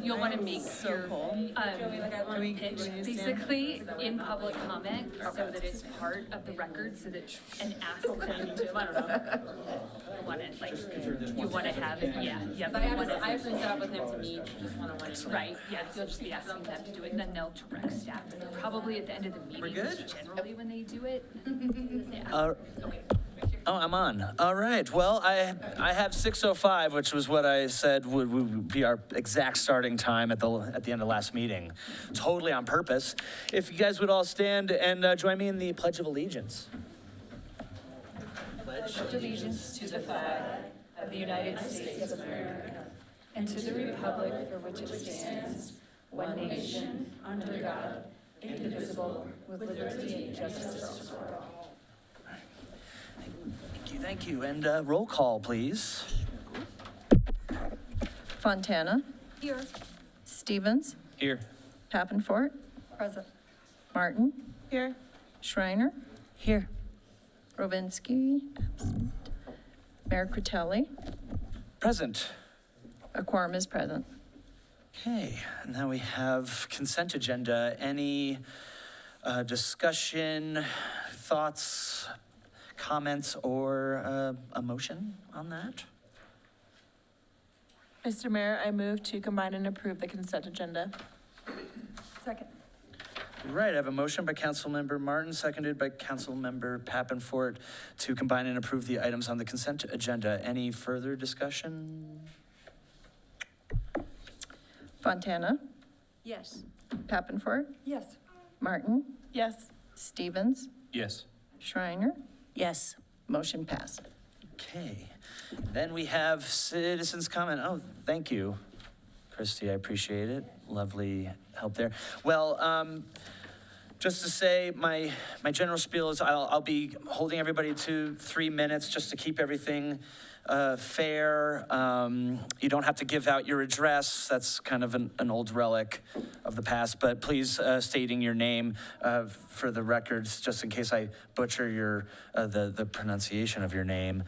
You'll want to make your pitch basically in public comment so that it's part of the record so that and ask them to, I don't know. You want it like you want to have it, yeah. I actually set up with him to meet just one-on-one. Right, yeah, you'll just be asking them to do it and then they'll direct staff. And probably at the end of the meeting, good? generally when they do it. Yeah. Okay. Oh, I'm on. All right. Well, I have 6:05, which was what I said would be our exact starting time at the end of last meeting. Totally on purpose. If you guys would all stand and join me in the Pledge of Allegiance. Pledge allegiance to the flag of the United States of America and to the republic for which it stands, one nation, under God, indivisible, with liberty and justice for all. Thank you. And roll call, please. Fontana. Here. Stevens. Here. Pappenfort. Present. Martin. Here. Schreiner. Here. Rovinsky. Absent. Mayor Critelli. Present. A quorum is present. Okay. And now we have consent agenda. Any discussion, thoughts, comments, or a motion on that? Mr. Mayor, I move to combine and approve the consent agenda. Second. Right, I have a motion by Councilmember Martin, seconded by Councilmember Pappenfort to combine and approve the items on the consent agenda. Any further discussion? Fontana. Yes. Pappenfort. Yes. Martin. Yes. Stevens. Yes. Schreiner. Yes. Motion passed. Okay, then we have citizens' comment. Oh, thank you, Christy, I appreciate it. Lovely help there. Well, just to say, my general spiel is I'll be holding everybody to 3 minutes just to keep everything fair. You don't have to give out your address. That's kind of an old relic of the past, but please stating your name for the records, just in case I butcher your the pronunciation of your name.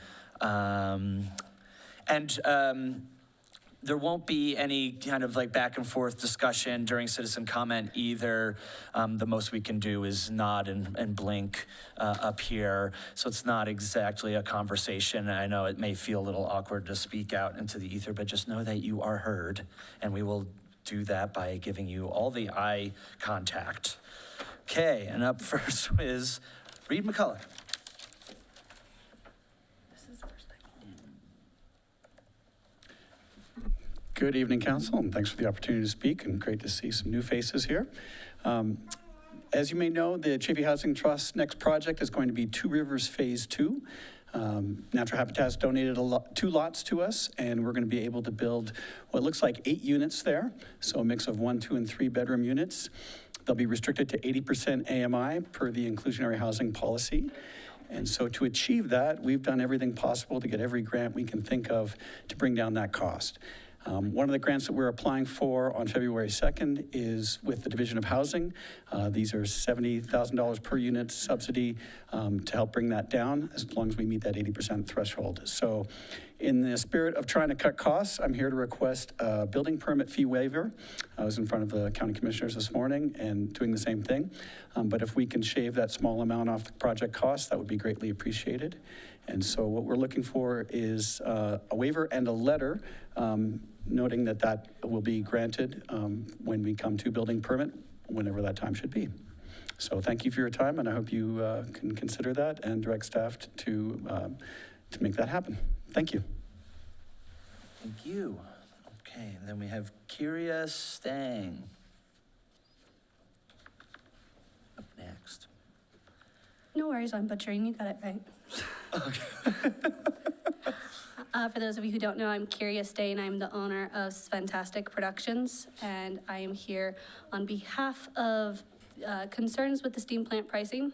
There won't be any kind of like back and forth discussion during citizen comment either. The most we can do is nod and blink up here. So it's not exactly a conversation. I know it may feel a little awkward to speak out into the ether, but just know that you are heard. And we will do that by giving you all the eye contact. Okay, and up first is Reed McCullough. Good evening, Council, and thanks for the opportunity to speak, and great to see some new faces here. As you may know, the Chaffee Housing Trust next project is going to be Two Rivers Phase 2. Natural Habitat's donated 2 lots to us, and we're going to be able to build what looks like 8 units there, so a mix of 1, 2, and 3 bedroom units. They'll be restricted to 80% AMI per the inclusionary housing policy. And so to achieve that, we've done everything possible to get every grant we can think of to bring down that cost. One of the grants that we're applying for on February 2nd is with the Division of Housing. These are $70,000 per unit subsidy to help bring that down as long as we meet that 80% threshold. So in the spirit of trying to cut costs, I'm here to request a building permit fee waiver. I was in front of the county commissioners this morning and doing the same thing. But if we can shave that small amount off the project cost, that would be greatly appreciated. And so what we're looking for is a waiver and a letter noting that that will be granted when we come to building permit, whenever that time should be. So thank you for your time, and I hope you can consider that and direct staff to make that happen. Thank you. Thank you. Okay, and then we have Kyria Stang up next. No worries, I'm butchering. You got it right. For those of you who don't know, I'm Kyria Stain. I'm the owner of Fantastic Productions, and I am here on behalf of concerns with the steam plant pricing.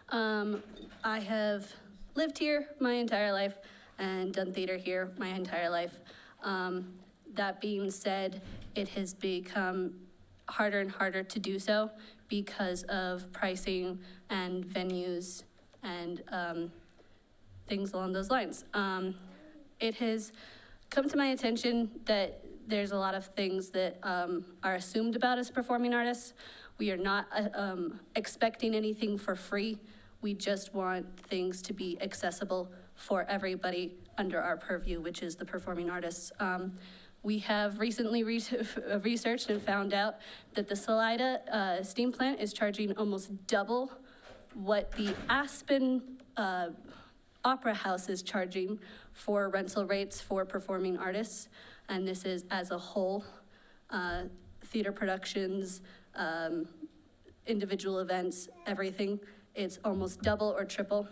I have lived here my entire life and done theater here my entire life. That being said, it has become harder and harder to do so because of pricing and venues and things along those lines. It has come to my attention that there's a lot of things that are assumed about us performing artists. We are not expecting anything for free. We just want things to be accessible for everybody under our purview, which is the performing artists. We have recently researched and found out that the Salida steam plant is charging almost double what the Aspen Opera House is charging for rental rates for performing artists. And this is as a whole, theater productions, individual events, everything. It's almost double or triple,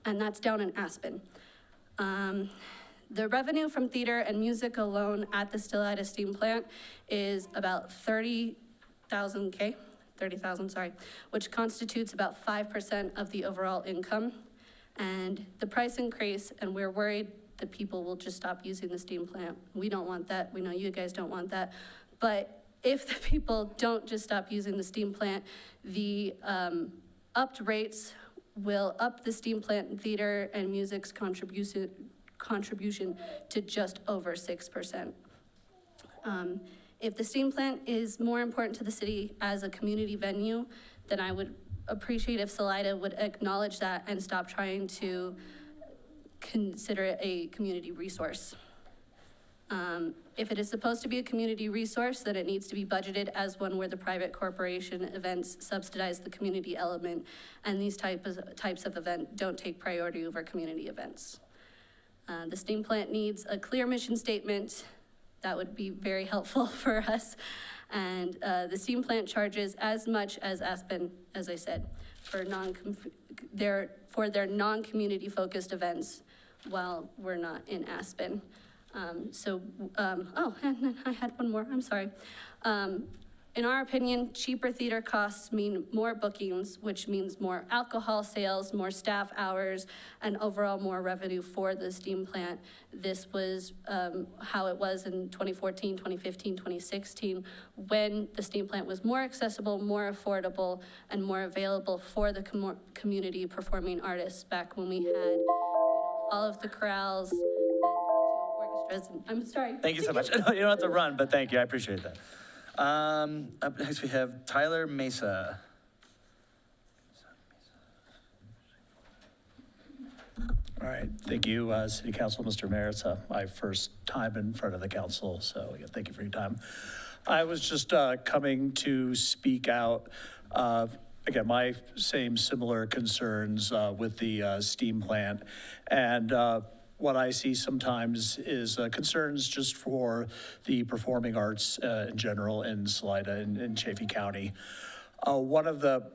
and that's down in Aspen. The revenue from theater and music alone at the Salida steam plant is about 30,000, which constitutes about 5% of the overall income. And the price increase, and we're worried that people will just stop using the steam plant. We don't want that. We know you guys don't want that. But if the people don't just stop using the steam plant, the upped rates will up the steam plant and theater and music's contribution to just over 6%. If the steam plant is more important to the city as a community venue, then I would appreciate if Salida would acknowledge that and stop trying to consider it a community resource. If it is supposed to be a community resource, then it needs to be budgeted as one where the private corporation events subsidize the community element, and these types of event don't take priority over community events. The steam plant needs a clear mission statement. That would be very helpful for us. And the steam plant charges as much as Aspen, as I said, for their non-community focused events while we're not in Aspen. And then I had one more, I'm sorry. In our opinion, cheaper theater costs mean more bookings, which means more alcohol sales, more staff hours, and overall more revenue for the steam plant. This was how it was in 2014, 2015, 2016, when the steam plant was more accessible, more affordable, and more available for the community performing artists back when we had all of the chorales and the orchestras. I'm sorry. Thank you so much. No, you don't have to run, but thank you. I appreciate that. Up next, we have Tyler Mesa. All right, thank you, City Council, Mr. Mayor. It's my first time in front of the council, so again, thank you for your time. I was just coming to speak out. Again, my similar concerns with the steam plant, and what I see sometimes is concerns just for the performing arts in general in Salida and in Chaffee County. One of the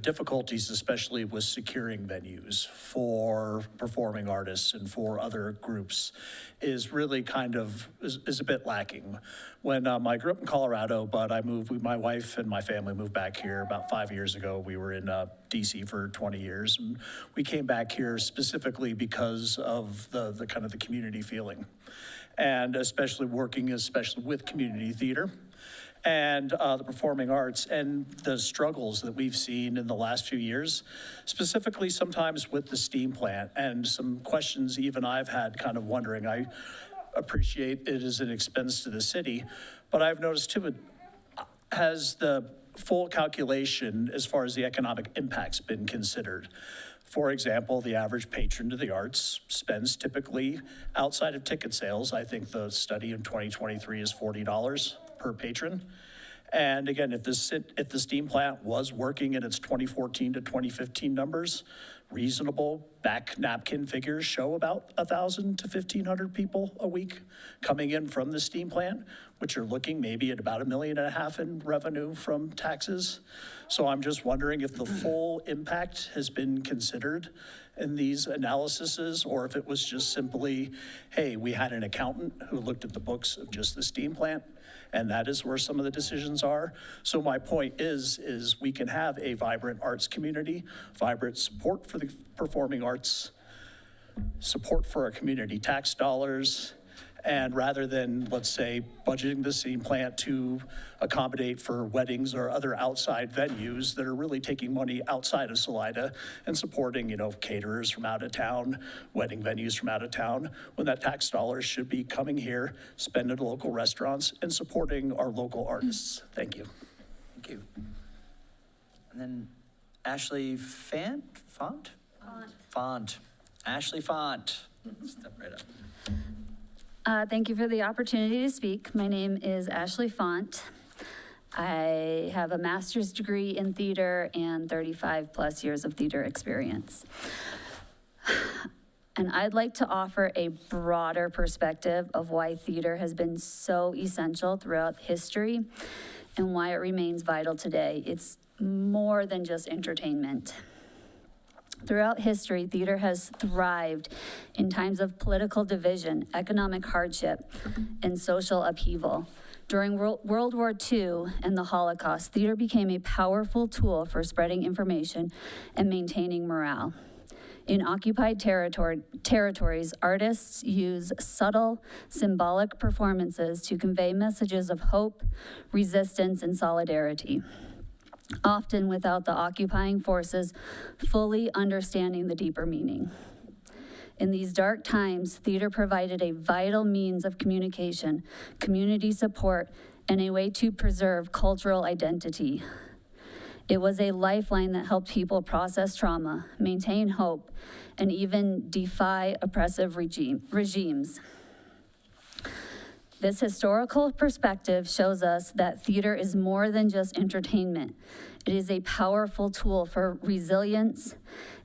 difficulties, especially with securing venues for performing artists and for other groups, is really is a bit lacking. When I grew up in Colorado, but my wife and my family moved back here about 5 years ago. We were in DC for 20 years. And we came back here specifically because of the community feeling, and especially working with community theater and the performing arts, and the struggles that we've seen in the last few years, specifically sometimes with the steam plant, and some questions even I've had wondering. I appreciate it is an expense to the city, but I've noticed too, has the full calculation as far as the economic impacts been considered? For example, the average patron to the arts spends typically, outside of ticket sales, I think the study in 2023 is $40 per patron. And again, if the steam plant was working in its 2014 to 2015 numbers, reasonable back napkin figures show about 1,000 to 1,500 people a week coming in from the steam plant, which are looking maybe at about $1.5 million in revenue from taxes. So I'm just wondering if the full impact has been considered in these analyses, or if it was just simply, hey, we had an accountant who looked at the books of just the steam plant, and that is where some of the decisions are. So my point is we can have a vibrant arts community, vibrant support for the performing arts, support for our community tax dollars, And rather than, let's say, budgeting the steam plant to accommodate for weddings or other outside venues that are really taking money outside of Salida and supporting, caterers from out of town, wedding venues from out of town, when that tax dollars should be coming here, spending at local restaurants, and supporting our local artists. Thank you. Thank you. And then Ashley Font? Ashley Font. Step right up. Thank you for the opportunity to speak. My name is Ashley Font. I have a master's degree in theater and 35 plus years of theater experience. And I'd like to offer a broader perspective of why theater has been so essential throughout history and why it remains vital today. It's more than just entertainment. Throughout history, theater has thrived in times of political division, economic hardship, and social upheaval. During World War II and the Holocaust, theater became a powerful tool for spreading information and maintaining morale. In occupied territories, artists use subtle, symbolic performances to convey messages of hope, resistance, and solidarity, often without the occupying forces fully understanding the deeper meaning. In these dark times, theater provided a vital means of communication, community support, and a way to preserve cultural identity. It was a lifeline that helped people process trauma, maintain hope, and even defy oppressive regimes. This historical perspective shows us that theater is more than just entertainment. It is a powerful tool for resilience,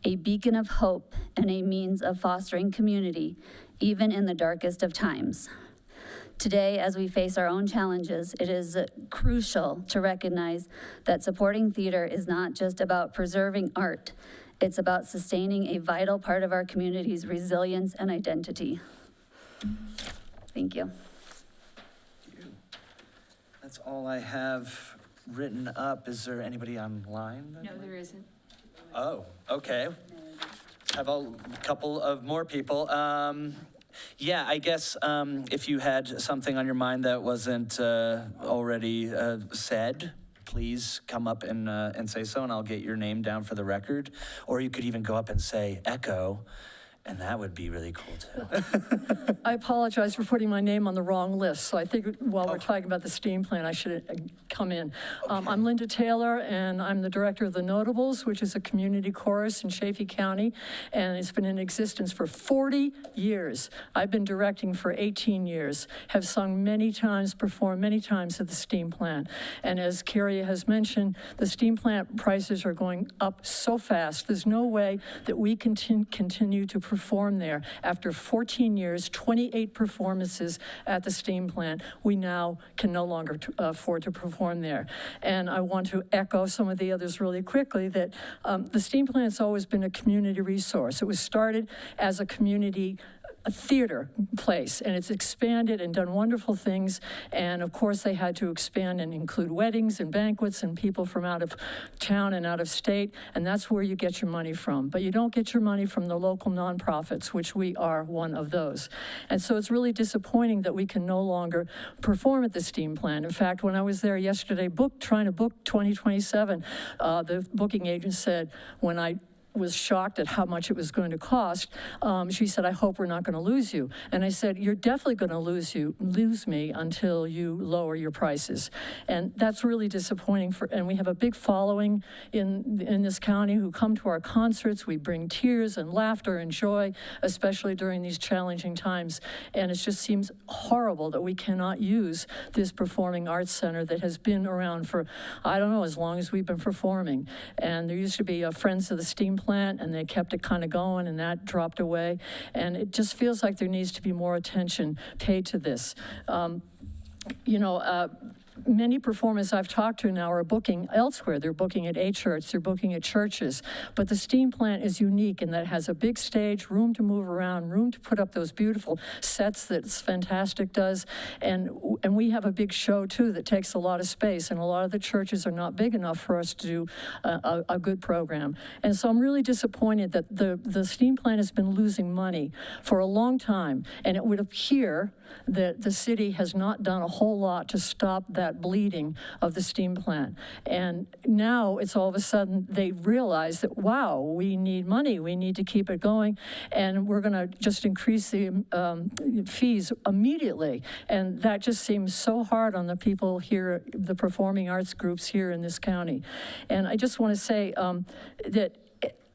a beacon of hope, and a means of fostering community, even in the darkest of times. Today, as we face our own challenges, it is crucial to recognize that supporting theater is not just about preserving art, it's about sustaining a vital part of our community's resilience and identity. Thank you. That's all I have written up. Is there anybody online? No, there isn't. Oh, okay. Have a couple of more people. Yeah, I guess if you had something on your mind that wasn't already said, please come up and say so, and I'll get your name down for the record. Or you could even go up and say echo, and that would be really cool too. I apologize for putting my name on the wrong list, so I think while we're talking about the steam plant, I should come in. I'm Linda Taylor, and I'm the director of the Notables, which is a community chorus in Chaffee County, and it's been in existence for 40 years. I've been directing for 18 years, have sung many times, performed many times at the steam plant. And as Carrie has mentioned, the steam plant prices are going up so fast, there's no way that we can continue to perform there. After 14 years, 28 performances at the steam plant, we now can no longer afford to perform there. And I want to echo some of the others really quickly that the steam plant's always been a community resource. It was started as a community theater place, and it's expanded and done wonderful things. And of course, they had to expand and include weddings and banquets and people from out of town and out of state, and that's where you get your money from. But you don't get your money from the local nonprofits, which we are one of those. And so it's really disappointing that we can no longer perform at the steam plant. In fact, when I was there yesterday trying to book 2027, the booking agent said, when I was shocked at how much it was going to cost. She said, I hope we're not going to lose you. And I said, you're definitely going to lose me until you lower your prices. And that's really disappointing. And we have a big following in this county who come to our concerts. We bring tears and laughter and joy, especially during these challenging times. And it just seems horrible that we cannot use this performing arts center that has been around for, I don't know, as long as we've been performing. And there used to be a Friends of the Steam Plant, and they kept it kind of going, and that dropped away. And it just feels like there needs to be more attention paid to this. many performers I've talked to now are booking elsewhere. They're booking at A Church, they're booking at churches. But the Steam Plant is unique in that it has a big stage, room to move around, room to put up those beautiful sets that Fantastic does. And we have a big show, too, that takes a lot of space. And a lot of the churches are not big enough for us to do a good program. And so I'm really disappointed that the Steam Plant has been losing money for a long time. And it would appear that the city has not done a whole lot to stop that bleeding of the Steam Plant. And now it's all of a sudden they realize that, wow, we need money, we need to keep it going, and we're going to just increase the fees immediately. And that just seems so hard on the people here, the performing arts groups here in this county. And I just want to say that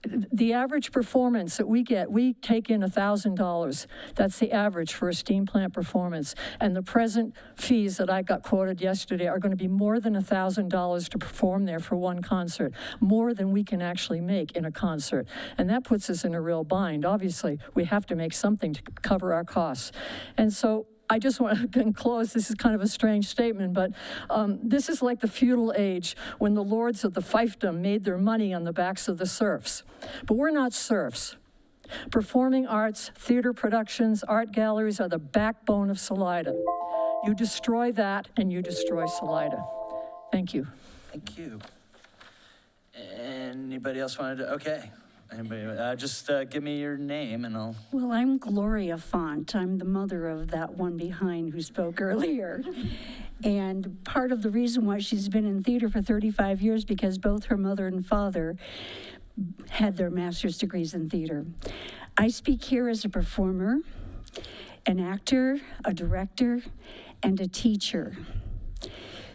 the average performance that we get, we take in $1,000. That's the average for a Steam Plant performance. And the present fees that I got quoted yesterday are going to be more than $1,000 to perform there for one concert, more than we can actually make in a concert. And that puts us in a real bind. Obviously, we have to make something to cover our costs. And so I just want to close. This is kind of a strange statement, but this is like the feudal age when the lords of the fiefdom made their money on the backs of the serfs. But we're not serfs. Performing arts, theater productions, art galleries are the backbone of Salida. You destroy that and you destroy Salida. Thank you. Thank you. Anybody else wanted to? Okay. Anybody? Just give me your name and I'll. Well, I'm Gloria Font. I'm the mother of that one behind who spoke earlier. And part of the reason why she's been in theater for 35 years because both her mother and father had their master's degrees in theater. I speak here as a performer, an actor, a director, and a teacher.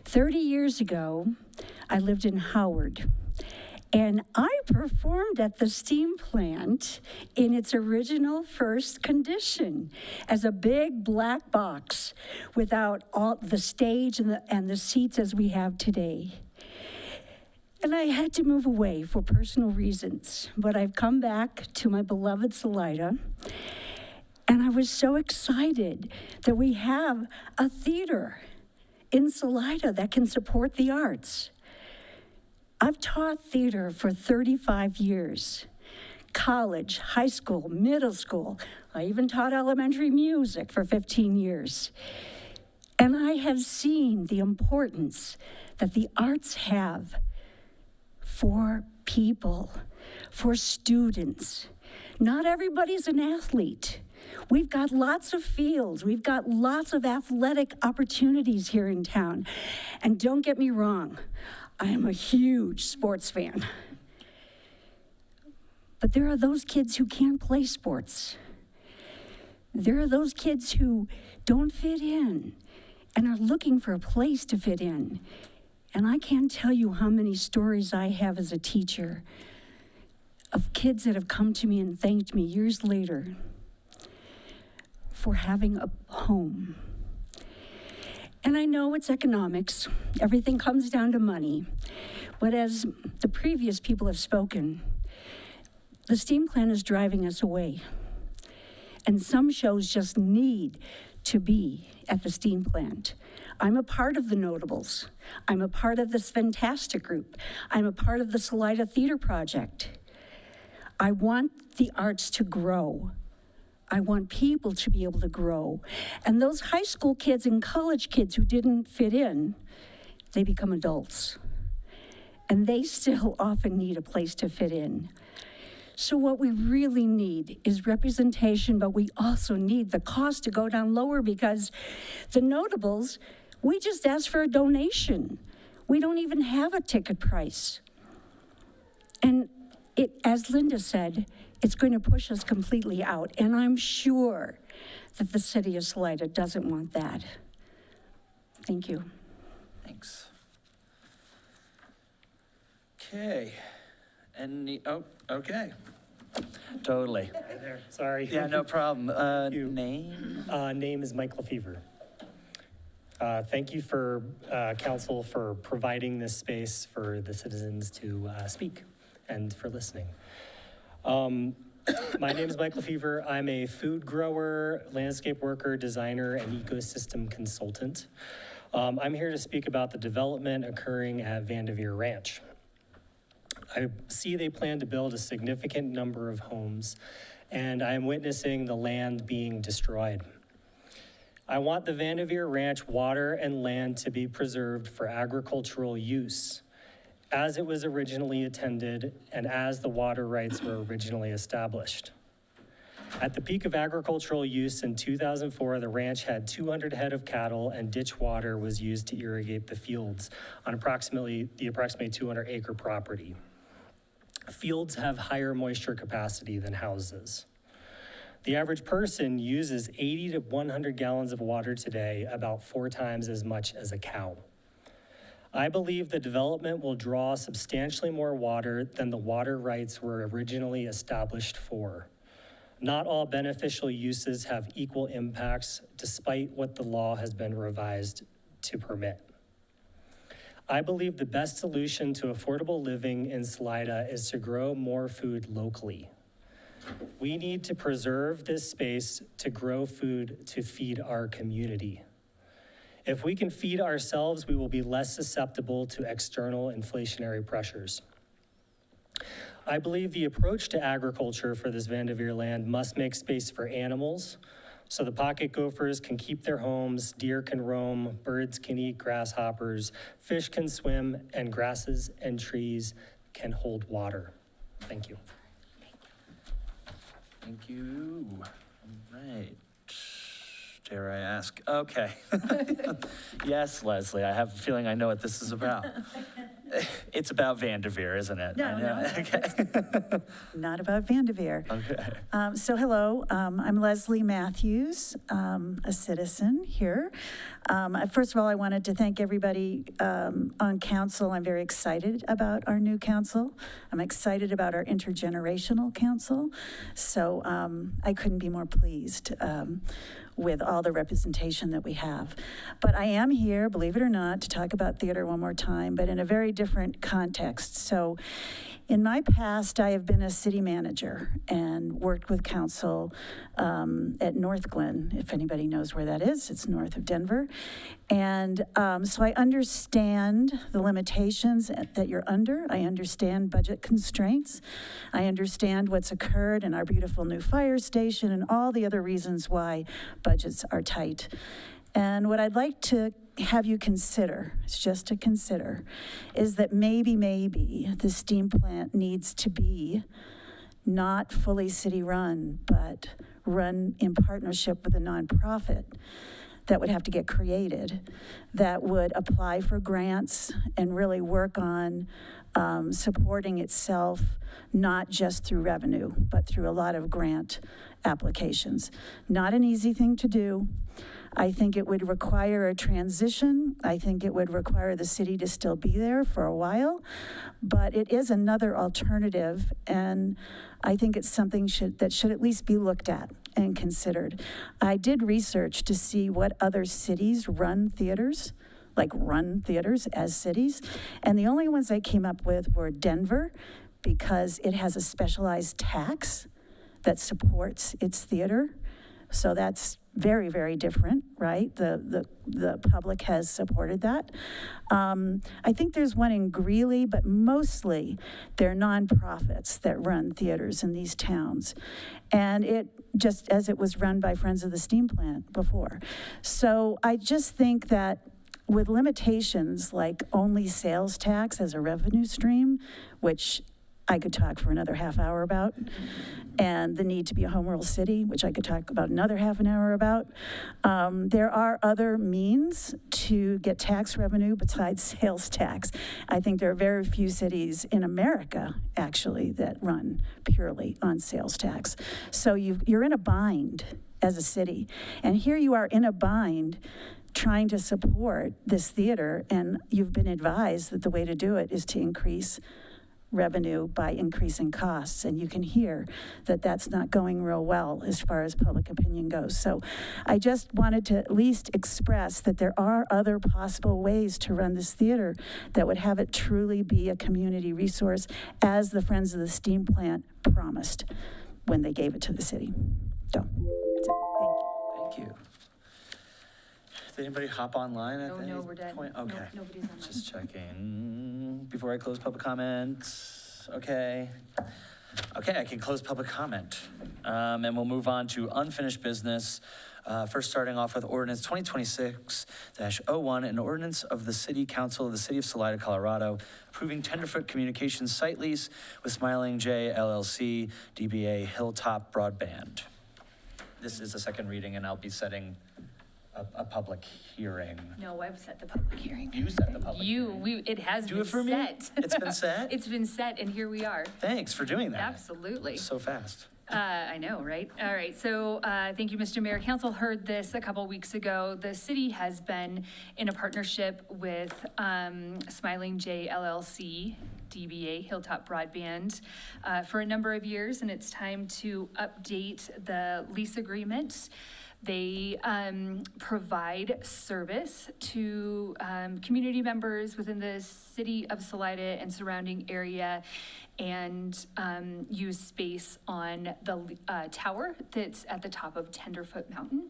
30 years ago, I lived in Howard. And I performed at the Steam Plant in its original first condition as a big black box without all the stage and the seats as we have today. And I had to move away for personal reasons, but I've come back to my beloved Salida, and I was so excited that we have a theater in Salida that can support the arts. I've taught theater for 35 years, college, high school, middle school. I even taught elementary music for 15 years. And I have seen the importance that the arts have for people, for students. Not everybody's an athlete. We've got lots of fields. We've got lots of athletic opportunities here in town. And don't get me wrong, I am a huge sports fan. But there are those kids who can't play sports. There are those kids who don't fit in and are looking for a place to fit in. And I can't tell you how many stories I have as a teacher of kids that have come to me and thanked me years later for having a home. And I know it's economics. Everything comes down to money. But as the previous people have spoken, the Steam Plant is driving us away. And some shows just need to be at the Steam Plant. I'm a part of the Notables. I'm a part of this Fantastic group. I'm a part of the Salida Theater Project. I want the arts to grow. I want people to be able to grow. And those high school kids and college kids who didn't fit in, they become adults. And they still often need a place to fit in. So what we really need is representation, but we also need the cost to go down lower because the Notables, we just ask for a donation. We don't even have a ticket price. And as Linda said, it's going to push us completely out. And I'm sure that the city of Salida doesn't want that. Thank you. Thanks. Okay. Okay. Totally. Hi there, sorry. Yeah, no problem. you. Name? Name is Mike Lefevre. Thank you for council for providing this space for the citizens to speak and for listening. My name is Mike Lefevre. I'm a food grower, landscape worker, designer, and ecosystem consultant. I'm here to speak about the development occurring at Vanderveer Ranch. I see they plan to build a significant number of homes, and I am witnessing the land being destroyed. I want the Vanderveer Ranch water and land to be preserved for agricultural use, as it was originally intended and as the water rights were originally established. At the peak of agricultural use in 2004, the ranch had 200 head of cattle and ditch water was used to irrigate the fields on approximately 200-acre property. Fields have higher moisture capacity than houses. The average person uses 80 to 100 gallons of water today, about 4 times as much as a cow. I believe the development will draw substantially more water than the water rights were originally established for. Not all beneficial uses have equal impacts, despite what the law has been revised to permit. I believe the best solution to affordable living in Salida is to grow more food locally. We need to preserve this space to grow food to feed our community. If we can feed ourselves, we will be less susceptible to external inflationary pressures. I believe the approach to agriculture for this Vanderveer land must make space for animals, so the pocket gophers can keep their homes, deer can roam, birds can eat grasshoppers, fish can swim, and grasses and trees can hold water. Thank you. Thank you. All right. Dare I ask? Okay. Yes, Leslie, I have a feeling I know what this is about. It's about Vanderveer, isn't it? No, I know. no. Okay. Not about Vanderveer. Okay. So hello, I'm Leslie Matthews, a citizen here. First of all, I wanted to thank everybody on council. I'm very excited about our new council. I'm excited about our intergenerational council. So I couldn't be more pleased with all the representation that we have. But I am here, believe it or not, to talk about theater one more time, but in a very different context. So in my past, I have been a city manager and worked with council at North Glen, if anybody knows where that is. It's north of Denver. And so I understand the limitations that you're under. I understand budget constraints. I understand what's occurred in our beautiful new fire station and all the other reasons why budgets are tight. And what I'd like to have you consider, it's just to consider, is that maybe the steam plant needs to be not fully city run, but run in partnership with a nonprofit that would have to get created, that would apply for grants and really work on supporting itself, not just through revenue, but through a lot of grant applications. Not an easy thing to do. I think it would require a transition. I think it would require the city to still be there for a while, but it is another alternative, and I think it's something that should at least be looked at and considered. I did research to see what other cities run theaters as cities, and the only ones I came up with were Denver, because it has a specialized tax that supports its theater. So that's very, very different, right? The public has supported that. I think there's one in Greeley, but mostly they're nonprofits that run theaters in these towns. And it, just as it was run by Friends of the Steam Plant before. So I just think that with limitations like only sales tax as a revenue stream, which I could talk for another half hour about, and the need to be a home rule city, which I could talk about another half an hour about. There are other means to get tax revenue besides sales tax. I think there are very few cities in America, actually, that run purely on sales tax. So you're in a bind as a city, and here you are in a bind trying to support this theater, and you've been advised that the way to do it is to increase revenue by increasing costs, and you can hear that that's not going real well as far as public opinion goes. So I just wanted to at least express that there are other possible ways to run this theater that would have it truly be a community resource, as the Friends of the Steam Plant promised when they gave it to the city. So, that's it. Thank you. Thank you. Did anybody hop online at No, any no, we're done. point? Nope, Okay. nobody's online. Just checking before I close public comment. Okay. Okay, I can close public comment. And we'll move on to unfinished business. First, starting off with ordinance 2026-01, an ordinance of the City Council of the City of Salida, Colorado, approving Tenderfoot Communications site lease with Smiling J LLC, DBA Hilltop Broadband. This is the second reading, and I'll be setting a public hearing. No, I've set the public hearing. You set the public hearing. It has Do been it for me? set. It's been set? It's been set, and here we are. Thanks for doing that. Absolutely. So fast. I know, right? All right, so thank you, Mr. Mayor. Council heard this a couple weeks ago. The city has been in a partnership with Smiling J LLC, DBA Hilltop Broadband, for a number of years, and it's time to update the lease agreement. They provide service to community members within the city of Salida and surrounding area, and use space on the tower that's at the top of Tenderfoot Mountain.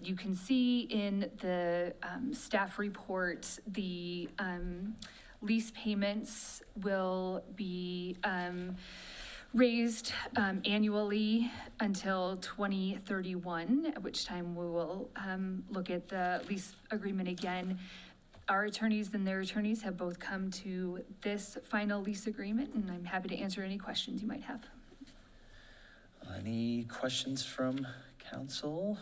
You can see in the staff report, the lease payments will be raised annually until 2031, at which time we will look at the lease agreement again. Our attorneys and their attorneys have both come to this final lease agreement, and I'm happy to answer any questions you might have. Any questions from council?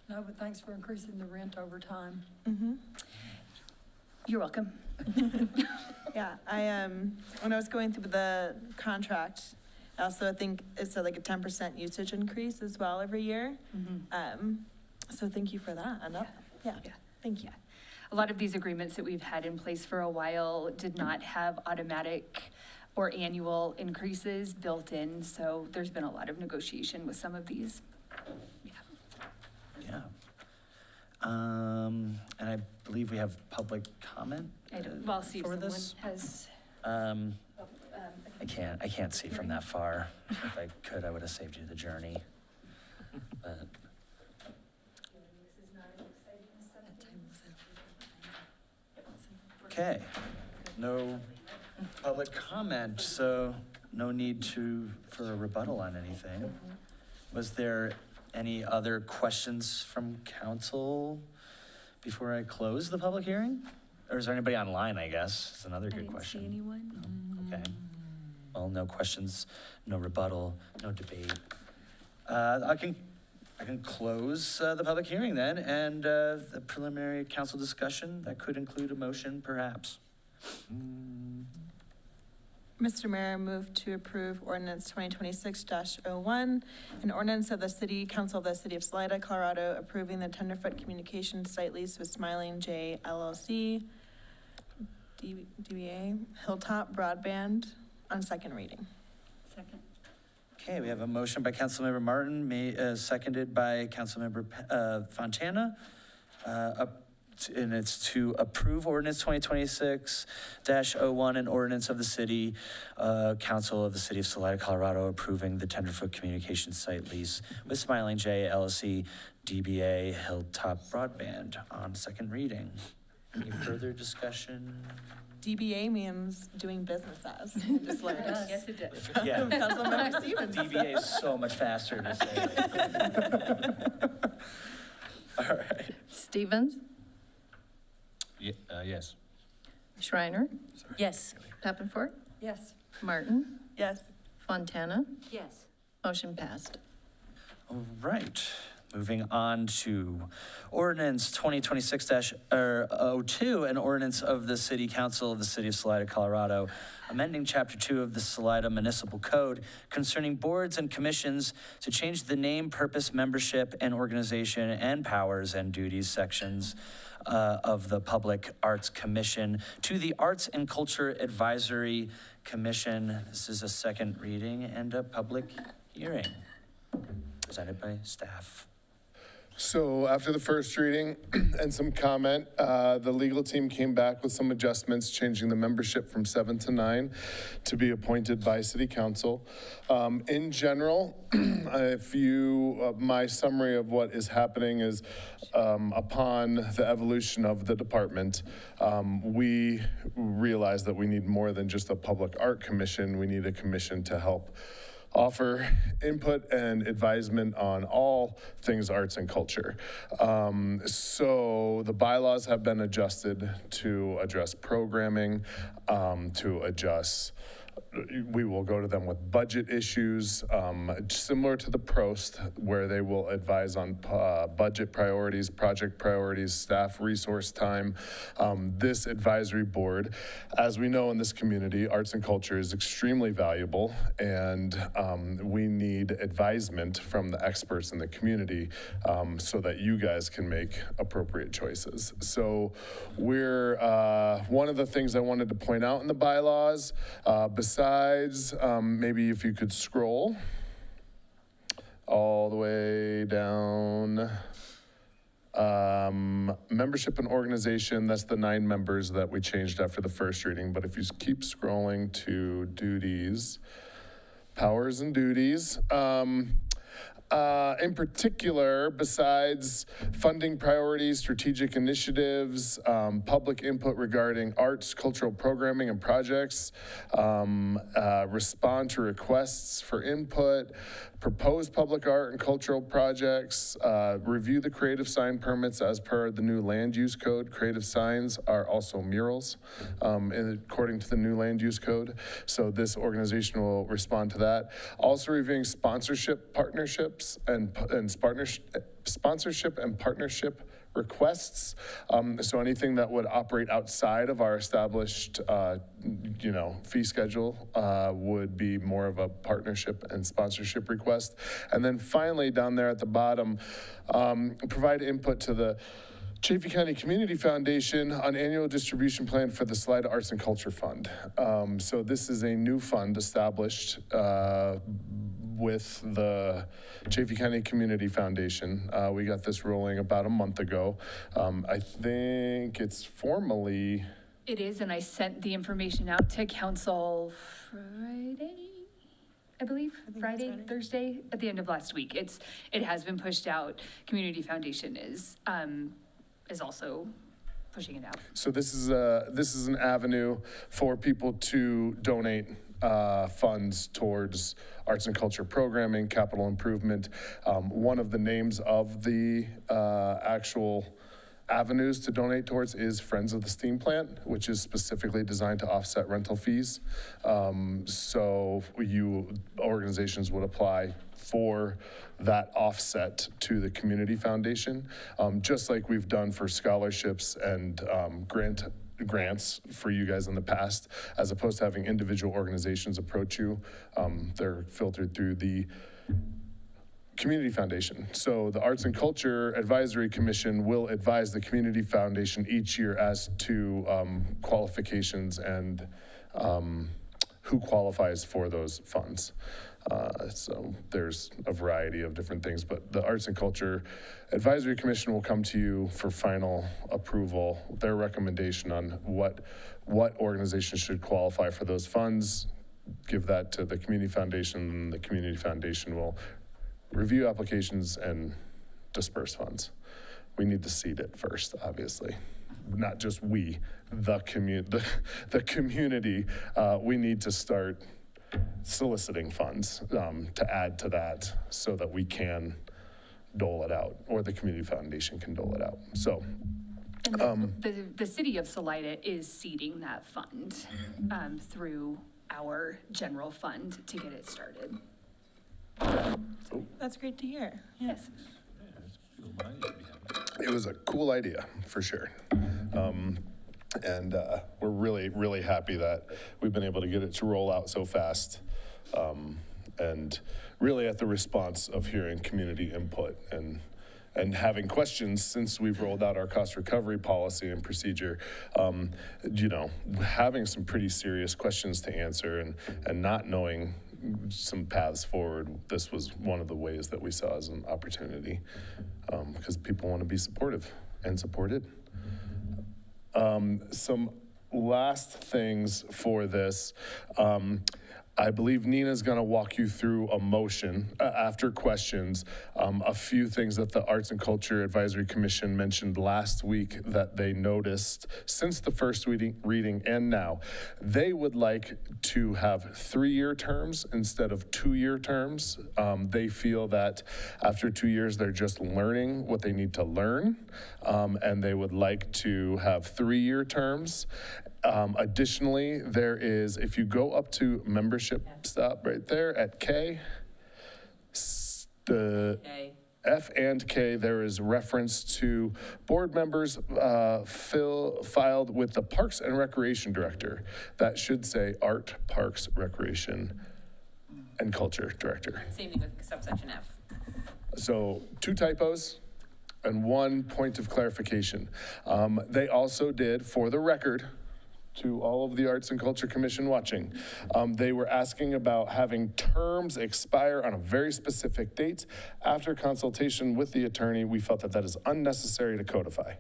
No, but thanks for increasing the rent over time. You're welcome. Yeah, when I was going through the contract, I also think it's like a 10% usage increase as well every year. So thank you for that. Yeah, thank you. A lot of these agreements that we've had in place for a while did not have automatic or annual increases built in, so there's been a lot of negotiation with some of these. Yeah. And I believe we have public comment Well, see if for someone this. has. I can't see from that far. If I could, I would have saved you the journey. But okay, no public comment, so no need for a rebuttal on anything. Was there any other questions from council before I close the public hearing? Or is there anybody online, I guess? It's another good question. I didn't see anyone. Okay. Well, no questions, no rebuttal, no debate. I can close the public hearing then, and the preliminary council discussion, that could include a motion perhaps. Mr. Mayor, I move to approve ordinance 2026-01, an ordinance of the City Council of the City of Salida, Colorado, approving the Tenderfoot Communications site lease with Smiling J LLC, DBA Hilltop Broadband, on second reading. Second. Okay, we have a motion by Councilmember Martin, seconded by Councilmember Fontana. And it's to approve ordinance 2026-01, an ordinance of the City Council of the City of Salida, Colorado, approving the Tenderfoot Communications site lease with Smiling J LLC, DBA Hilltop Broadband on second reading. Any further discussion? DBA means doing business as. I just learned. Yes, it does. Yeah. Councilmember Stevens. DBA is so much faster to say. All right. Stevens, Yes. Schreiner, Yes. Davenport, Yes. Martin, Yes. Fontana. Yes. Motion passed. All right, moving on to ordinance 2026-02, an ordinance of the City Council of the City of Salida, Colorado, amending Chapter 2 of the Salida Municipal Code concerning boards and commissions to change the name, purpose, membership, and organization and powers and duties sections of the Public Arts Commission to the Arts and Culture Advisory Commission. This is a second reading and a public hearing presented by staff. So after the first reading and some comment, the legal team came back with some adjustments, changing the membership from 7 to 9 to be appointed by City Council. In general, my summary of what is happening is upon the evolution of the department, we realized that we need more than just a public art commission. We need a commission to help offer input and advisement on all things arts and culture. So the bylaws have been adjusted to address programming, to adjust. We will go to them with budget issues, similar to the Prost, where they will advise on budget priorities, project priorities, staff resource time. This advisory board, as we know in this community, arts and culture is extremely valuable, and we need advisement from the experts in the community so that you guys can make appropriate choices. So we're, one of the things I wanted to point out in the bylaws, besides, maybe if you could scroll all the way down, membership and organization, that's the 9 members that we changed after the first reading. But if you keep scrolling to duties, powers and duties, in particular, besides funding priorities, strategic initiatives, public input regarding arts, cultural programming and projects, respond to requests for input, propose public art and cultural projects, review the creative sign permits as per the new land use code. Creative signs are also murals, according to the new land use code. So this organization will respond to that. Also reviewing sponsorship partnerships and sponsorship and partnership requests. So anything that would operate outside of our established, fee schedule would be more of a partnership and sponsorship request. And then finally, down there at the bottom, provide input to the Chaffee County Community Foundation on annual distribution plan for the Salida Arts and Culture Fund. So this is a new fund established with the Chaffee County Community Foundation. We got this rolling about a month ago. I think it's formally... It is, and I sent the information out to council Friday, I believe, Thursday, at the end of last week. It has been pushed out. Community Foundation is also pushing it out. So this is an avenue for people to donate funds towards arts and culture programming, capital improvement. One of the names of the actual avenues to donate towards is Friends of the Steam Plant, which is specifically designed to offset rental fees. So organizations would apply for that offset to the Community Foundation, just like we've done for scholarships and grants for you guys in the past, as opposed to having individual organizations approach you. They're filtered through the Community Foundation. So the Arts and Culture Advisory Commission will advise the Community Foundation each year as to qualifications and who qualifies for those funds. So there's a variety of different things, but the Arts and Culture Advisory Commission will come to you for final approval, their recommendation on what organizations should qualify for those funds, give that to the Community Foundation, and the Community Foundation will review applications and disperse funds. We need to seed it first, obviously. Not just we, the community. We need to start soliciting funds to add to that so that we can dole it out, or the Community Foundation can dole it out. So. And the city of Salida is seeding that fund through our general fund to get it started. That's great to hear. Yes. It was a cool idea, for sure. And we're really, really happy that we've been able to get it to roll out so fast. And really at the response of hearing community input and having questions since we've rolled out our cost recovery policy and procedure, having some pretty serious questions to answer and not knowing, some paths forward, this was one of the ways that we saw as an opportunity, because people want to be supportive and supported. Some last things for this. I believe Nina's going to walk you through a motion after questions. A few things that the Arts and Culture Advisory Commission mentioned last week that they noticed since the first reading and now. They would like to have 3-year terms instead of 2-year terms. They feel that after 2 years, they're just learning what they need to learn, and they would like to have 3-year terms. Additionally, there is, if you go up to membership, stop right there at K, the F and K, there is reference to board members filed with the Parks and Recreation Director. That should say Art, Parks, Recreation, and Culture Director. Same thing with subsection F. So 2 typos and 1 point of clarification. They also did, for the record, to all of the Arts and Culture Commission watching, they were asking about having terms expire on a very specific date. After consultation with the attorney, we felt that that is unnecessary to codify.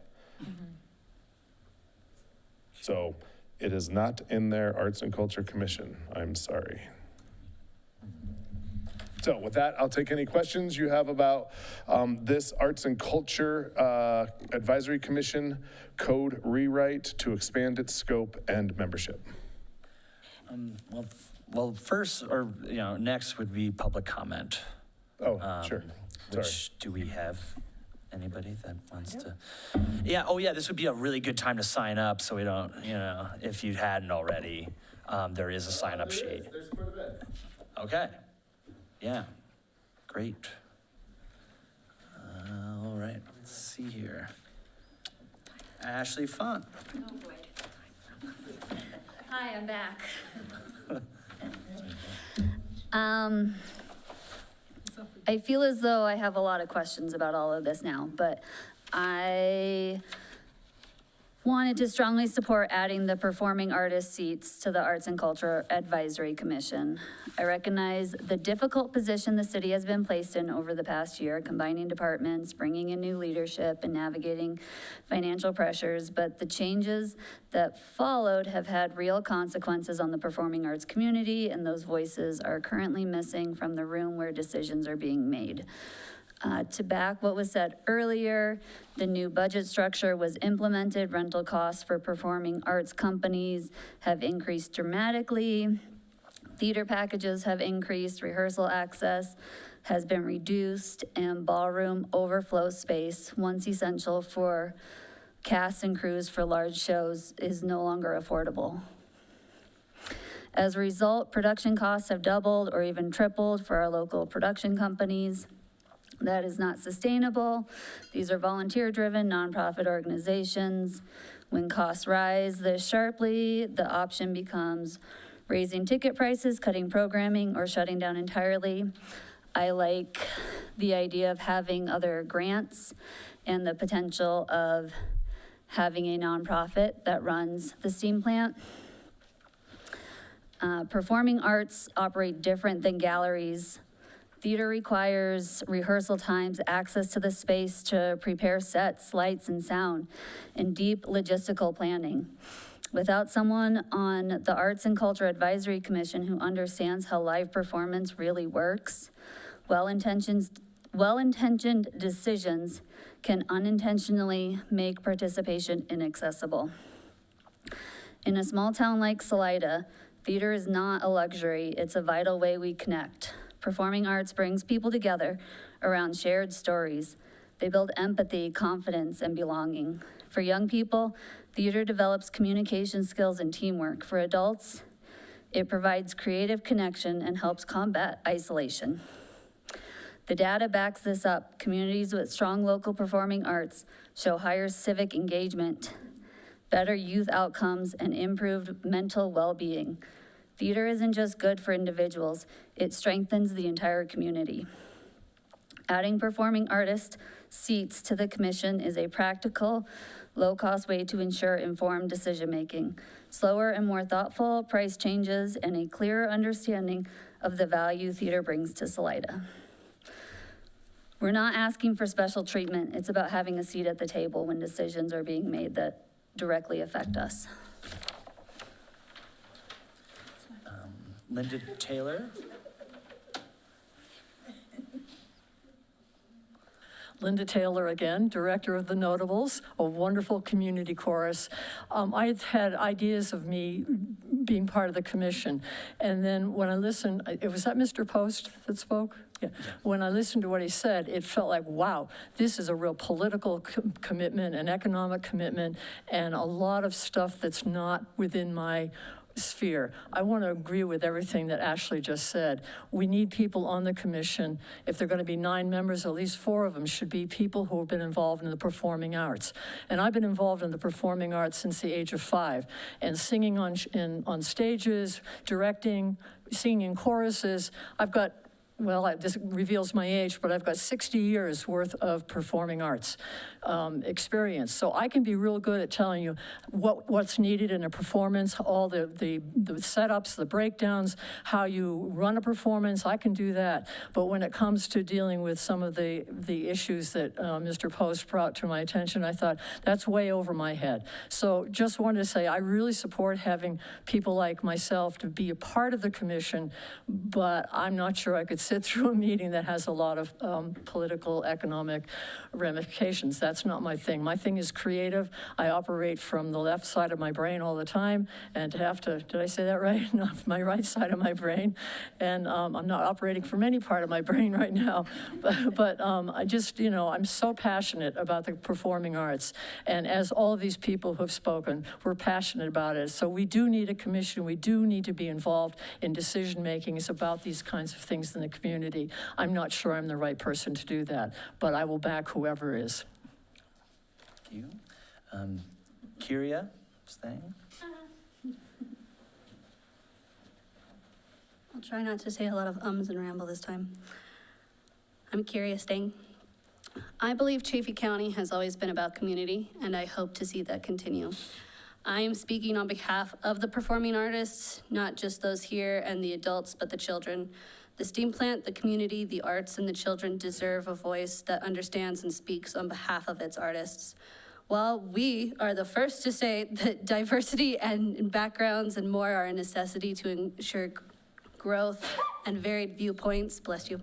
So it is not in their Arts and Culture Commission. I'm sorry. So with that, I'll take any questions you have about this Arts and Culture Advisory Commission code rewrite to expand its scope and membership. Well, first, or, next would be public comment. Oh, sure. Sorry. Which, do we have anybody that wants to? Yeah, this would be a really good time to sign up, so we don't, if you hadn't already, there is a sign-up sheet. There's quite a bit. Okay. Yeah, great. All right, let's see here. Ashley Font. Oh, boy. Hi, I'm back. I feel as though I have a lot of questions about all of this now, but I wanted to strongly support adding the performing artist seats to the Arts and Culture Advisory Commission. I recognize the difficult position the city has been placed in over the past year, combining departments, bringing in new leadership, and navigating financial pressures, but the changes that followed have had real consequences on the performing arts community, and those voices are currently missing from the room where decisions are being made. To back what was said earlier, the new budget structure was implemented. Rental costs for performing arts companies have increased dramatically. Theater packages have increased. Rehearsal access has been reduced, and ballroom overflow space, once essential for casts and crews for large shows, is no longer affordable. As a result, production costs have doubled or even tripled for our local production companies. That is not sustainable. These are volunteer-driven, nonprofit organizations. When costs rise this sharply, the option becomes raising ticket prices, cutting programming, or shutting down entirely. I like the idea of having other grants and the potential of having a nonprofit that runs the steam plant. Performing arts operate different than galleries. Theater requires rehearsal times, access to the space to prepare sets, lights, and sound, and deep logistical planning. Without someone on the Arts and Culture Advisory Commission who understands how live performance really works, well-intentioned decisions can unintentionally make participation inaccessible. In a small town like Salida, theater is not a luxury, it's a vital way we connect. Performing arts brings people together around shared stories. They build empathy, confidence, and belonging. For young people, theater develops communication skills and teamwork. For adults, it provides creative connection and helps combat isolation. The data backs this up. Communities with strong local performing arts show higher civic engagement, better youth outcomes, and improved mental well-being. Theater isn't just good for individuals, it strengthens the entire community. Adding performing artist seats to the commission is a practical, low-cost way to ensure informed decision-making. Slower and more thoughtful price changes and a clearer understanding of the value theater brings to Salida. We're not asking for special treatment. It's about having a seat at the table when decisions are being made that directly affect us. Linda Taylor. Linda Taylor again, Director of the Notables, a wonderful community chorus. I've had ideas of me being part of the commission. And then when I listened, was that Mr. Post that spoke? Yeah. When I listened to what he said, it felt like, wow, this is a real political commitment, an economic commitment, and a lot of stuff that's not within my sphere. I want to agree with everything that Ashley just said. We need people on the commission. If there are going to be 9 members, at least 4 of them should be people who have been involved in the performing arts. And I've been involved in the performing arts since the age of 5, and singing on stages, directing, singing in choruses. I've got, well, this reveals my age, but I've got 60 years worth of performing arts experience. So I can be real good at telling you what's needed in a performance, all the setups, the breakdowns, how you run a performance. I can do that. But when it comes to dealing with some of the issues that Mr. Post brought to my attention, I thought that's way over my head. So just wanted to say I really support having people like myself to be a part of the commission, but I'm not sure I could sit through a meeting that has a lot of political, economic ramifications. That's not my thing. My thing is creative. I operate from the left side of my brain all the time, and to have to, did I say that right? No, my right side of my brain. And I'm not operating from any part of my brain right now. But I just, I'm so passionate about the performing arts. And as all of these people who have spoken, we're passionate about it. So we do need a commission. We do need to be involved in decision-making. It's about these kinds of things in the community. I'm not sure I'm the right person to do that, but I will back whoever is. Thank you. Kyria Stang. I'll try not to say a lot of ums and ramble this time. I'm Kyria Stang. I believe Chaffee County has always been about community, and I hope to see that continue. I am speaking on behalf of the performing artists, not just those here and the adults, but the children. The steam plant, the community, the arts, and the children deserve a voice that understands and speaks on behalf of its artists. While we are the first to say that diversity and backgrounds and more are a necessity to ensure growth and varied viewpoints, bless you,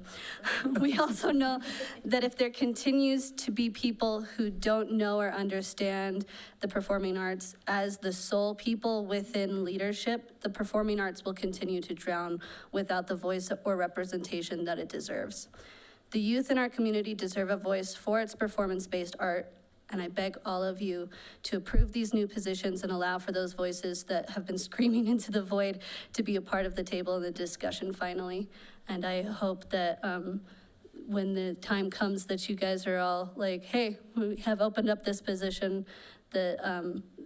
we also know that if there continues to be people who don't know or understand the performing arts as the sole people within leadership, the performing arts will continue to drown without the voice or representation that it deserves. The youth in our community deserve a voice for its performance-based art, and I beg all of you to approve these new positions and allow for those voices that have been screaming into the void to be a part of the table in the discussion finally. And I hope that when the time comes that you guys are all like, hey, we have opened up this position, that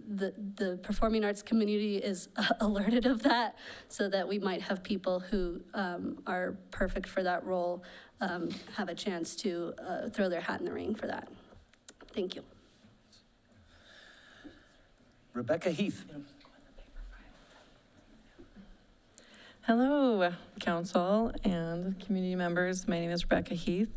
the performing arts community is alerted of that, so that we might have people who are perfect for that role have a chance to throw their hat in the ring for that. Thank you. Rebecca Heath. Hello, Council and community members. My name is Rebecca Heath,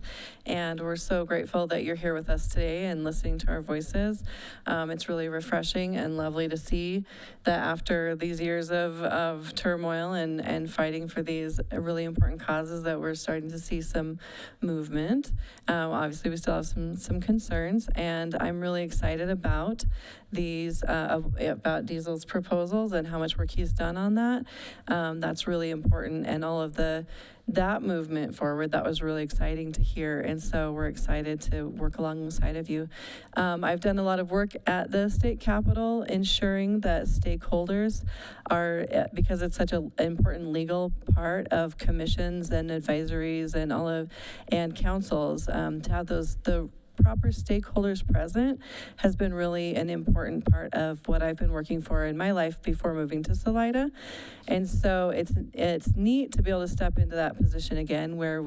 and we're so grateful that you're here with us today and listening to our voices. It's really refreshing and lovely to see that after these years of turmoil and fighting for these really important causes that we're starting to see some movement. Obviously, we still have some concerns, and I'm really excited about about Diesel's proposals and how much work he's done on that. That's really important, and all of that movement forward, that was really exciting to hear, and so we're excited to work alongside of you. I've done a lot of work at the state capitol ensuring that stakeholders are, because it's such an important legal part of commissions and advisories and councils, to have the proper stakeholders present has been really an important part of what I've been working for in my life before moving to Salida. And so it's neat to be able to step into that position again where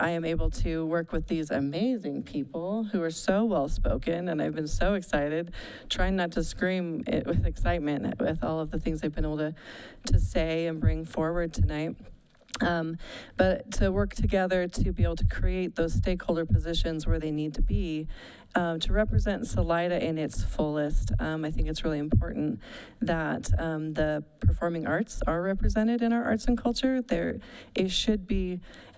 I am able to work with these amazing people who are so well spoken, and I've been so excited, trying not to scream with excitement with all of the things I've been able to say and bring forward tonight. But to work together to be able to create those stakeholder positions where they need to be, to represent Salida in its fullest. I think it's really important that the performing arts are represented in our arts and culture.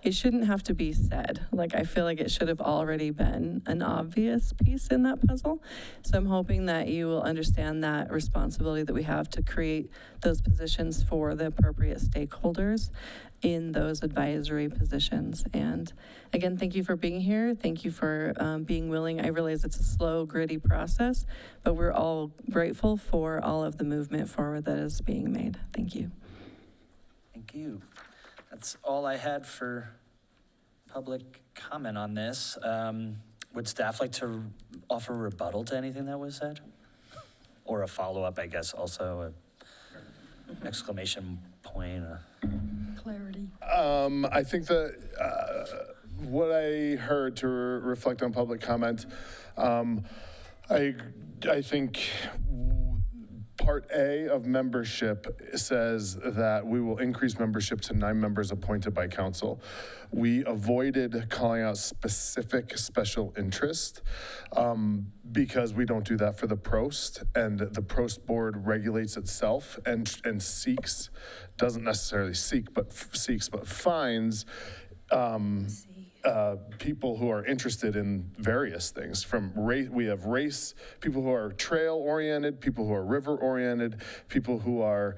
It shouldn't have to be said. Like, I feel like it should have already been an obvious piece in that puzzle. So I'm hoping that you will understand that responsibility that we have to create those positions for the appropriate stakeholders in those advisory positions. And again, thank you for being here. Thank you for being willing. I realize it's a slow, gritty process, but we're all grateful for all of the movement forward that is being made. Thank you. Thank you. That's all I had for public comment on this. Would staff like to offer rebuttal to anything that was said? Or a follow-up, I guess, also, an exclamation point. Clarity. I think that what I heard, to reflect on public comment, I think Part A of membership says that we will increase membership to 9 members appointed by council. We avoided calling out specific special interest because we don't do that for the Prost, and the Prost board regulates itself and seeks, doesn't necessarily seek, but finds people who are interested in various things. From race, we have race, people who are trail oriented, people who are river oriented, people who are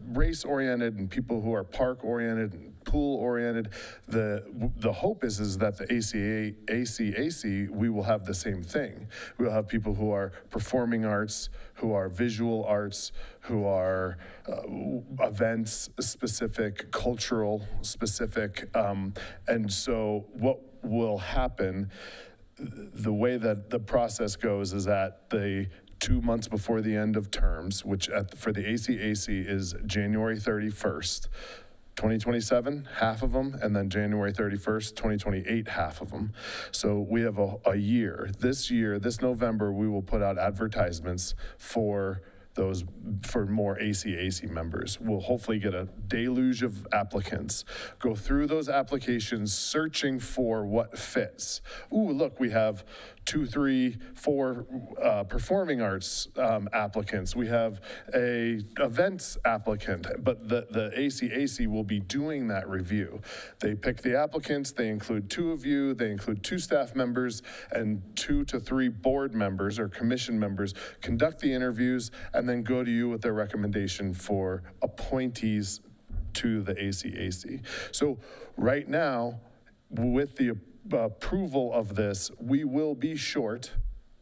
race oriented, and people who are park oriented and pool oriented. The hope is that the ACAC, we will have the same thing. We will have people who are performing arts, who are visual arts, who are events specific, cultural specific. And so what will happen, the way that the process goes is that the 2 months before the end of terms, which for the ACAC is January 31st, 2027, half of them, and then January 31st, 2028, half of them. So we have a year. This year, this November, we will put out advertisements for more ACAC members. We'll hopefully get a deluge of applicants, go through those applications searching for what fits. Ooh, look, we have 2, 3, 4 performing arts applicants. We have a events applicant, but the ACAC will be doing that review. They pick the applicants, they include 2 of you, they include 2 staff members, and 2 to 3 board members or commission members conduct the interviews and then go to you with their recommendation for appointees to the ACAC. So right now, with the approval of this, we will be short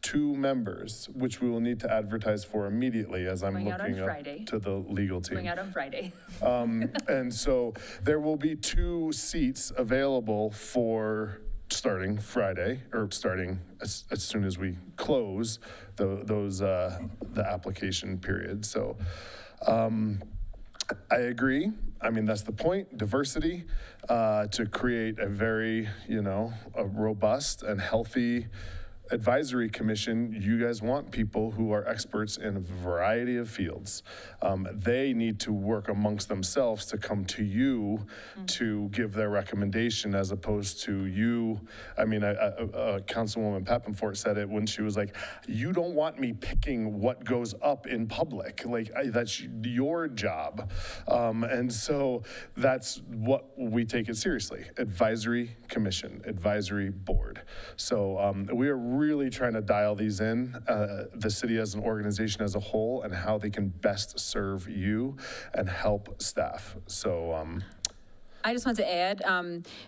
2 members, which we will need to advertise for immediately as I'm looking up to the legal team. Going out on Friday. And so there will be 2 seats available for starting Friday, or starting as soon as we close the application period. So I agree. I mean, that's the point, diversity, to create a very, a robust and healthy advisory commission. You guys want people who are experts in a variety of fields. They need to work amongst themselves to come to you to give their recommendation, as opposed to you. I mean, Councilwoman Pappenfort said it when she was like, you don't want me picking what goes up in public. Like, that's your job. And so that's what we take it seriously. Advisory commission, advisory board. So we are really trying to dial these in, the city as an organization as a whole, and how they can best serve you and help staff. So I just want to add,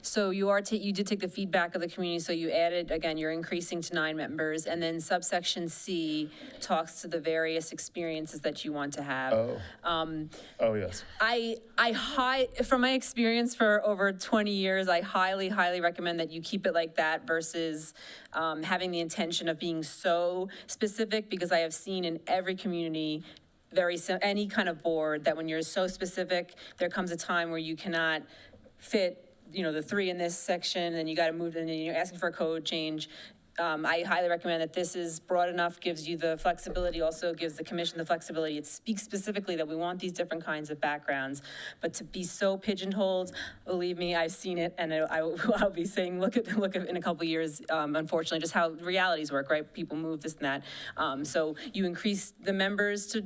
so you did take the feedback of the community, so you added, again, you're increasing to 9 members, and then subsection C talks to the various experiences that you want to have. Oh yes. From my experience for over 20 years, I highly, highly recommend that you keep it like that versus having the intention of being so specific, because I have seen in every community any kind of board that when you're so specific, there comes a time where you cannot fit, the 3 in this section, and you got to move, and then you're asking for a code change. I highly recommend that this is broad enough, gives you the flexibility, also gives the commission the flexibility. It speaks specifically that we want these different kinds of backgrounds, but to be so pigeonholed, believe me, I've seen it, and I'll be saying, look at in a couple of years, unfortunately, just how realities work, right? People move, this and that. So you increase the members to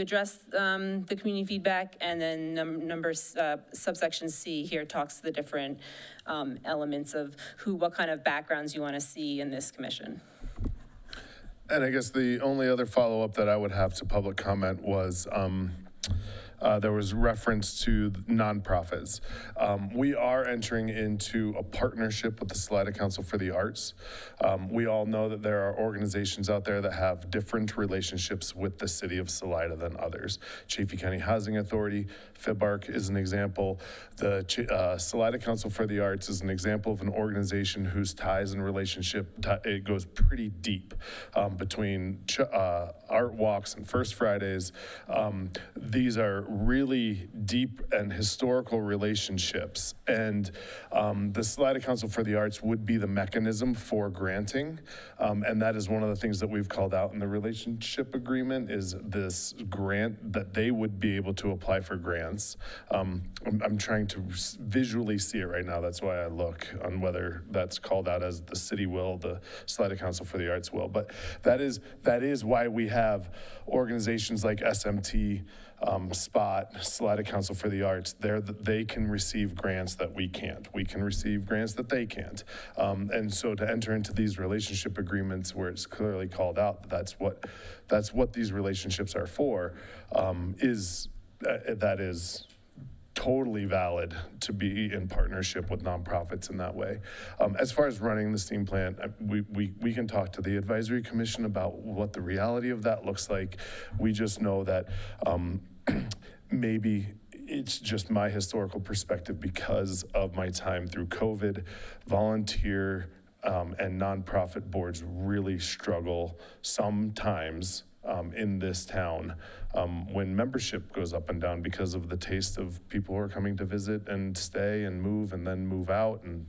address the community feedback, and then subsection C here talks to the different elements of what kind of backgrounds you want to see in this commission. And I guess the only other follow-up that I would have to public comment was there was reference to nonprofits. We are entering into a partnership with the Salida Council for the Arts. We all know that there are organizations out there that have different relationships with the city of Salida than others. Chaffee County Housing Authority, FIBARC is an example. The Salida Council for the Arts is an example of an organization whose ties and relationship, it goes pretty deep between art walks and First Fridays. These are really deep and historical relationships. And the Salida Council for the Arts would be the mechanism for granting. And that is one of the things that we've called out in the relationship agreement is this grant that they would be able to apply for grants. I'm trying to visually see it right now. That's why I look on whether that's called out as the city will, the Salida Council for the Arts will. But that is why we have organizations like SMT, SPOT, Salida Council for the Arts. They can receive grants that we can't. We can receive grants that they can't. And so to enter into these relationship agreements where it's clearly called out that that's what these relationships are for, that is totally valid to be in partnership with nonprofits in that way. As far as running the steam plant, we can talk to the advisory commission about what the reality of that looks like. We just know that maybe it's just my historical perspective because of my time through COVID, volunteer and nonprofit boards really struggle sometimes in this town when membership goes up and down because of the taste of people who are coming to visit and stay and then move out and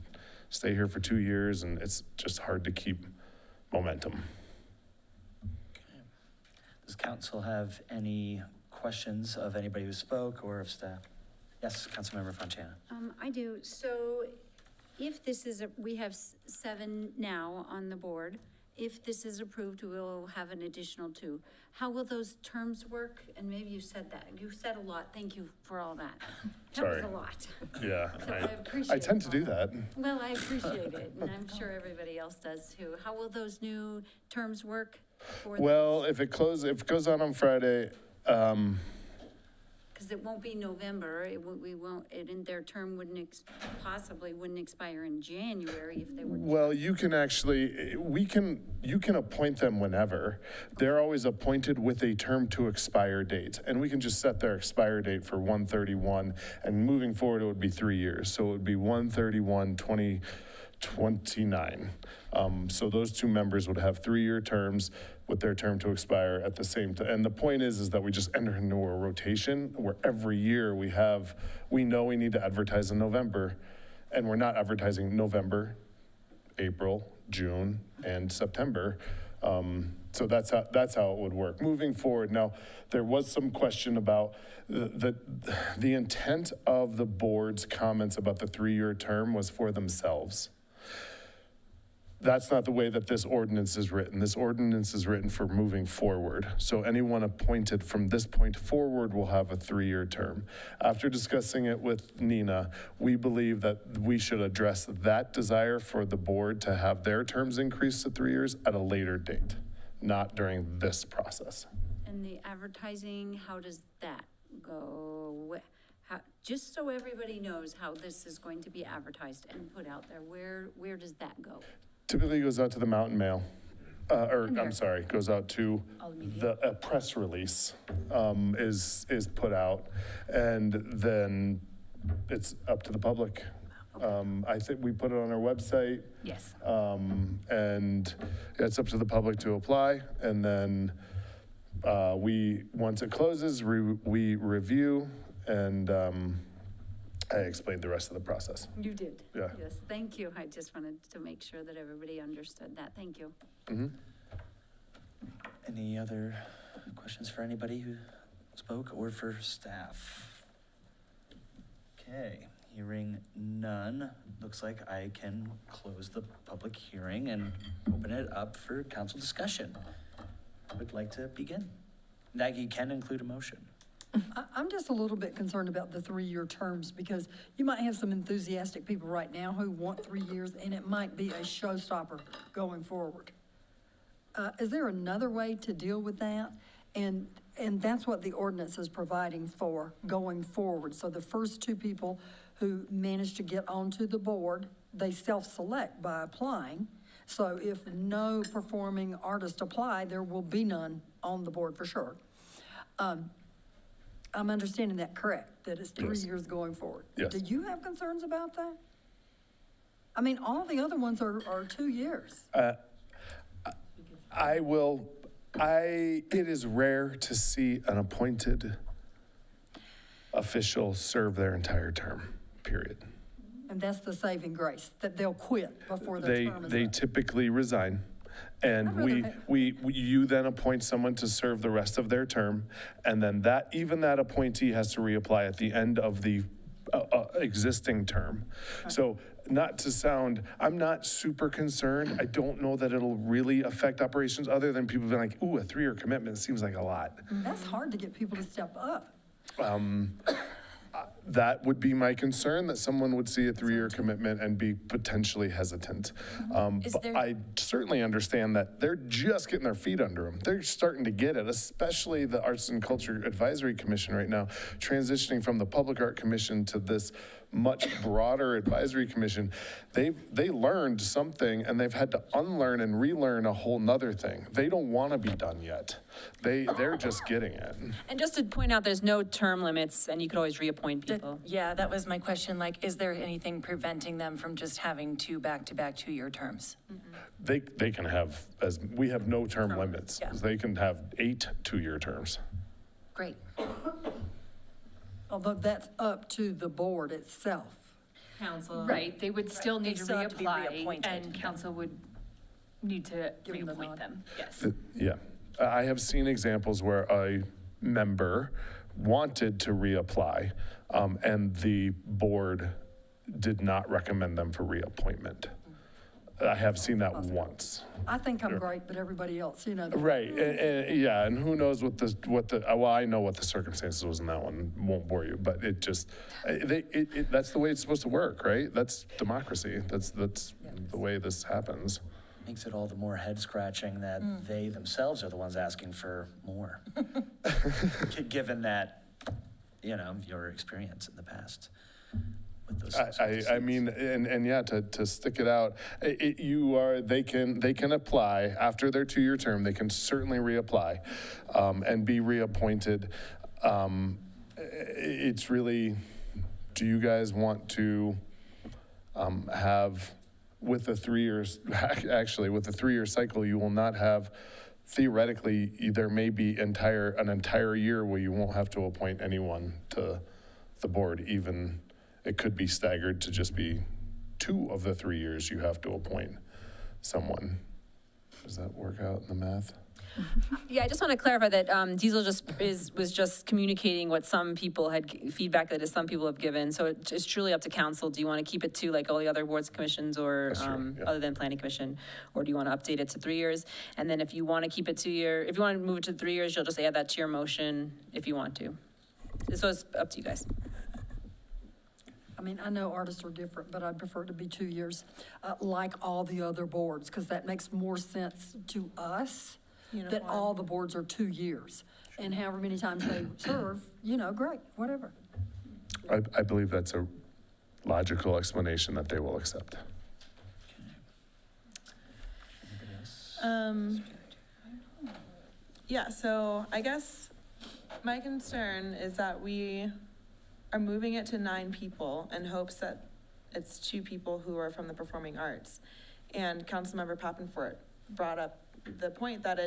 stay here for 2 years, and it's just hard to keep momentum. Okay. Does council have any questions of anybody who spoke or of staff? Yes, Councilmember Fontana. I do. So if this is, we have 7 now on the board. If this is approved, we'll have an additional 2. How will those terms work? And maybe you said that. You said a lot. Thank you for all that. That Sorry. was a lot. Yeah, So I appreciate I tend to do that. Well, I appreciate it, and I'm sure everybody else does too. How will those new terms work? Well, if it goes on Friday, because it won't be November, their term possibly wouldn't expire in January if they were. well, you can actually, you can appoint them whenever. They're always appointed with a term to expire date, and we can just set their expire date for 1/31, and moving forward, it would be 3 years. So it would be 1/31/2029. So those 2 members would have 3-year terms with their term to expire at the same time. And the point is that we just enter into a rotation where every year we know we need to advertise in November, and we're not advertising November, April, June, and September. So that's how it would work. Moving forward, now, there was some question about the intent of the board's comments about the 3-year term was for themselves. That's not the way that this ordinance is written. This ordinance is written for moving forward. So anyone appointed from this point forward will have a 3-year term. After discussing it with Nina, we believe that we should address that desire for the board to have their terms increased to 3 years at a later date, not during this process. And the advertising, how does that go? Just so everybody knows how this is going to be advertised and put out there, where does that go? Typically goes out to the Mountain Mail, goes out to a press release is put out, and then it's up to the public. I think we put it on our website. Yes. And it's up to the public to apply, and then once it closes, we review, and I explained the rest of the process. You did. Yeah. Yes, thank you. I just wanted to make sure that everybody understood that. Thank you. Any other questions for anybody who spoke or for staff? Okay, hearing none, looks like I can close the public hearing and open it up for council discussion. Would like to begin? That you can include a motion. I'm just a little bit concerned about the 3-year terms because you might have some enthusiastic people right now who want 3 years and it might be a showstopper going forward. Is there another way to deal with that? And that's what the ordinance is providing for going forward. So the first 2 people who manage to get onto the board, they self-select by applying. So if no performing artists apply, there will be none on the board for sure. I'm understanding that correct, that it's 3 Yes. years going forward. Yes. Do you have concerns about that? I mean, all the other ones are 2 years. It is rare to see an appointed official serve their entire term, period. And that's the saving grace, that they'll quit before their term is They up. typically resign. And I'd rather you then appoint someone to serve the rest of their term, and then even that appointee has to reapply at the end of the existing term. So not to sound, I'm not super concerned. I don't know that it'll really affect operations other than people being like, ooh, a 3-year commitment seems like a lot. That's hard to get people to step up. That would be my concern, that someone would see a 3-year commitment and be potentially hesitant. But I certainly understand that they're just getting their feet under them. They're starting to get it, especially the Arts and Culture Advisory Commission right now, transitioning from the Public Art Commission to this much broader advisory commission. They learned something and they've had to unlearn and relearn a whole nother thing. They don't want to be done yet. They're just getting it. And just to point out, there's no term limits and you could always reappoint people. Yeah, that was my question. Like, is there anything preventing them from just having 2 back-to-back 2-year terms? They can have, we have no term limits. Yeah. They can have 8 2-year terms. Great. Although that's up to the board itself. Council. Right, they would still need to still have to be reapply reappointed. and council would need to Give them the reappoint nod. them, yes. Yeah. I have seen examples where a member wanted to reapply, and the board did not recommend them for reappointment. I have seen that once. I think I'm great, but everybody else, you know. Right, yeah, and who knows well, I know what the circumstances was in that one, won't bore you, but it just, that's the way it's supposed to work, right? That's democracy, that's the way this happens. Makes it all the more head scratching that they themselves are the ones asking for more. Given that, your experience in the past with those sorts of I mean, and yeah, to stick it out, they can apply after their 2-year term. They can certainly reapply, and be reappointed. It's really, do you guys want to have, with the 3 years, actually with the 3-year cycle, you will not have, theoretically, there may be an entire year where you won't have to appoint anyone to the board, even. It could be staggered to just be 2 of the 3 years you have to appoint someone. Does that work out in the math? Yeah, I just want to clarify that Diesel was just communicating what some people feedback that some people have given. So it's truly up to council. Do you want to keep it to like all the other boards, commissions, or other than planning commission, or do you want to update it to 3 years? And then if you want to keep it 2 year, if you want to move it to 3 years, you'll just add that to your motion if you want to. So it's up to you guys. I mean, I know artists are different, but I'd prefer it to be 2 years, like all the other boards, because that makes more sense to us, that all the boards are 2 years. And however many times they serve, great, whatever. I believe that's a logical explanation that they will accept. Yeah, so I guess my concern is that we are moving it to 9 people in hopes that it's 2 people who are from the performing arts. And Councilmember Papenfort brought up the point that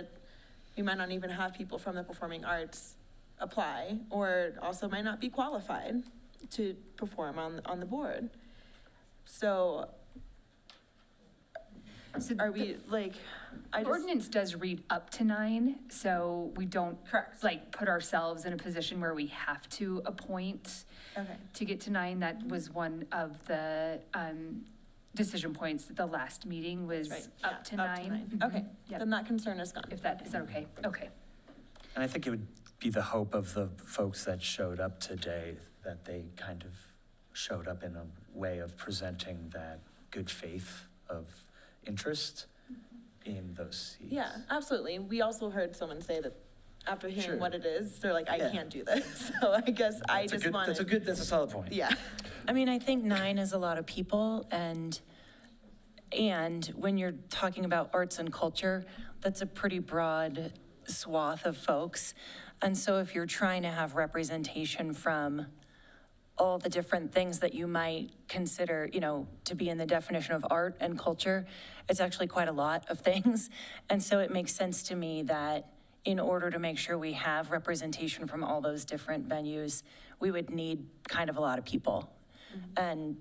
we might not even have people from the performing arts apply, or also might not be qualified. to perform on the board. So are we, like, The ordinance does read up to 9, so we don't, like, put ourselves in a position where we have to appoint Okay. to get to 9. That was one of the decision points at the last meeting was Right. up to Yeah, 9. Okay, Yep. then that concern is gone. Is that okay? Okay. And I think it would be the hope of the folks that showed up today that they kind of showed up in a way of presenting that good faith of interest in those seats. Yeah, absolutely. We also heard someone say that after hearing Sure. what it is, they're like, I Yeah. can't do this. So I guess I just wanted. That's a solid point. Yeah. I mean, I think 9 is a lot of people, and when you're talking about arts and culture, that's a pretty broad swath of folks. And so if you're trying to have representation from all the different things that you might consider, to be in the definition of art and culture, it's actually quite a lot of things. And so it makes sense to me that in order to make sure we have representation from all those different venues, we would need kind of a lot of people. And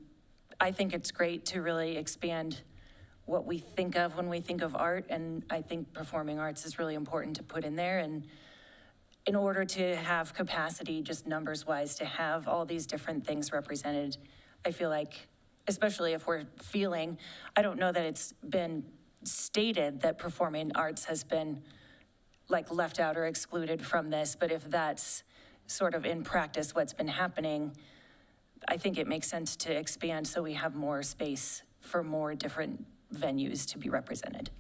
I think it's great to really expand what we think of when we think of art, and I think performing arts is really important to put in there. And in order to have capacity, just numbers-wise, to have all these different things represented, I feel like, especially if we're feeling, I don't know that it's been stated that performing arts has been like left out or excluded from this, but if that's sort of in practice what's been happening, I think it makes sense to expand so we have more space for more different venues to be represented.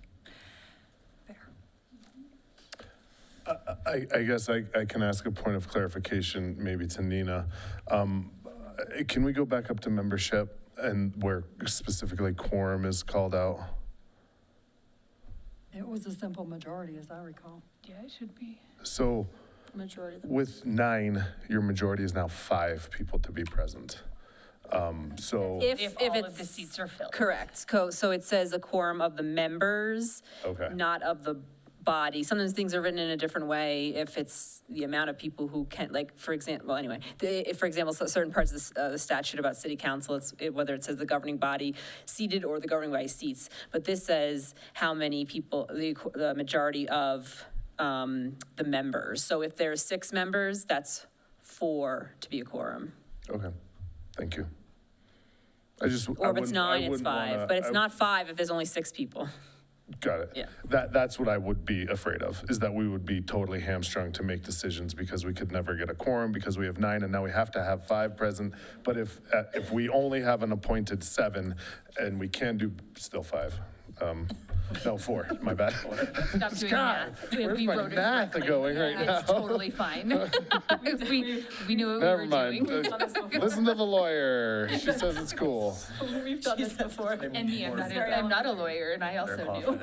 I guess I can ask a point of clarification maybe to Nina. Can we go back up to membership and where specifically quorum is called out? It was a simple majority, as I recall. Yeah, it should be. So Majority of them. with 9, your majority is now 5 people to be present. So, If all of the seats are filled. Correct. So it says a quorum of the members, okay. not of the body. Sometimes things are written in a different way if it's the amount of people who can, like, for example, well, anyway, if, for example, certain parts of the statute about city council, whether it says the governing body seated or the governing body seats, but this says how many people, the majority of the members. So if there's 6 members, that's 4 to be a quorum. Okay, thank you. Or if it's 9, it's 5, but it's not 5 if there's only 6 people. Got it. Yeah. That's what I would be afraid of, is that we would be totally hamstrung to make decisions because we could never get a quorum because we have 9 and now we have to have 5 present. But if we only have an appointed 7 and we can do still 5. No, 4, my bad. Stop doing math. Where's We my wrote it math correctly. going right now? It's totally fine. We knew what we Never were mind. doing. Listen to the lawyer. She says it's cool. We've done this before. And me, I'm not a lawyer, and I also knew.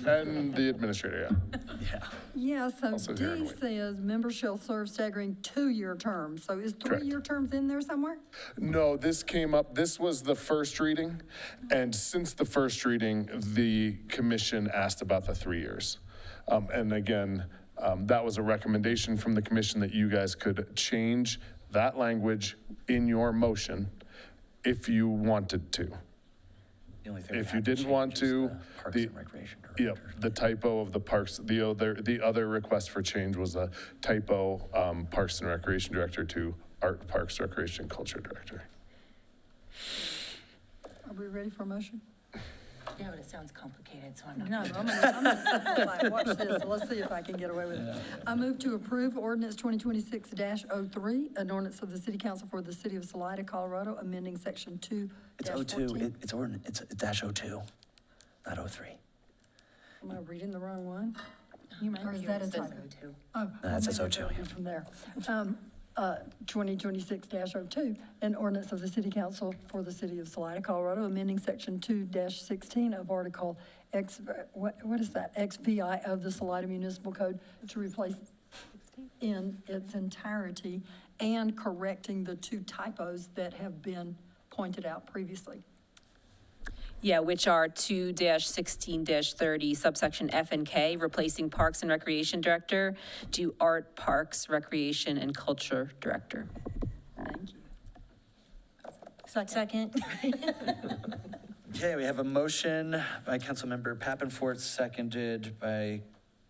And the administrator, yeah. Yeah, so Also here in D Wayne. says members shall serve staggering 2-year terms. So is 3-year terms in there somewhere? No, this came up, this was the first reading, and since the first reading, the commission asked about the 3 years. And again, that was a recommendation from the commission that you guys could change that language in your motion if you wanted to. The only thing we If you have to didn't want change is to, the Parks the, and Recreation Director. yep, the typo of the parks, the other request for change was a typo, Parks and Recreation Director to Art, Parks, Recreation, Culture Director. Are we ready for a motion? Yeah, but it sounds complicated, so I'm not. No, I'm gonna simplify it. Watch this. Let's see if I can get away with it. I move to approve ordinance 2026-03, an ordinance of the City Council for the City of Salida, Colorado, amending section 2-14. It's 02, it's ordinance, it's dash 02, not 03. Am I reading the wrong one? You might Or is be. that a typo? Oh. No, that says maybe 02, I'll yeah. read From there. 2026-02, an ordinance of the City Council for the City of Salida, Colorado, amending section 2-16 of Article X, what is that? XVI of the Salida Municipal Code to replace in its entirety and correcting the 2 typos that have been pointed out previously. Yeah, which are 2-16-30 subsection F and K, replacing Parks and Recreation Director to Art, Parks, Recreation, and Culture Director. Thank you. Second. Okay, we have a motion by Councilmember Pappenfort, seconded by,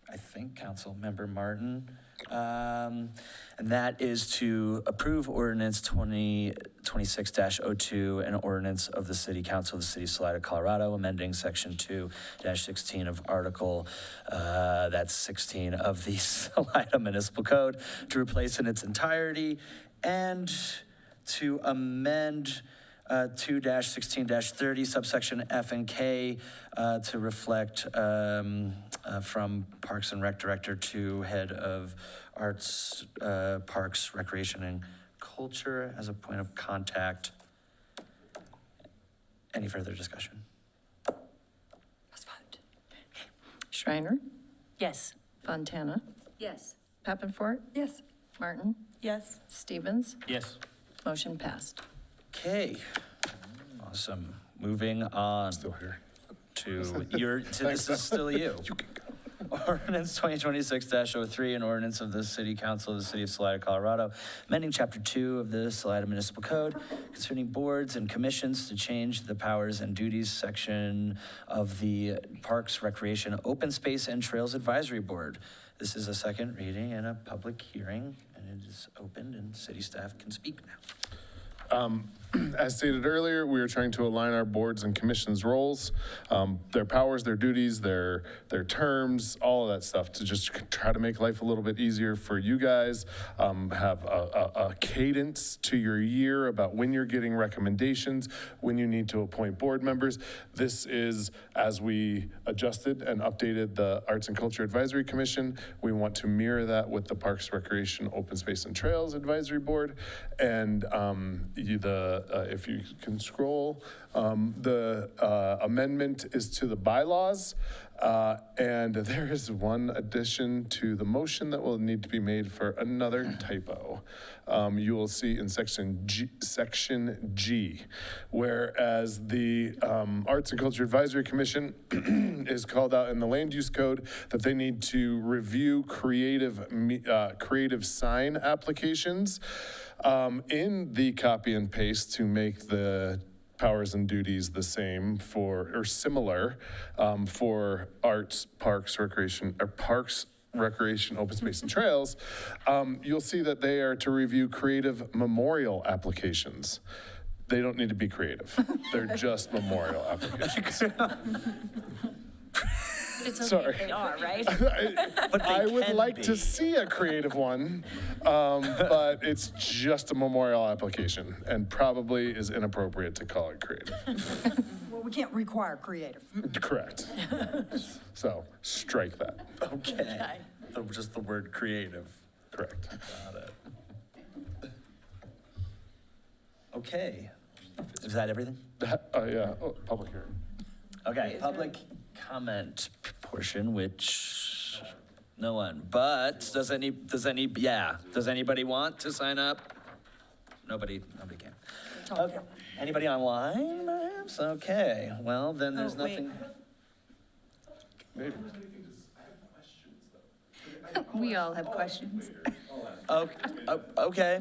I think, Councilmember Martin. And that is to approve ordinance 2026-02, an ordinance of the City Council of the City of Salida, Colorado, amending section 2-16 of article, that's 16 of the Salida Municipal Code to replace in its entirety and to amend 2-16-30 subsection F and K to reflect from Parks and Rec Director to Head of Arts, Parks, Recreation, and Culture as a point of contact. Any further discussion? Let's vote. Shriner, Yes. Fontana, Yes. Pappenfort, Yes. Martin, Yes. Stevens, Yes. motion passed. Okay, awesome. Moving on. Still here. This is still you. Ordinance 2026-03, an ordinance of the City Council of the City of Salida, Colorado, amending Chapter 2 of the Salida Municipal Code concerning boards and commissions to change the powers and duties section of the Parks, Recreation, Open Space, and Trails Advisory Board. This is a second reading and a public hearing, and it is opened, and city staff can speak now. As stated earlier, we are trying to align our boards and commissions' roles, their powers, their duties, their terms, all of that stuff to just try to make life a little bit easier for you guys, have a cadence to your year about when you're getting recommendations, when you need to appoint board members. This is, as we adjusted and updated the Arts and Culture Advisory Commission, we want to mirror that with the Parks, Recreation, Open Space, and Trails Advisory Board. And if you can scroll, the amendment is to the bylaws, and there is one addition to the motion that will need to be made for another typo. You will see in section G, whereas the Arts and Culture Advisory Commission is called out in the Land Use Code that they need to review creative sign applications. In the copy and paste to make the powers and duties the same or similar for arts, parks, recreation, open space, and trails, you'll see that they are to review creative memorial applications. They don't need to be creative. They're just memorial applications. It's okay Sorry. if they are, right? I would like to see a creative one, but it's just a memorial application and probably is inappropriate to call it creative. Well, we can't require creative. Correct. So strike that. Okay. Just the word creative. Correct. Got it. Okay. Is that everything? Yeah, public hearing. Okay, public comment portion, which no one, but does anybody want to sign up? Nobody can. Okay. Anybody online, perhaps? Okay, well, then there's nothing. Maybe. We all have questions. Okay.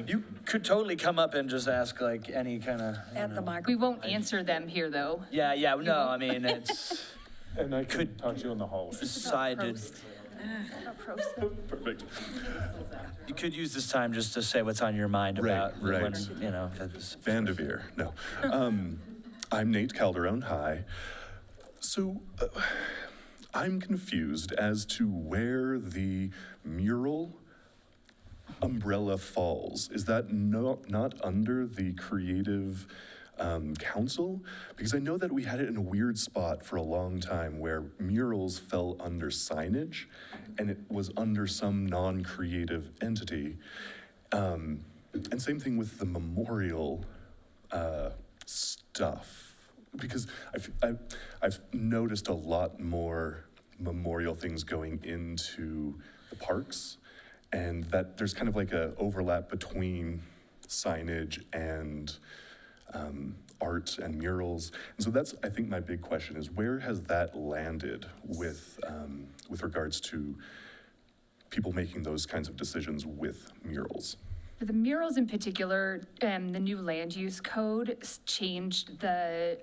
You could totally come up and just ask like any kind of. At the microphone. We won't answer them here, though. Yeah, no, I mean, it's And I could talk to you in the hallway. decided. Perfect. You could use this time just to say what's on your mind about, Right. when, that's. Vanderveer, no. I'm Nate Calderon, hi. So, I'm confused as to where the mural umbrella falls. Is that not under the creative council? Because I know that we had it in a weird spot for a long time where murals fell under signage and it was under some non-creative entity. And same thing with the memorial stuff. Because I've noticed a lot more memorial things going into the parks, and that there's kind of like a overlap between signage and art and murals. And so that's, I think, my big question is, where has that landed with regards to people making those kinds of decisions with murals? For the murals in particular, the new land use code changed the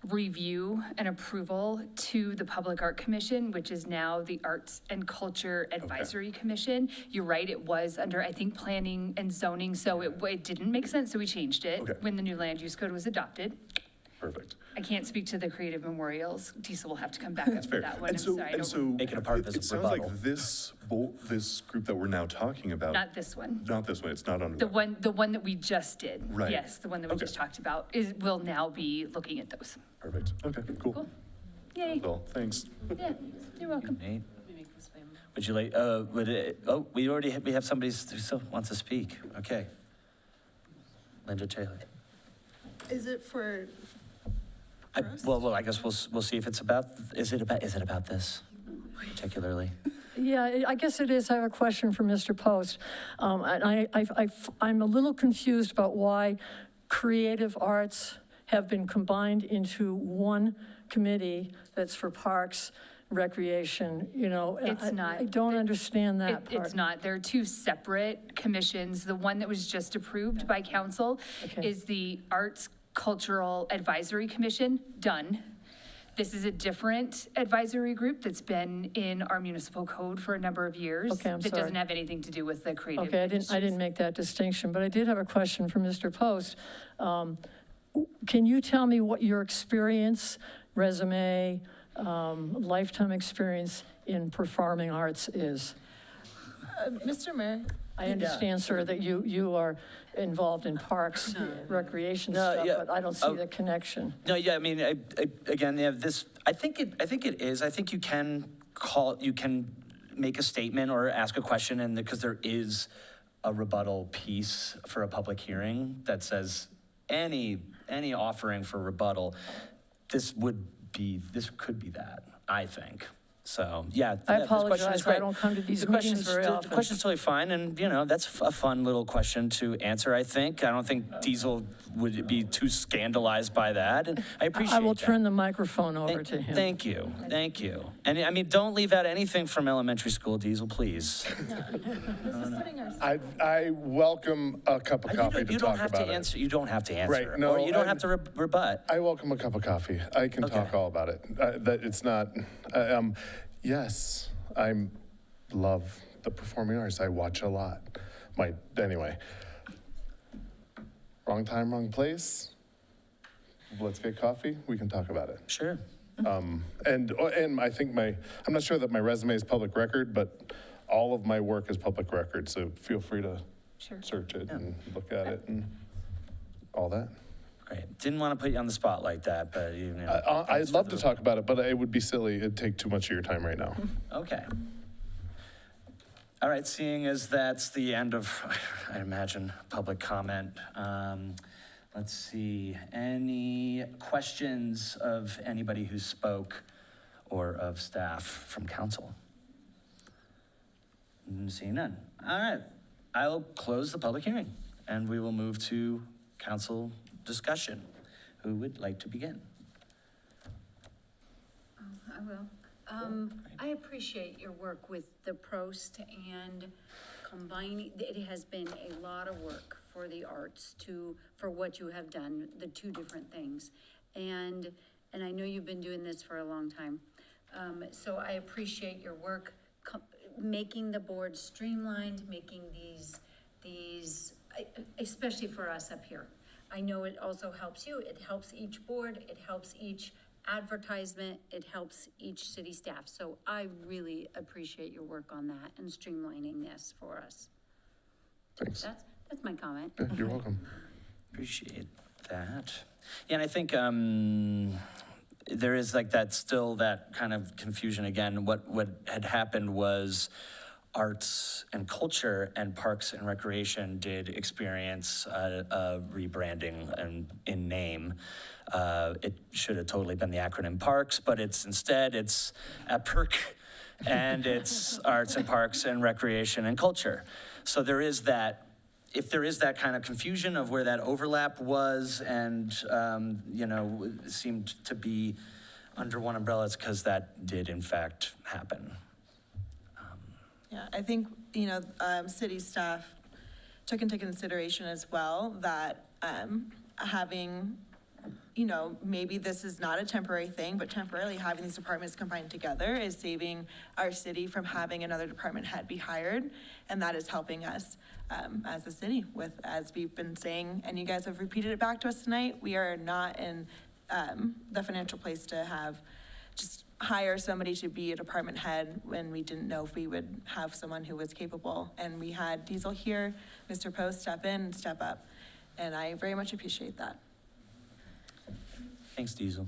review and approval to the Public Art Commission, which is now the Arts and Culture Advisory Commission. You're right, it was under, I think, planning and zoning, so it didn't make sense, so we changed it when the new land use code was adopted. Perfect. I can't speak to the creative memorials. Tisa will have to come back up for that one. And so, I'm sorry, Make it a part of it this sounds rebuttal. like this group that we're now talking about. Not this one. Not this one, it's not under The that. one that we just did. Right. Yes, the one that we just talked about will now be looking at those. Perfect, okay, cool. Yay. Well, thanks. Yeah, you're welcome. Nate? Would you like, we have somebody who still wants to speak. Okay. Linda Taylor. Is it for, Well, I guess we'll see if it's about, is it about this particularly? Yeah, I guess it is. I have a question for Mr. Post. And I'm a little confused about why creative arts have been combined into one committee that's for parks, recreation, you know. It's not. I don't understand that part. It's not. There are two separate commissions. The one that was just approved by council is the Arts Cultural Advisory Commission, done. This is a different advisory group that's been in our municipal code for a number of years. Okay, I'm That sorry. doesn't have anything to do with the creative. Okay, I didn't make that distinction, but I did have a question for Mr. Post. Can you tell me what your experience, resume, lifetime experience in performing arts is? Mr. Mayor? I understand, sir, that you are involved in parks, recreation stuff, but I don't see the connection. No, yeah, I mean, again, they have this, I think it is. I think you can make a statement or ask a question, and because there is a rebuttal piece for a public hearing that says any offering for rebuttal, this could be that, I think. So, yeah. I this question is apologize, I great. don't come to these The question's- meetings very often. The question's totally fine, and, that's a fun little question to answer, I think. I don't think Diesel would be too scandalized by that, and I appreciate I will that. turn the microphone over to him. Thank you. And I mean, don't leave out anything from elementary school, Diesel, please. I welcome a cup of coffee to talk about it. You don't have to answer. Right, no, Or you don't have to rebut. I welcome a cup of coffee. I can talk all about it. That it's not, yes, I love the performing arts. I watch a lot. Anyway. Wrong time, wrong place. Let's get coffee. We can talk about it. Sure. And I think I'm not sure that my resume is public record, but all of my work is public record. So feel free to search it and look at it and all that. Great. Didn't want to put you on the spot like that, but I'd love to talk about it, but it would be silly. It'd take too much of your time right now. Okay. All right, seeing as that's the end of, I imagine, public comment, let's see, any questions of anybody who spoke or of staff from council? Seeing none. All right, I'll close the public hearing and we will move to council discussion. Who would like to begin? I will. I appreciate your work with the Prost and combining, it has been a lot of work for the arts for what you have done, the two different things. And I know you've been doing this for a long time. So I appreciate your work, making the board streamlined, making these, especially for us up here. I know it also helps you, it helps each board, it helps each advertisement, it helps each city staff. So I really appreciate your work on that and streamlining this for us. Thanks. That's my comment. Yeah, you're welcome. Appreciate that. Yeah, and I think there is still that kind of confusion again. What had happened was Arts and Culture and Parks and Recreation did experience a rebranding in name. It should have totally been the acronym Parks, but instead it's APERC, and it's Arts and Parks and Recreation and Culture. So there is that, if there is that kind of confusion of where that overlap was and, seemed to be under one umbrella, it's because that did in fact happen. Yeah, I think, city staff took into consideration as well that having, maybe this is not a temporary thing, but temporarily having these departments combined together is saving our city from having another department head be hired. And that is helping us as a city with, as we've been saying, and you guys have repeated it back to us tonight, we are not in the financial place to have just hire somebody to be a department head when we didn't know if we would have someone who was capable. And we had Diesel here, Mr. Post step in and step up. And I very much appreciate that. Thanks, Diesel.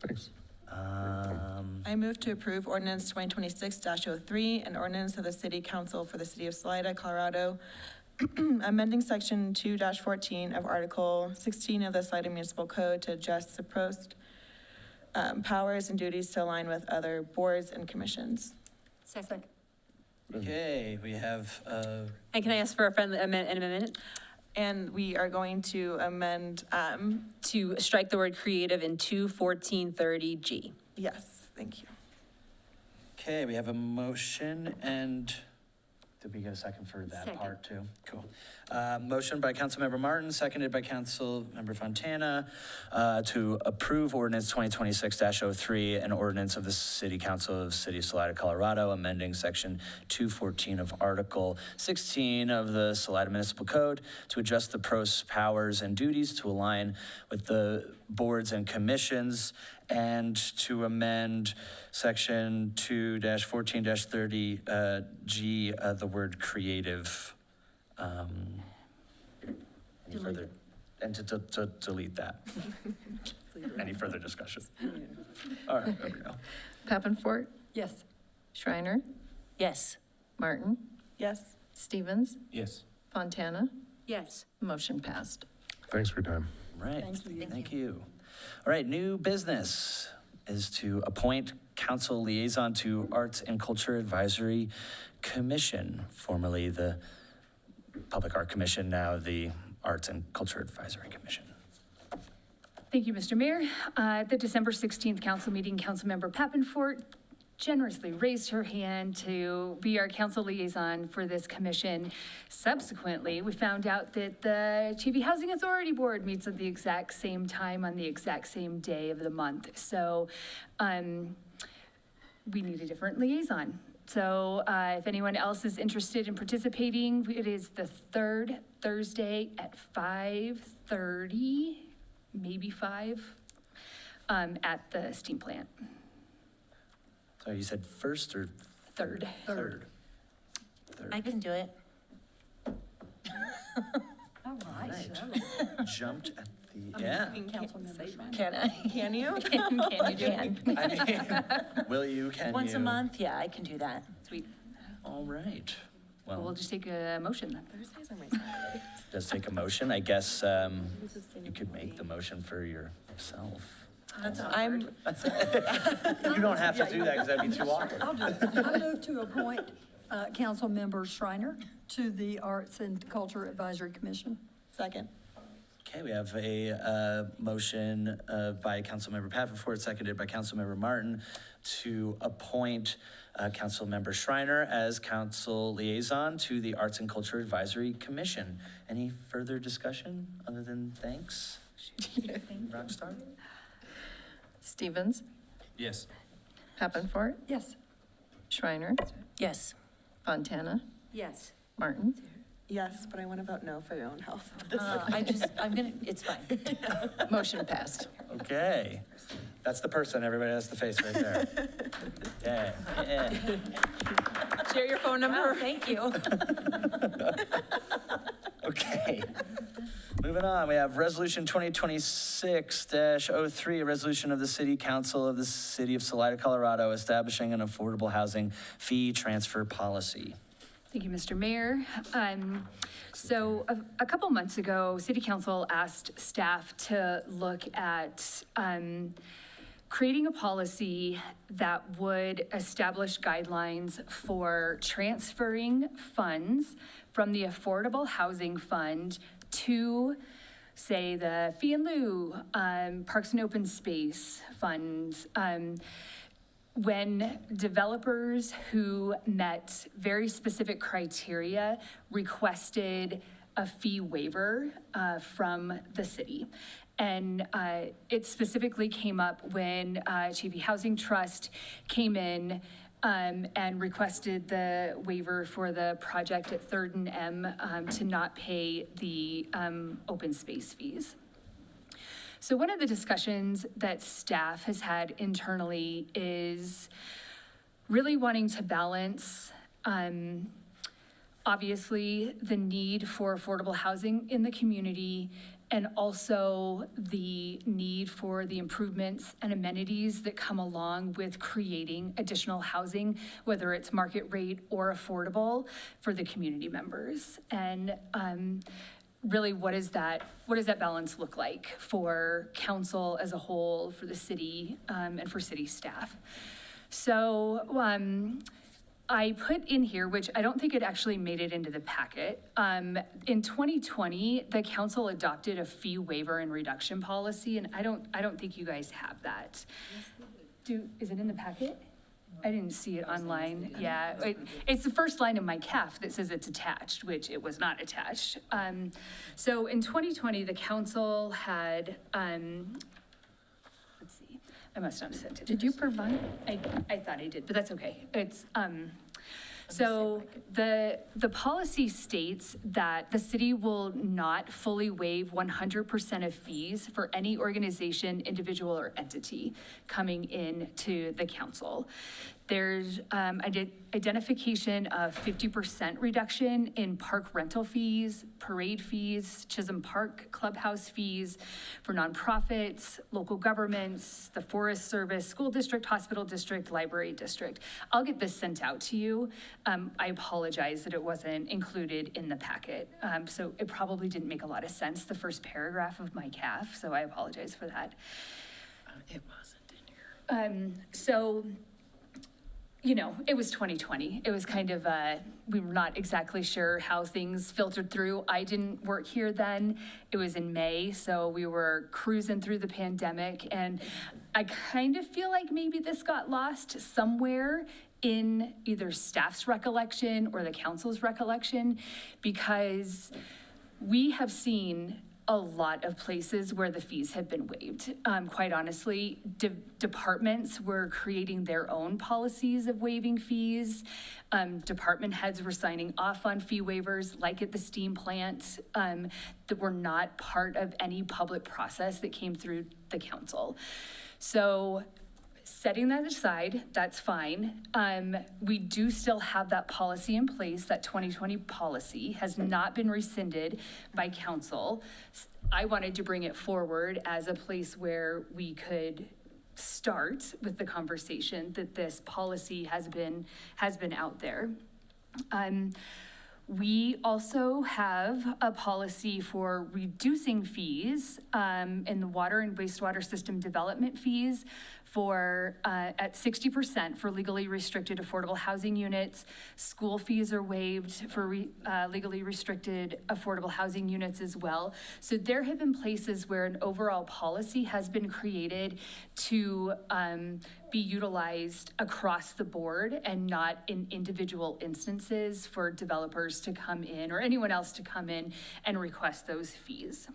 Thanks. I move to approve ordinance 2026-03, an ordinance of the City Council for the City of Salida, Colorado, amending section 2-14 of Article 16 of the Salida Municipal Code to adjust the post powers and duties to align with other boards and commissions. Second. Okay, we have, And can I ask for a friendly amendment? And we are going to amend, To strike the word creative in 2:14:30G. yes, thank you. okay, we have a motion and, did we get a second for that Second. part too? Cool. Motion by Councilmember Martin, seconded by Councilmember Fontana, to approve ordinance 2026-03, an ordinance of the City Council of the City of Salida, Colorado, amending section 214 of Article 16 of the Salida Municipal Code to adjust the pros, powers, and duties to align with the boards and commissions, and to amend section 2-14-30G, the word creative. Any further, and to delete that. Any further discussion? All right, there we go. Papenfort, Yes. Shriner, Yes. Martin, Yes. Stevens, Yes. Fontana, Yes. motion passed. Thanks for your time. Right, thank you. All right, new business is to appoint council liaison to Arts and Culture Advisory Commission, formerly the Public Art Commission, now the Arts and Culture Advisory Commission. Thank you, Mr. Mayor. At the December 16th council meeting, Councilmember Papenfort generously raised her hand to be our council liaison for this commission. Subsequently, we found out that the Chaffee Housing Authority Board meets at the exact same time on the exact same day of the month. So we need a different liaison. So if anyone else is interested in participating, it is the third Thursday at 5:30, maybe 5, at the steam plant. So you said first or Third. third? I can do it. All Right. Jumped at the, yeah. Can I? Can you? Can you do it? I mean, will you, can you? Once a month? Yeah, I can do that. Sweet. All right. We'll Well, just take a motion then. Thursdays are my Saturday. does take a motion. I guess you could make the motion for yourself. I'm, You don't have to do that because that'd be too awkward. I'll do it. I move to appoint council member Shriner to the Arts and Culture Advisory Commission. second. Okay, we have a motion by Councilmember Papenfort, seconded by Councilmember Martin, to appoint Councilmember Shriner as council liaison to the Arts and Culture Advisory Commission. Any further discussion other than thanks? Rockstar? Stevens, Yes. Papenfort, Yes. Shriner, Yes. Fontana, Yes. Martin, Yes, but I want to vote no for your own health. It's fine. motion passed. Okay. That's the person everybody has to face right there. Okay. Yeah. Share your phone number. Thank you. Okay. Moving on, we have Resolution 2026-03, a resolution of the City Council of the City of Salida, Colorado, establishing an affordable housing fee transfer policy. Thank you, Mr. Mayor. So a couple months ago, City Council asked staff to look at creating a policy that would establish guidelines for transferring funds from the Affordable Housing Fund to, say, the fee and lieu, Parks and Open Space funds, when developers who met very specific criteria requested a fee waiver from the city. And it specifically came up when Chaffee Housing Trust came in and requested the waiver for the project at 3rd and M to not pay the open space fees. So one of the discussions that staff has had internally is really wanting to balance, obviously, the need for affordable housing in the community and also the need for the improvements and amenities that come along with creating additional housing, whether it's market rate or affordable for the community members. And really, what does that balance look like for council as a whole, for the city, and for city staff? So I put in here, which I don't think it actually made it into the packet. In 2020, the council adopted a fee waiver and reduction policy, and I don't think you guys have that. Is it in the packet? I didn't see it online. Yeah, it's the first line of my CAF that says it's attached, which it was not attached. So in 2020, the council had, let's see, I must not have sent it. Did you provide? I thought I did, but that's okay. It's, so the policy states that the city will not fully waive 100% of fees for any organization, individual, or entity coming in to the council. There's identification of 50% reduction in park rental fees, parade fees, Chisholm Park clubhouse fees for nonprofits, local governments, the Forest Service, school district, hospital district, library district. I'll get this sent out to you. I apologize that it wasn't included in the packet. So it probably didn't make a lot of sense, the first paragraph of my CAF, so I apologize for that. It wasn't in here. So, you know, it was 2020. It was kind of, we were not exactly sure how things filtered through. I didn't work here then. It was in May, so we were cruising through the pandemic. And I kind of feel like maybe this got lost somewhere in either staff's recollection or the council's recollection, because we have seen a lot of places where the fees have been waived. Quite honestly, departments were creating their own policies of waiving fees. Department heads were signing off on fee waivers, like at the steam plant, that were not part of any public process that came through the council. So setting that aside, that's fine. We do still have that policy in place. That 2020 policy has not been rescinded by council. I wanted to bring it forward as a place where we could start with the conversation that this policy has been out there. We also have a policy for reducing fees in the water and wastewater system development fees for at 60% for legally restricted affordable housing units. School fees are waived for legally restricted affordable housing units as well. So there have been places where an overall policy has been created to be utilized across the board and not in individual instances for developers to come in or anyone else to come in and request those fees.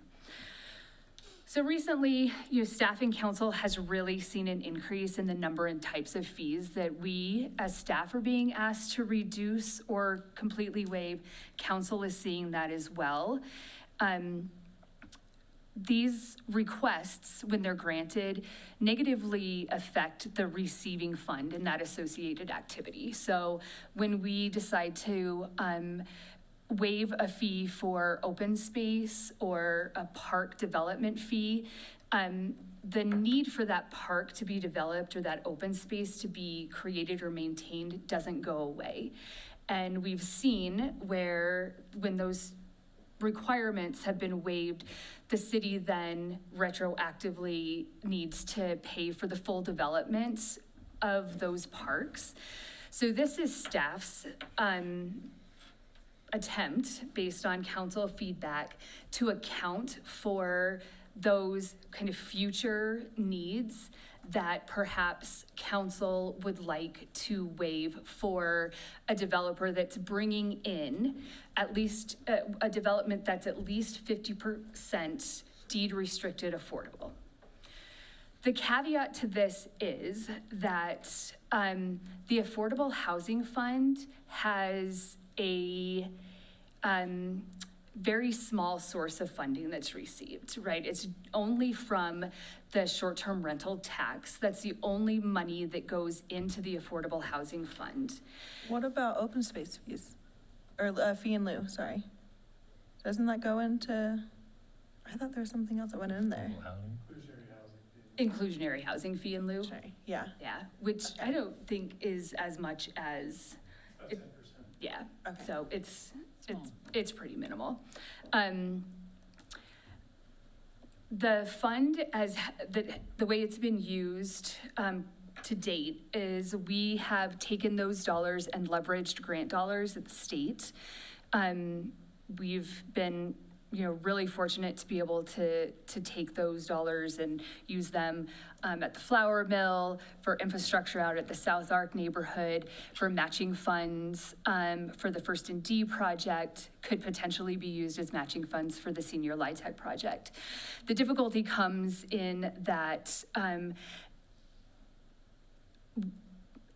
So recently, staff and council has really seen an increase in the number and types of fees that we as staff are being asked to reduce or completely waive. Council is seeing that as well. These requests, when they're granted, negatively affect the receiving fund and that associated activity. So when we decide to waive a fee for open space or a park development fee, the need for that park to be developed or that open space to be created or maintained doesn't go away. And we've seen where when those requirements have been waived, the city then retroactively needs to pay for the full development of those parks. So this is staff's attempt, based on council feedback, to account for those kind of future needs that perhaps council would like to waive for a developer that's bringing in at least a development that's at least 50% deed restricted affordable. The caveat to this is that the Affordable Housing Fund has a very small source of funding that's received, right? It's only from the short-term rental tax. That's the only money that goes into the Affordable Housing Fund. What about open space fees? Or fee in lieu, sorry. Doesn't that go into, I thought there was something else that went in there. Inclusionary housing fee in lieu? Sorry, yeah. Yeah, which I don't think is as much as, yeah, Okay. so it's pretty minimal. The fund, as the way it's been used to date, is we have taken those dollars and leveraged grant dollars at the state. We've been, really fortunate to be able to take those dollars and use them at the flour mill, for infrastructure out at the South Arc neighborhood, for matching funds for the First and D project, could potentially be used as matching funds for the Senior LIHTC project. The difficulty comes in that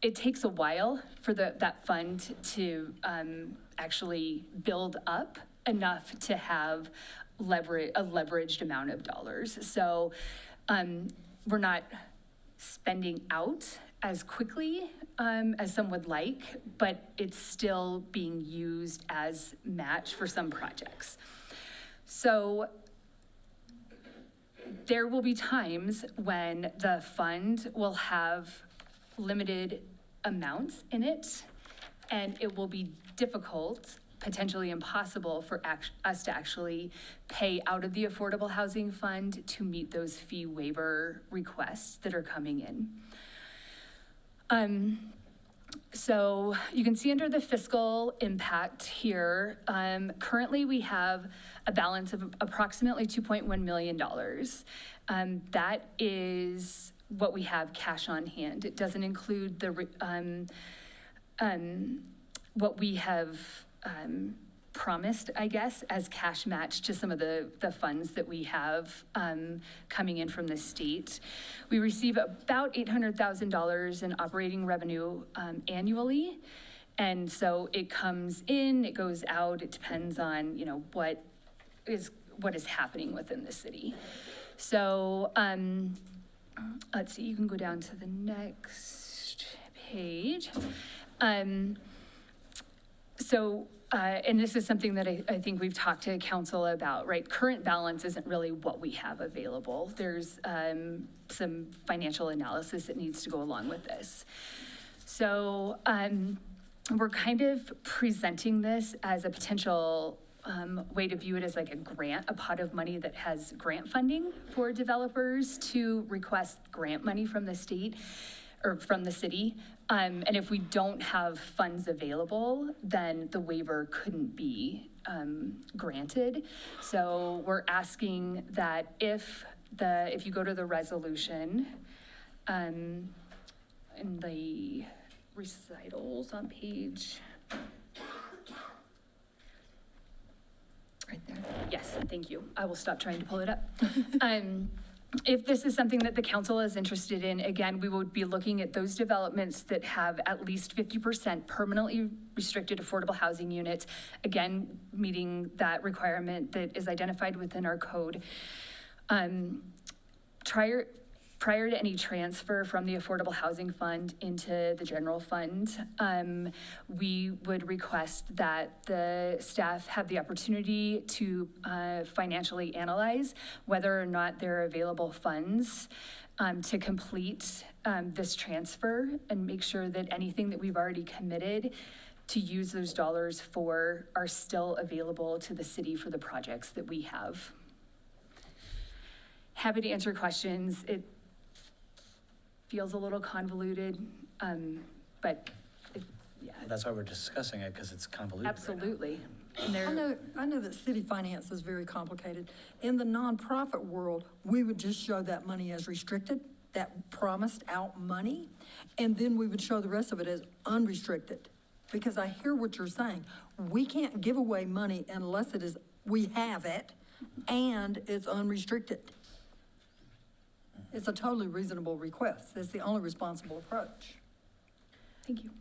it takes a while for that fund to actually build up enough to have a leveraged amount of dollars. So we're not spending out as quickly as some would like, but it's still being used as match for some projects. So there will be times when the fund will have limited amounts in it, and it will be difficult, potentially impossible, for us to actually pay out of the Affordable Housing Fund to meet those fee waiver requests that are coming in. So you can see under the fiscal impact here, currently we have a balance of approximately $2.1 million. That is what we have cash on hand. It doesn't include the what we have promised, I guess, as cash match to some of the funds that we have coming in from the state. We receive about $800,000 in operating revenue annually. And so it comes in, it goes out, it depends on, what is happening within the city. So let's see, you can go down to the next page. And this is something that I think we've talked to council about, right? Current balance isn't really what we have available. There's some financial analysis that needs to go along with this. So we're kind of presenting this as a potential way to view it as like a grant, a pot of money that has grant funding for developers to request grant money from the state or from the city. And if we don't have funds available, then the waiver couldn't be granted. So we're asking that if you go to the resolution, in the recitals on page, right there. Yes, thank you. I will stop trying to pull it up. If this is something that the council is interested in, again, we would be looking at those developments that have at least 50% permanently restricted affordable housing units, again, meeting that requirement that is identified within our code. Prior to any transfer from the Affordable Housing Fund into the general fund, we would request that the staff have the opportunity to financially analyze whether or not there are available funds to complete this transfer and make sure that anything that we've already committed to use those dollars for are still available to the city for the projects that we have. Happy to answer questions. It feels a little convoluted, but yeah. That's why we're discussing it, because it's convoluted. Absolutely. I know that city finance is very complicated. In the nonprofit world, we would just show that money as restricted. that promised out money, and then we would show the rest of it as unrestricted. Because I hear what you're saying. We can't give away money unless it is, we have it, and it's unrestricted. It's a totally reasonable request. It's the only responsible approach. Thank you.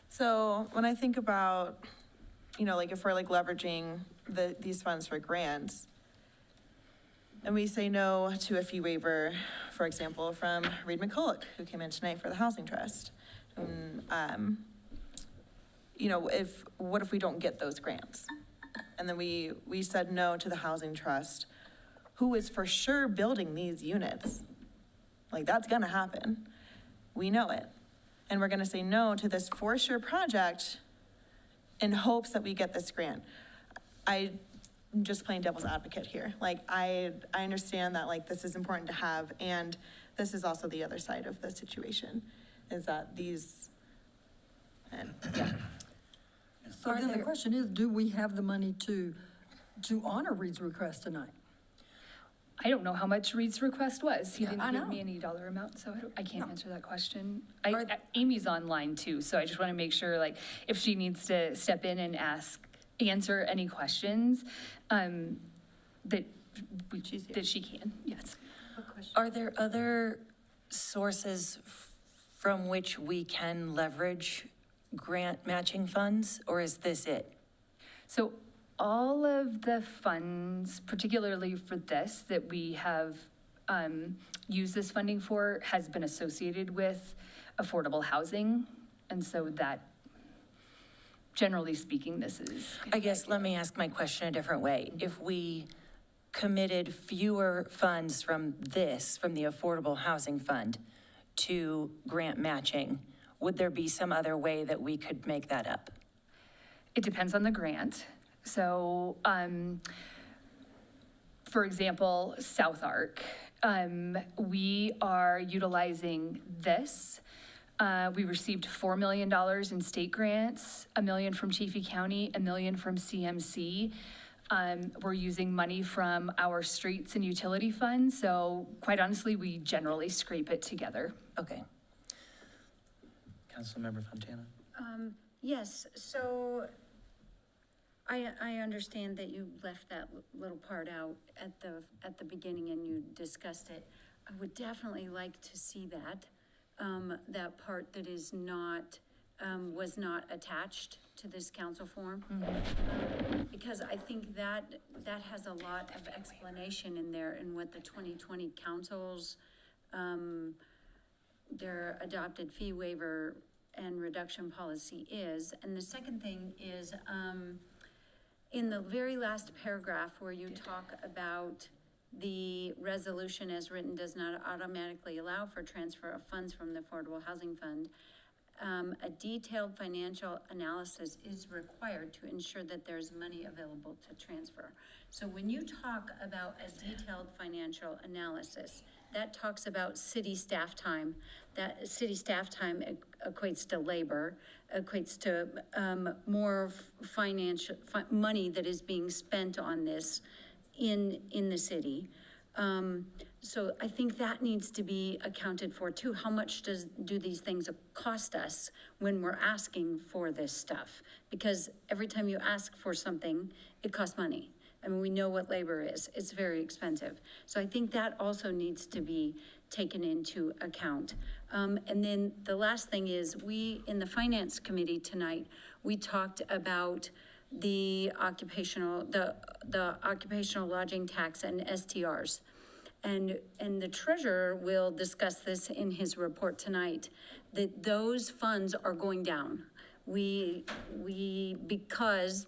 So when I think about, like if we're like leveraging these funds for grants, and we say no to a fee waiver, for example, from Reed McCulloch, who came in tonight for the Housing Trust. What if we don't get those grants? And then we said no to the Housing Trust, who is for sure building these units. Like, that's gonna happen. We know it. And we're gonna say no to this for sure project in hopes that we get this grant. I'm just playing devil's advocate here. Like, I understand that, like, this is important to have, and this is also the other side of the situation, is that these, and, yeah. So then the question is, do we have the money to honor Reed's request tonight? I don't know how much Reed's request was. He Yeah, didn't I give know. me any dollar amount, so I can't answer that question. Amy's online too, so I just want to make sure, like, if she needs to step in and answer any questions, that she can, yes. Are there other sources from which we can leverage grant matching funds, or is this it? So all of the funds, particularly for this, that we have used this funding for, has been associated with affordable housing. And so that, generally speaking, this is. I guess, let me ask my question a different way. If we committed fewer funds from the Affordable Housing Fund to grant matching, would there be some other way that we could make that up? It depends on the grant. So, for example, South Arc, we are utilizing this. We received $4 million in state grants, $1 million from Chaffee County, $1 million from CMC. We're using money from our streets and utility funds. So quite honestly, we generally scrape it together. Okay. Councilmember Fontana? Yes, so I understand that you left that little part out at the beginning and you discussed it. I would definitely like to see that, that part that is not, was not attached to this council form. Because I think that has a lot of explanation in there in what the 2020 councils, their adopted fee waiver and reduction policy is. And the second thing is, in the very last paragraph where you talk about the resolution as written does not automatically allow for transfer of funds from the Affordable Housing Fund, a detailed financial analysis is required to ensure that there's money available to transfer. So when you talk about a detailed financial analysis, that talks about city staff time. That city staff time equates to labor, equates to more financial money that is being spent on this in the city. So I think that needs to be accounted for too. How much do these things cost us when we're asking for this stuff? Because every time you ask for something, it costs money. I mean, we know what labor is. It's very expensive. So I think that also needs to be taken into account. And then the last thing is, we, in the Finance Committee tonight, we talked about the occupational lodging tax and STRs. And the treasurer will discuss this in his report tonight, that those funds are going down. Because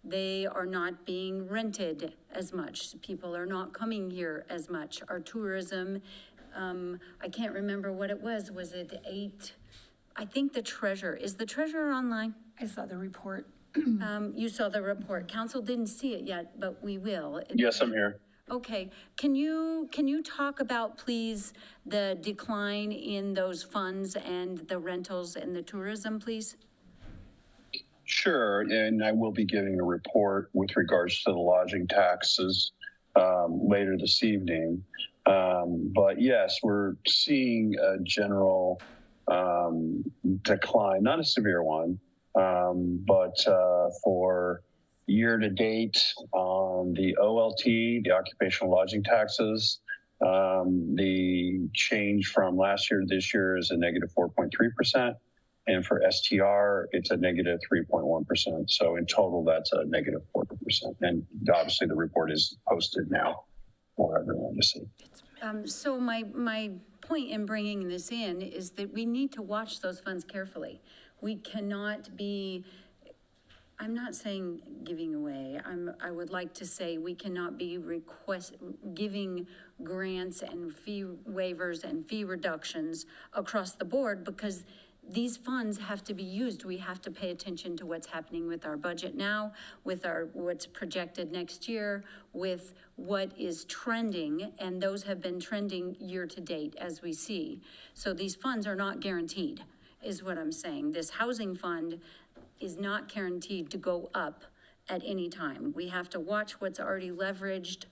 they are not being rented as much. People are not coming here as much. Our tourism, I can't remember what it was it 8? I think the treasurer, is the treasurer online? I saw the report. You saw the report. Council didn't see it yet, but we will. Yes, I'm here. Okay, can you talk about, please, the decline in those funds and the rentals and the tourism, please? Sure, and I will be giving a report with regards to the lodging taxes later this evening. But yes, we're seeing a general decline, not a severe one, but for year to date on the OLT, the occupational lodging taxes, the change from last year to this year is a negative 4.3%. And for STR, it's a negative 3.1%. So in total, that's a negative 4%. And obviously the report is posted now for everyone to see. So my point in bringing this in is that we need to watch those funds carefully. We cannot be, I'm not saying giving away. I would like to say we cannot be giving grants and fee waivers and fee reductions across the board, because these funds have to be used. We have to pay attention to what's happening with our budget now, with what's projected next year, with what is trending, and those have been trending year to date as we see. So these funds are not guaranteed, is what I'm saying. This housing fund is not guaranteed to go up at any time. We have to watch what's already leveraged.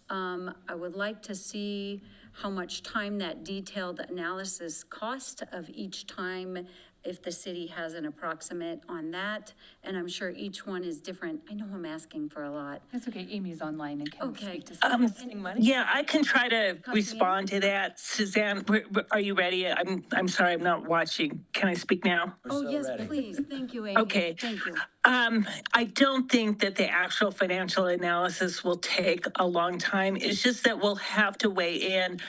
I would like to see how much time that detailed analysis cost of each time, if the city has an approximate on that. And I'm sure each one is different. I know I'm asking for a lot. That's okay, Amy's online and can speak to Yeah, I can try to respond to that. Suzanne, are you ready? I'm sorry, I'm not watching. Can I speak now? Oh, yes, please. Thank you, Amy. Okay. Thank you. I don't think that the actual financial analysis will take a long time. It's just that we'll have to weigh in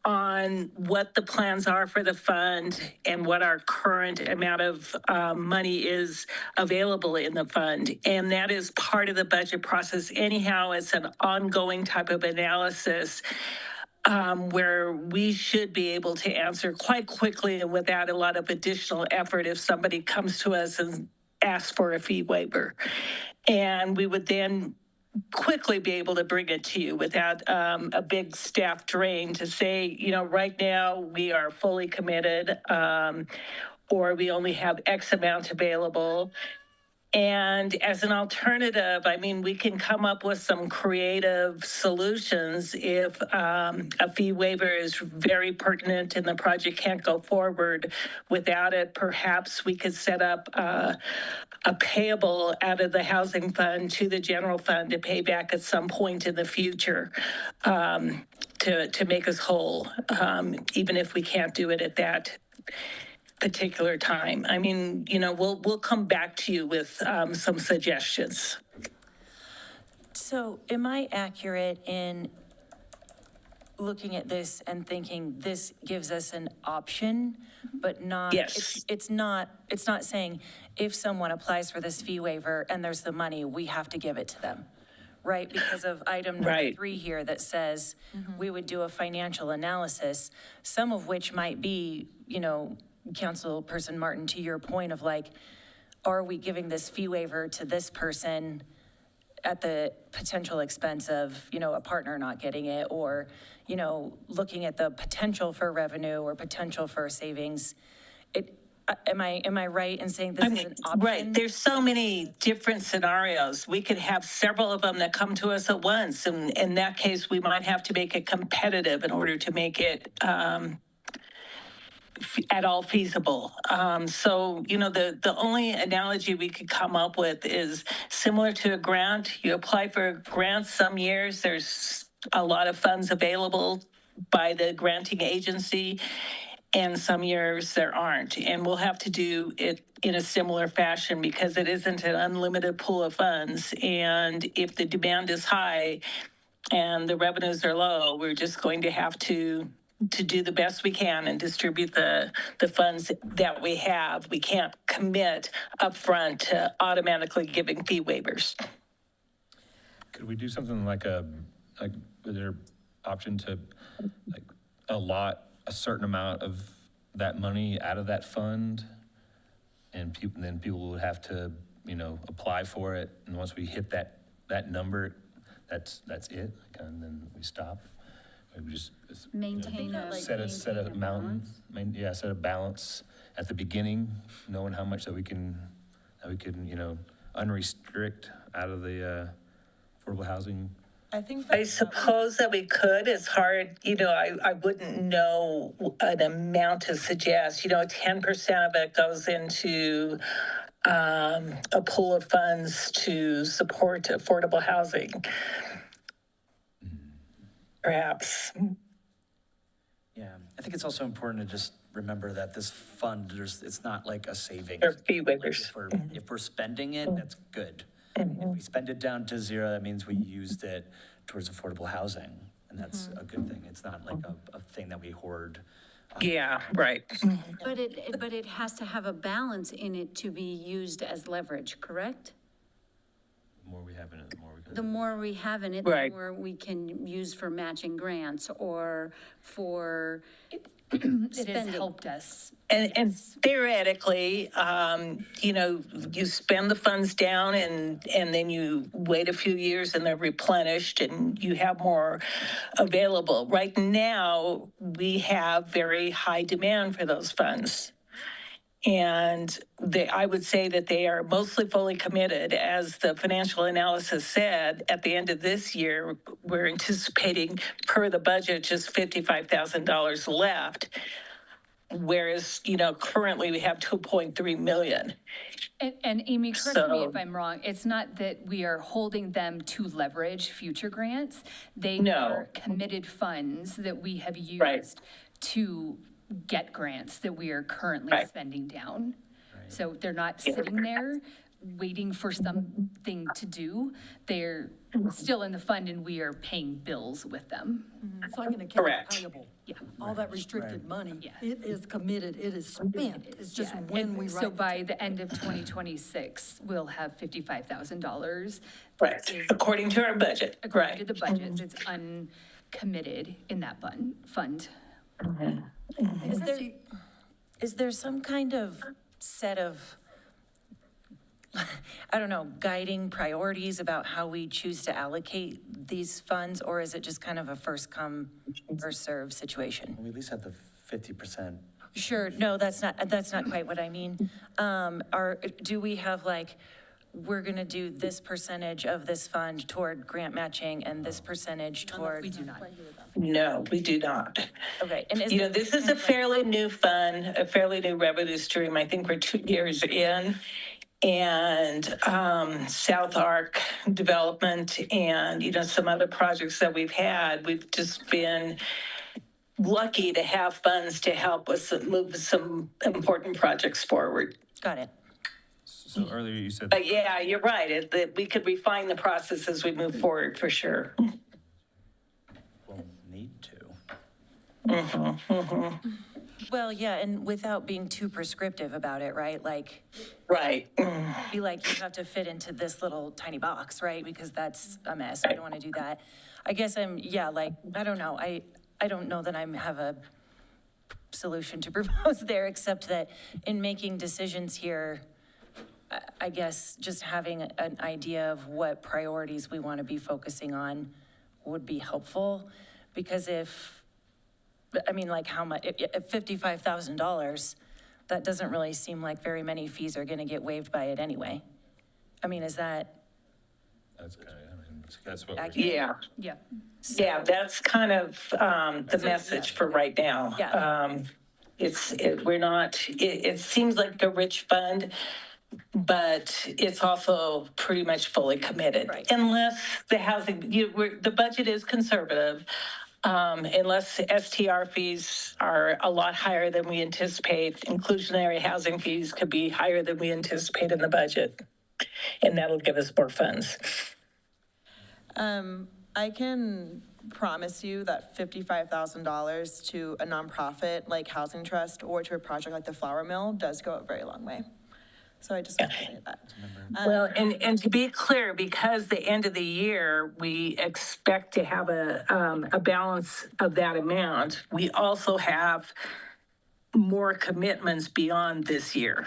on what the plans are for the fund and what our current amount of money is available in the fund. And that is part of the budget process. Anyhow, it's an ongoing type of analysis where we should be able to answer quite quickly and without a lot of additional effort if somebody comes to us and asks for a fee waiver. And we would then quickly be able to bring it to you without a big staff drain to say, you know, right now we are fully committed or we only have X amount available. And as an alternative, I mean, we can come up with some creative solutions if a fee waiver is very pertinent and the project can't go forward without it. Perhaps we could set up a payable out of the housing fund to the general fund to pay back at some point in the future to make us whole, even if we can't do it at that particular time. I mean, you know, we'll come back to you with some suggestions. So am I accurate in looking at this and thinking this gives us an option, but not, yes. It's not saying if someone applies for this fee waiver and there's the money, we have to give it to them, right? Because of item number 3 here that says we would do a financial analysis, some of which might be, you know, Councilperson Martin, to your point of like, are we giving this fee waiver to this person at the potential expense of, you know, a partner not getting it, or, you know, looking at the potential for revenue or potential for savings? Am I right in saying this is an option? Right. There's so many different scenarios. We could have several of them that come to us at once. And in that case, we might have to make it competitive in order to make it at all feasible. So, you know, the only analogy we could come up with is similar to a grant. You apply for a grant some years, there's a lot of funds available by the granting agency, and some years there aren't. And we'll have to do it in a similar fashion because it isn't an unlimited pool of funds. And if the demand is high and the revenues are low, we're just going to have to do the best we can and distribute the funds that we have. We can't commit upfront to automatically giving fee waivers. Could we do something like is there option to like allot a certain amount of that money out of that fund, and then people would have to, you know, apply for it, and once we hit that number, that's it, and then we stop. We just maintain set a mountain, set a balance at the beginning, knowing how much that we can you know, unrestrict out of the affordable housing I think I suppose that we could. It's hard, I wouldn't know an amount to suggest. 10% of it goes into a pool of funds to support affordable housing. Perhaps. Yeah, I think it's also important to just remember that this fund, it's not like a savings. Or fee waivers. If we're spending it, that's good. If we spend it down to zero, that means we used it towards affordable housing, and that's a good thing. It's not like a thing that we hoard. Yeah, right. But it has to have a balance in it to be used as leverage, correct? The more we have in it, the more we can. The more we have in it, the more we can use for matching grants or for It has spending. helped us. And theoretically, you spend the funds down and then you wait a few years and they're replenished and you have more available. Right now, we have very high demand for those funds. And I would say that they are mostly fully committed. As the financial analysis said, at the end of this year, we're anticipating per the budget just $55,000 left. Whereas, currently we have 2.3 million. And Amy, correct me if I'm wrong, it's not that we are holding them to leverage future grants. They are committed funds that we have used to get grants that we are currently spending down. So they're not sitting there waiting for something to do. They're still in the fund and we are paying bills with them. It's not going to keep payable. Yeah. All that restricted money, it is committed, it is spent. It's just when we write. So by the end of 2026, we'll have $55,000. Right, according to our budget. According to the budget, it's uncommitted in that fund. Is there some kind of set of, I don't know, guiding priorities about how we choose to allocate these funds, or is it just kind of a first come, first serve situation? We at least have the 50%. Sure, no, that's not quite what I mean. Do we have we're gonna do this percentage of this fund toward grant matching and this percentage toward? We do not. No, we do not. Okay, and this is a fairly new fund, a fairly new revenue stream. I think we're 2 years in. And South Arc development and, some other projects that we've had, we've just been lucky to have funds to help us move some important projects forward. Got it. So earlier you said. But yeah, you're right. That we could refine the process as we move forward for sure. We'll need to. Well, yeah, and without being too prescriptive about it, right? Right. Be like, you have to fit into this little tiny box, right? Because that's a mess. I don't want to do that. I guess I don't know. I don't know that I have a solution to propose there, except that in making decisions here, I guess just having an idea of what priorities we want to be focusing on would be helpful. Because how much, at $55,000, that doesn't really seem like very many fees are going to get waived by it anyway. Is that? That's kind of, that's what accurate? Yeah. Yeah. Yeah, that's kind of the message for right now. Yeah. It seems like a rich fund, but it's also pretty much fully committed. Right. Unless the housing, the budget is conservative, unless STR fees are a lot higher than we anticipate. Inclusionary housing fees could be higher than we anticipate in the budget, and that'll give us more funds. I can promise you that $55,000 to a nonprofit like Housing Trust or to a project like the Flour Mill does go a very long way. So I just want to say that. Well, and to be clear, because the end of the year, we expect to have a balance of that amount. We also have more commitments beyond this year.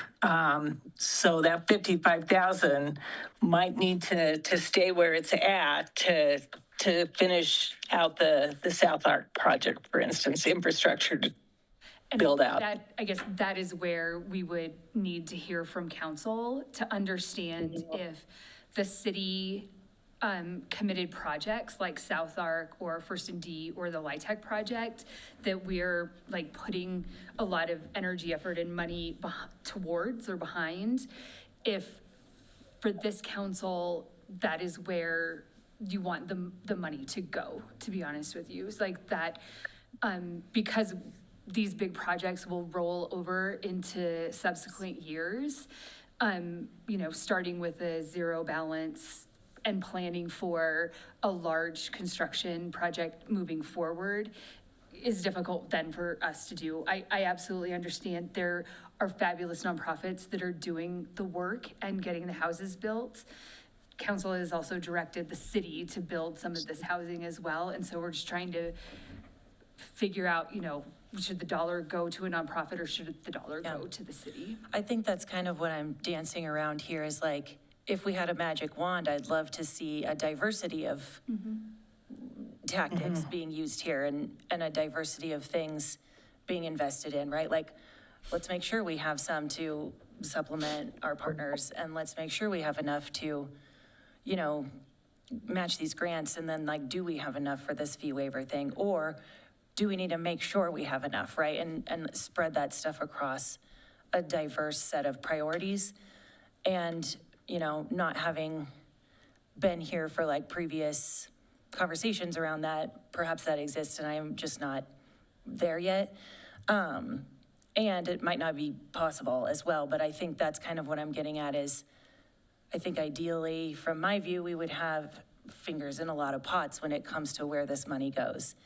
So that 55,000 might need to stay where it's at to finish out the South Arc project, for instance, infrastructure to build out. I guess that is where we would need to hear from council to understand if the city committed projects like South Arc or First and D or the LIHTC project that we're like putting a lot of energy, effort, and money towards or behind. If for this council, that is where you want the money to go, to be honest with you. It's like that, because these big projects will roll over into subsequent years, starting with a zero balance and planning for a large construction project moving forward is difficult then for us to do. I absolutely understand there are fabulous nonprofits that are doing the work and getting the houses built. Council has also directed the city to build some of this housing as well. And so we're just trying to figure out, should the dollar go to a nonprofit or should the dollar go to the city? I think that's kind of what I'm dancing around here is like, if we had a magic wand, I'd love to see a diversity of tactics being used here and a diversity of things being invested in, right? Like, let's make sure we have some to supplement our partners, and let's make sure we have enough to, match these grants. And then like, do we have enough for this fee waiver thing? Or do we need to make sure we have enough, right? And spread that stuff across a diverse set of priorities. And not having been here for like previous conversations around that, perhaps that exists and I'm just not there yet. And it might not be possible as well, but I think that's kind of what I'm getting at is, I think ideally, from my view, we would have fingers in a lot of pots when it comes to where this money goes.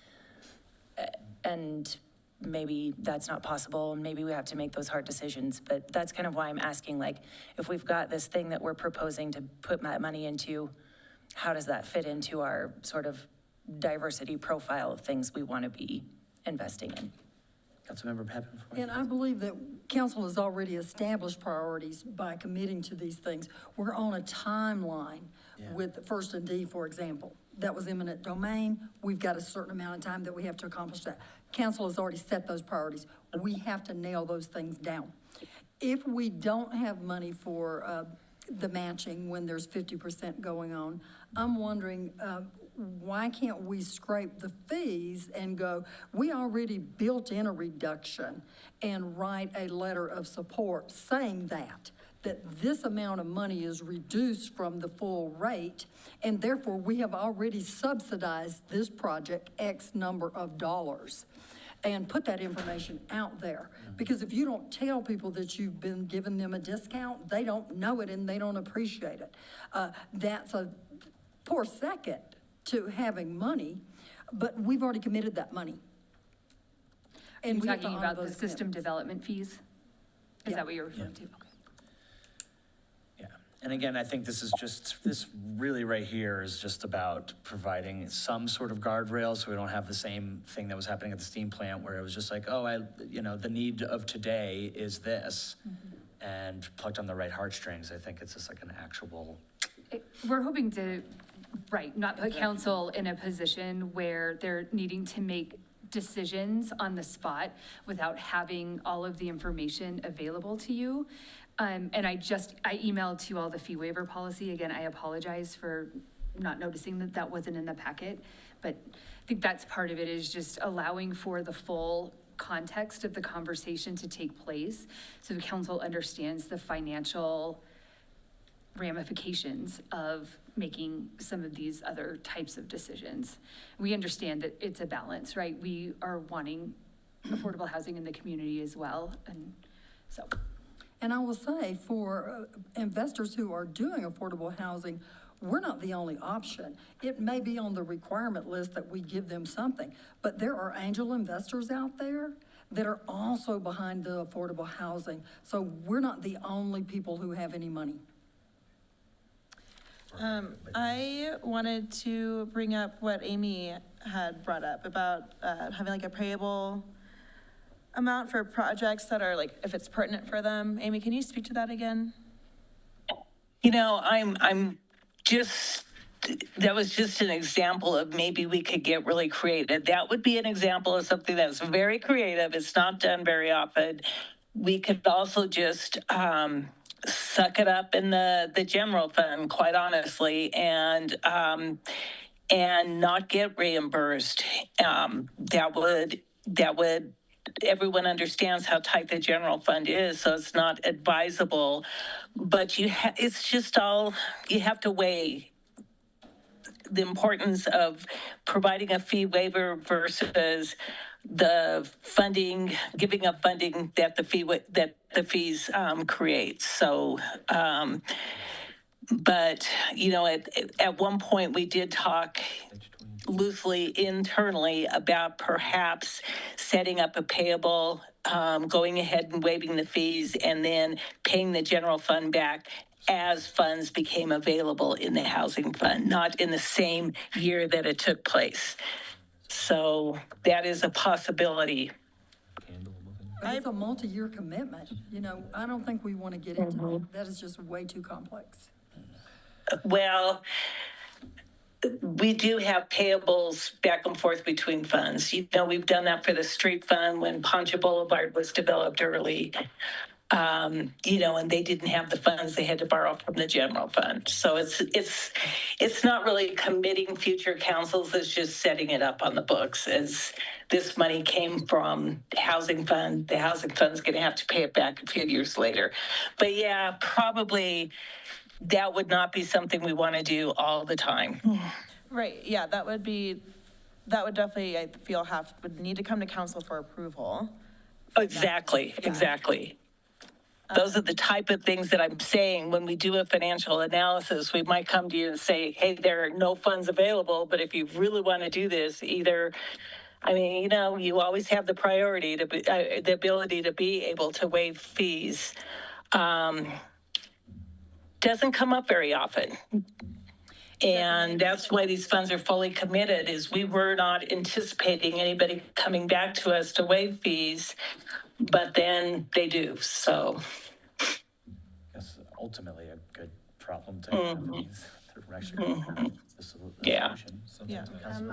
And maybe that's not possible, and maybe we have to make those hard decisions, but that's kind of why I'm asking, like, if we've got this thing that we're proposing to put that money into, how does that fit into our sort of diversity profile of things we want to be investing in? Councilmember Pepin. And I believe that council has already established priorities by committing to these things. We're on a timeline with First and D, for example. That was eminent domain. We've got a certain amount of time that we have to accomplish that. Council has already set those priorities. We have to nail those things down. If we don't have money for the matching when there's 50% going on, I'm wondering, why can't we scrape the fees and go, we already built in a reduction and write a letter of support saying that this amount of money is reduced from the full rate, and therefore we have already subsidized this project X number of dollars, and put that information out there. Because if you don't tell people that you've been giving them a discount, they don't know it and they don't appreciate it. That's a poor second to having money, but we've already committed that money. And we're talking about the system development fees? Is that what you're referring to? Okay. And again, I think this really right here is just about providing some sort of guardrails so we don't have the same thing that was happening at the steam plant where it was just like, the need of today is this, and plucked on the right heartstrings. I think it's just like an actual. We're hoping to, not put council in a position where they're needing to make decisions on the spot without having all of the information available to you. And I emailed to you all the fee waiver policy. Again, I apologize for not noticing that wasn't in the packet, but I think that's part of it, is just allowing for the full context of the conversation to take place so the council understands the financial ramifications of making some of these other types of decisions. We understand that it's a balance, right? We are wanting affordable housing in the community as well, and so. And I will say, for investors who are doing affordable housing, we're not the only option. It may be on the requirement list that we give them something, but there are angel investors out there that are also behind the affordable housing. So we're not the only people who have any money. I wanted to bring up what Amy had brought up about having like a payable amount for projects that are like, if it's pertinent for them. Amy, can you speak to that again? I'm just, that was just an example of maybe we could get really creative. That would be an example of something that's very creative. It's not done very often. We could also just suck it up in the general fund, quite honestly, and not get reimbursed. That would, everyone understands how tight the general fund is, so it's not advisable. But it's just all, you have to weigh the importance of providing a fee waiver versus the funding, giving up funding that the fees create. So, but at one point we did talk loosely internally about perhaps setting up a payable, going ahead and waiving the fees and then paying the general fund back as funds became available in the housing fund, not in the same year that it took place. So that is a possibility. But it's a multi-year commitment. I don't think we want to get into that. That is just way too complex. Well, we do have payables back and forth between funds. We've done that for the street fund when Poncha Boulevard was developed early. And they didn't have the funds; they had to borrow from the general fund. So it's not really committing future councils; it's just setting it up on the books. As this money came from the housing fund, the housing fund's going to have to pay it back a few years later. But yeah, probably that would not be something we want to do all the time. Right, yeah, that would definitely, I feel, would need to come to council for approval. Exactly. Those are the type of things that I'm saying. When we do a financial analysis, we might come to you and say, hey, there are no funds available, but if you really want to do this, you always have the priority to be, the ability to be able to waive fees. Doesn't come up very often. And that's why these funds are fully committed, is we were not anticipating anybody coming back to us to waive fees, but then they do, so. That's ultimately a good problem to have these direction. Yeah.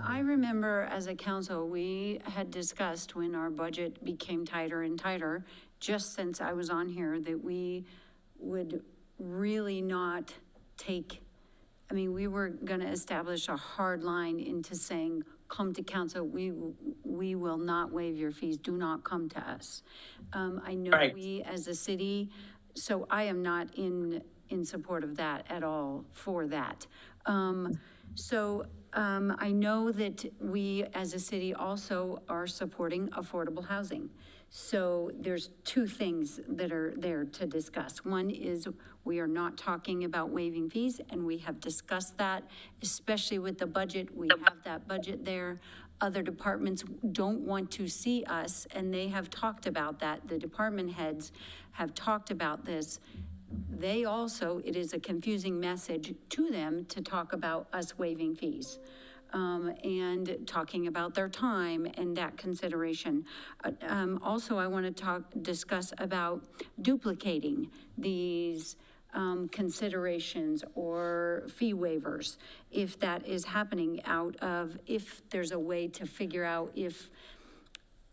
I remember as a council, we had discussed when our budget became tighter and tighter, just since I was on here, that we would really not we were going to establish a hard line into saying, come to council, we will not waive your fees, do not come to us. I know we as a city, so I am not in support of that at all for that. I know that we as a city also are supporting affordable housing. So there's two things that are there to discuss. One is we are not talking about waiving fees, and we have discussed that, especially with the budget. We have that budget there. Other departments don't want to see us, and they have talked about that. The department heads have talked about this. They also, it is a confusing message to them to talk about us waiving fees. And talking about their time and that consideration. Also, I want to discuss about duplicating these considerations or fee waivers, if that is happening if there's a way to figure out if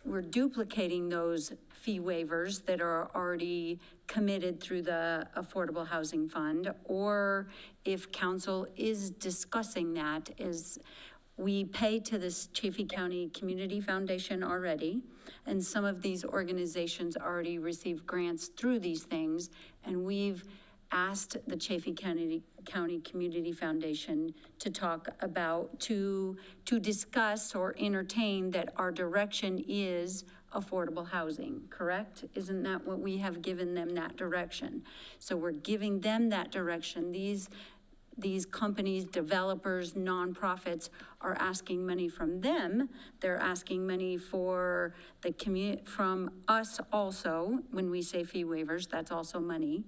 we're duplicating those fee waivers that are already committed through the Affordable Housing Fund, or if council is discussing that. Is we pay to this Chaffee County Community Foundation already, and some of these organizations already receive grants through these things, and we've asked the Chaffee County Community Foundation to talk about, to discuss or entertain that our direction is affordable housing, correct? Isn't that what we have given them, that direction? So we're giving them that direction. These companies, developers, nonprofits are asking money from them. They're asking money for the from us also. When we say fee waivers, that's also money.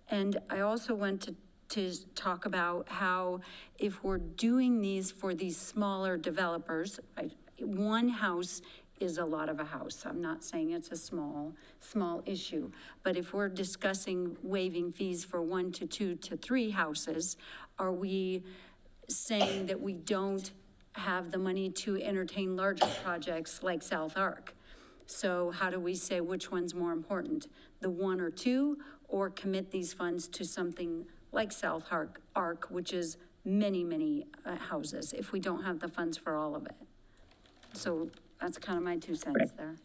And I also want to talk about how if we're doing these for these smaller developers, one house is a lot of a house. I'm not saying it's a small issue, but if we're discussing waiving fees for 1 to 2 to 3 houses, are we saying that we don't have the money to entertain larger projects like South Arc? So how do we say which one's more important? The one or two, or commit these funds to something like South Arc, which is many, many houses, if we don't have the funds for all of it? So that's kind of my 2 cents there.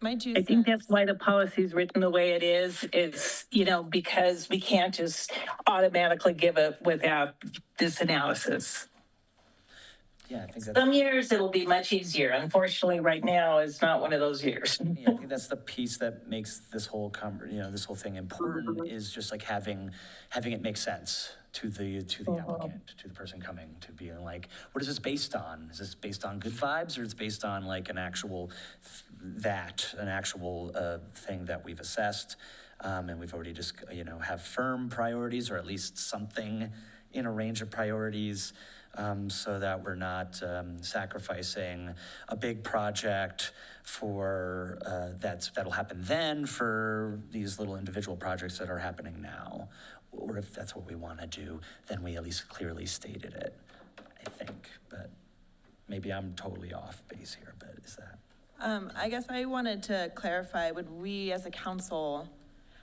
My 2 I think that's why the policy is written the way it is, because we can't just automatically give it without this analysis. Yeah, I think that's. Some years it'll be much easier. Unfortunately, right now is not one of those years. Yeah, I think that's the piece that makes this whole this whole thing important, is just like having it make sense to the applicant, to the person coming, to being like, what is this based on? Is this based on good vibes, or it's based on like an actual thing that we've assessed, and we've already just have firm priorities, or at least something in a range of priorities. So that we're not sacrificing a big project for that'll happen then for these little individual projects that are happening now. Or if that's what we want to do, then we at least clearly stated it, I think. But maybe I'm totally off base here, but is that? I guess I wanted to clarify, would we as a council,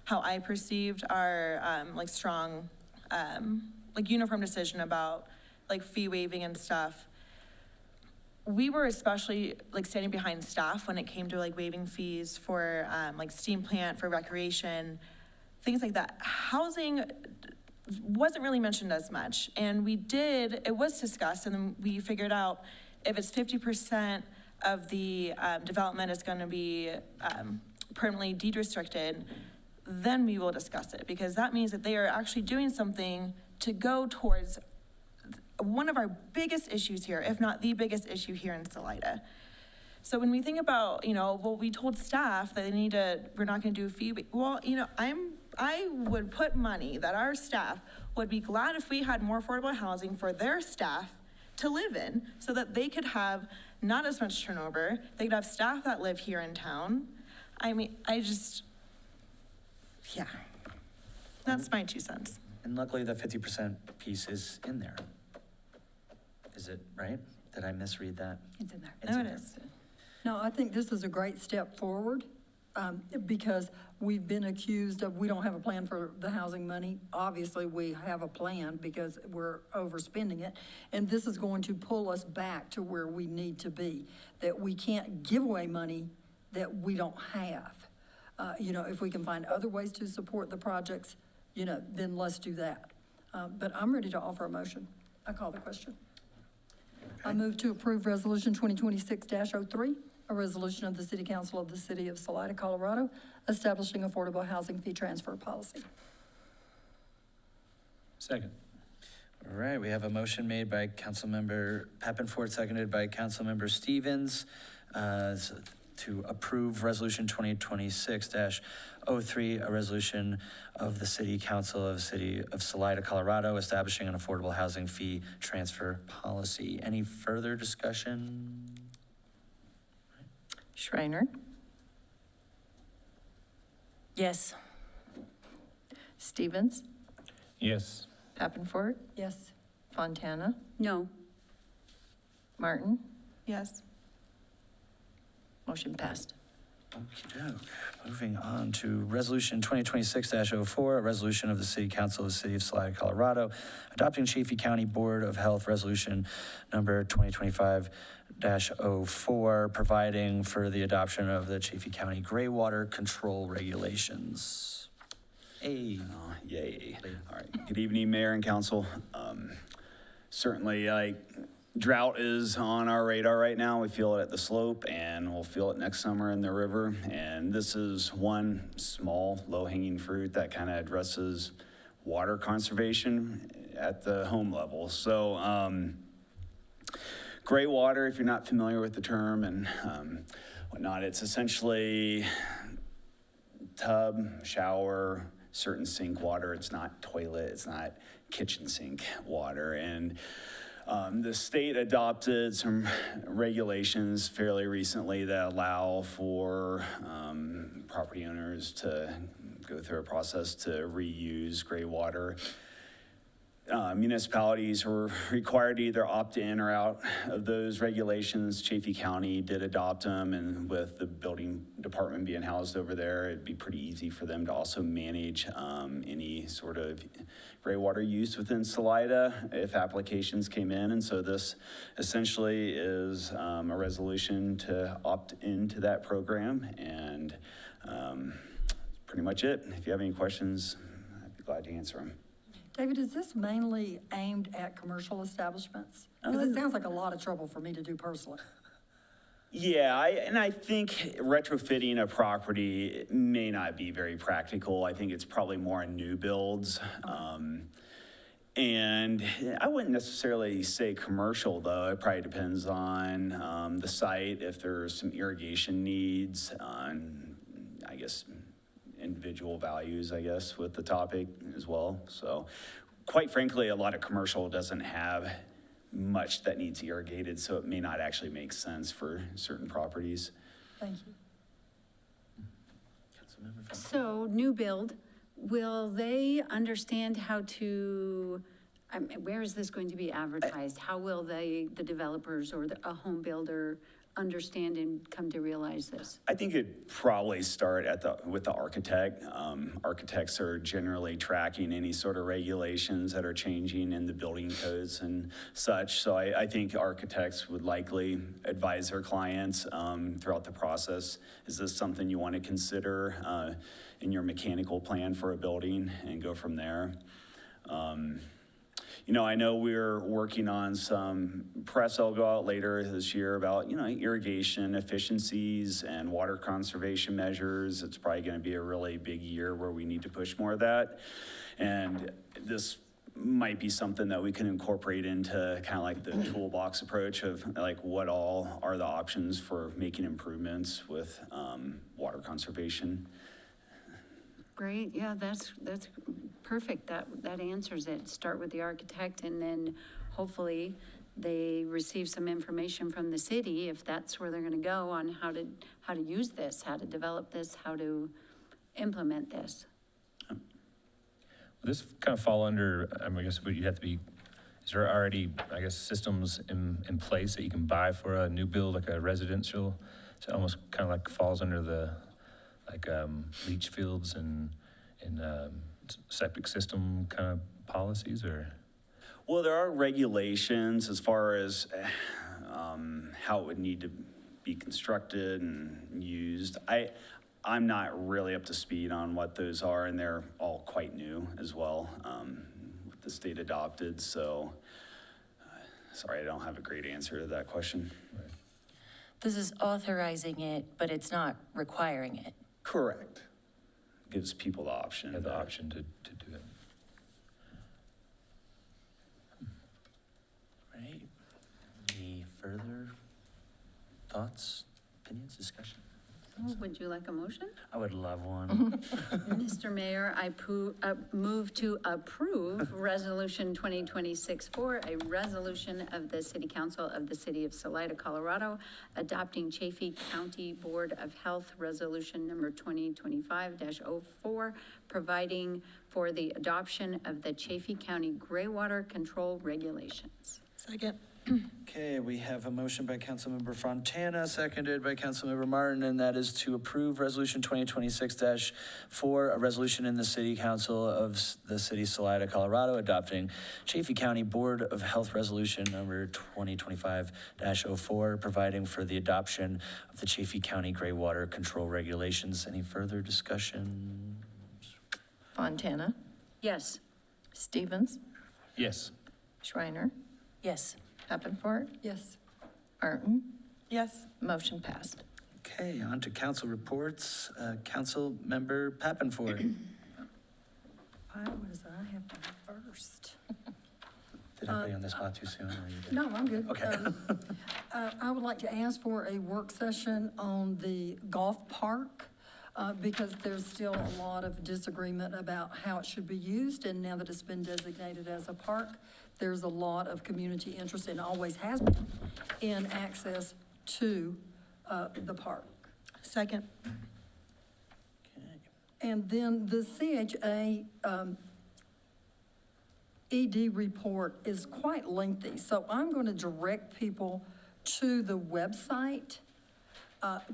how I perceived our strong, uniform decision about fee waiving and stuff. We were especially standing behind staff when it came to waiving fees for steam plant, for recreation, things like that. Housing wasn't really mentioned as much, and it was discussed, and then we figured out if it's 50% of the development is going to be permanently deed restricted, then we will discuss it, because that means that they are actually doing something to go towards one of our biggest issues here, if not the biggest issue here in Salida. So when we think about, we told staff that we're not going to do a fee. Well, I would put money that our staff would be glad if we had more affordable housing for their staff to live in, so that they could have not as much turnover. They could have staff that live here in town. I mean, that's my 2 cents. And luckily the 50% piece is in there. Is it right? Did I misread that? It's in there. No, it is. No, I think this is a great step forward, because we've been accused of, we don't have a plan for the housing money. Obviously, we have a plan because we're overspending it. And this is going to pull us back to where we need to be, that we can't give away money that we don't have. If we can find other ways to support the projects, then let's do that. But I'm ready to offer a motion. I call the question. I move to approve Resolution 2026-03, a resolution of the City Council of the City of Salida, Colorado, establishing affordable housing fee transfer policy. Second. All right, we have a motion made by Councilmember Peppenfort, seconded by Councilmember Stevens, to approve Resolution 2026-03, a resolution of the City Council of the City of Salida, Colorado, establishing an affordable housing fee transfer policy. Any further discussion? Schreiner? Yes. Stevens? Yes. Peppenfort? Yes. Fontana? No. Martin? Yes. Motion passed. Okey-doke. Moving on to Resolution 2026-04, a resolution of the City Council of the City of Salida, Colorado, adopting Chaffee County Board of Health Resolution number 2025-04, providing for the adoption of the Chaffee County Graywater Control Regulations. Hey. Yay. All right. Good evening, Mayor and Council. Certainly, drought is on our radar right now. We feel it at the slope, and we'll feel it next summer in the river. And this is one small, low-hanging fruit that kind of addresses water conservation at the home level. So, Graywater, if you're not familiar with the term and whatnot, it's essentially tub, shower, certain sink water. It's not toilet, it's not kitchen sink water. And the state adopted some regulations fairly recently that allow for property owners to go through a process to reuse gray water. municipalities were required to either opt in or out of those regulations. Chaffee County did adopt them, and with the building department being housed over there, it'd be pretty easy for them to also manage any sort of graywater use within Salida if applications came in. And so this essentially is a resolution to opt into that program, and pretty much it. If you have any questions, I'd be glad to answer them. David, is this mainly aimed at commercial establishments? Because it sounds like a lot of trouble for me to do personally. Yeah, I think retrofitting a property may not be very practical. I think it's probably more in new builds. And I wouldn't necessarily say commercial, though. It probably depends on the site, if there's some irrigation needs, on, I guess, individual values, I guess, with the topic as well. So quite frankly, a lot of commercial doesn't have much that needs irrigated, so it may not actually make sense for certain properties. Thank you. So, new build, will they understand how to, where is this going to be advertised? How will the developers or a home builder understand and come to realize this? I think it'd probably start with the architect. Architects are generally tracking any sort of regulations that are changing in the building codes and such. So I think architects would likely advise their clients throughout the process. Is this something you want to consider in your mechanical plan for a building, and go from there? You know, I know we're working on some press that'll go out later this year about, you know, irrigation efficiencies and water conservation measures. It's probably going to be a really big year where we need to push more of that. And this might be something that we can incorporate into kind of like the toolbox approach of like what all are the options for making improvements with water conservation. Great, yeah, that's perfect. That answers it. Start with the architect, and then hopefully they receive some information from the city, if that's where they're gonna go, on how to use this, how to develop this, how to implement this. Will this kind of fall under, I guess, what you have to be, is there already, I guess, systems in place that you can buy for a new build, like a residential? So it almost kind of like falls under the, like leach fields and septic system kind of policies, or? Well, there are regulations as far as how it would need to be constructed and used. I'm not really up to speed on what those are, and they're all quite new as well, with the state adopted. So, sorry, I don't have a great answer to that question. This is authorizing it, but it's not requiring it. Correct. Gives people the option. Yeah, the option to do it. Right. Any further thoughts, opinions, discussion? Would you like a motion? I would love one. Mr. Mayor, I move to approve Resolution 2026-4, a resolution of the City Council of the City of Salida, Colorado, adopting Chaffee County Board of Health Resolution number 2025-04, providing for the adoption of the Chaffee County Graywater Control Regulations. Second. Okay, we have a motion by Councilmember Fontana, seconded by Councilmember Martin, and that is to approve Resolution 2026-4, a resolution in the City Council of the City of Salida, Colorado, adopting Chaffee County Board of Health Resolution number 2025-04, providing for the adoption of the Chaffee County Graywater Control Regulations. Any further discussion? Fontana, Yes. Stevens, Yes. Schreiner, Yes. Davenport, Yes. Martin, Yes. motion passed. Okay, on to council reports. Council Member Papenford. What does I have to do first? Did I put you on the spot too soon? Or you did? No, I'm good. Okay. I would like to ask for a work session on the golf park, because there's still a lot of disagreement about how it should be used, and now that it's been designated as a park, there's a lot of community interest, and always has been, in access to the park. Second. And then the CHA ED report is quite lengthy, so I'm going to direct people to the website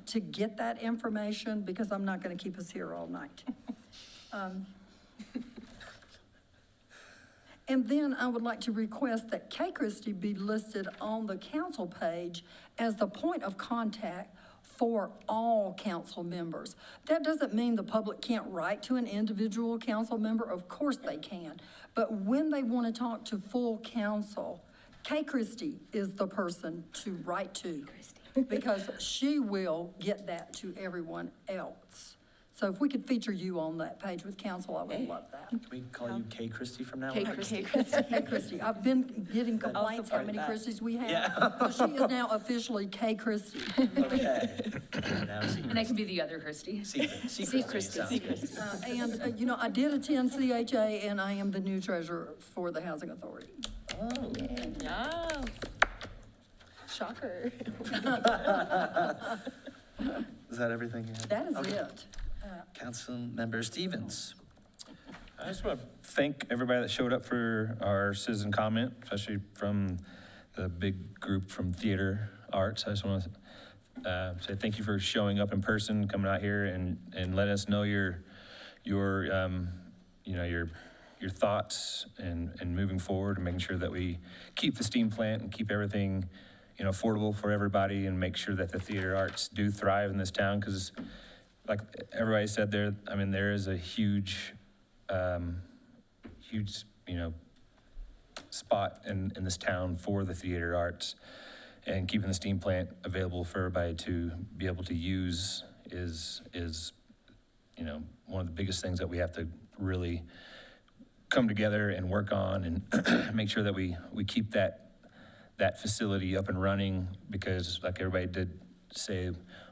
to get that information, because I'm not going to keep us here all night. And then I would like to request that Kay Christie be listed on the council page as the point of contact for all council members. That doesn't mean the public can't write to an individual council member. Of course they can. But when they want to talk to full council, Kay Christie is the person to write to, because she will get that to everyone else. So if we could feature you on that page with council, I would love that. Can we call you Kay Christie from now on? Kay Christie. I've been getting complaints how many Christies we have. Yeah. So she is now officially Kay Christie. Okay. Now see And I can be the other Christie. See Christie. Sounds good. And, you know, I did attend CHA, and I am the new treasurer for the Housing Authority. Oh. Yeah. Shocker. Is that everything you had? That is Okay. it. Councilmember Stevens. I just want to thank everybody that showed up for our citizen comment, especially from the big group from theater arts. I just want to say thank you for showing up in person, coming out here and letting us know your thoughts and moving forward, and making sure that we keep the steam plant and keep everything, affordable for everybody, and make sure that the theater arts do thrive in this town, because like everybody said there, I mean, there is a huge, spot in this town for the theater arts, and keeping the steam plant available for everybody to be able to use is one of the biggest things that we have to really come together and work on, and make sure that we keep that facility up and running, because like everybody did say,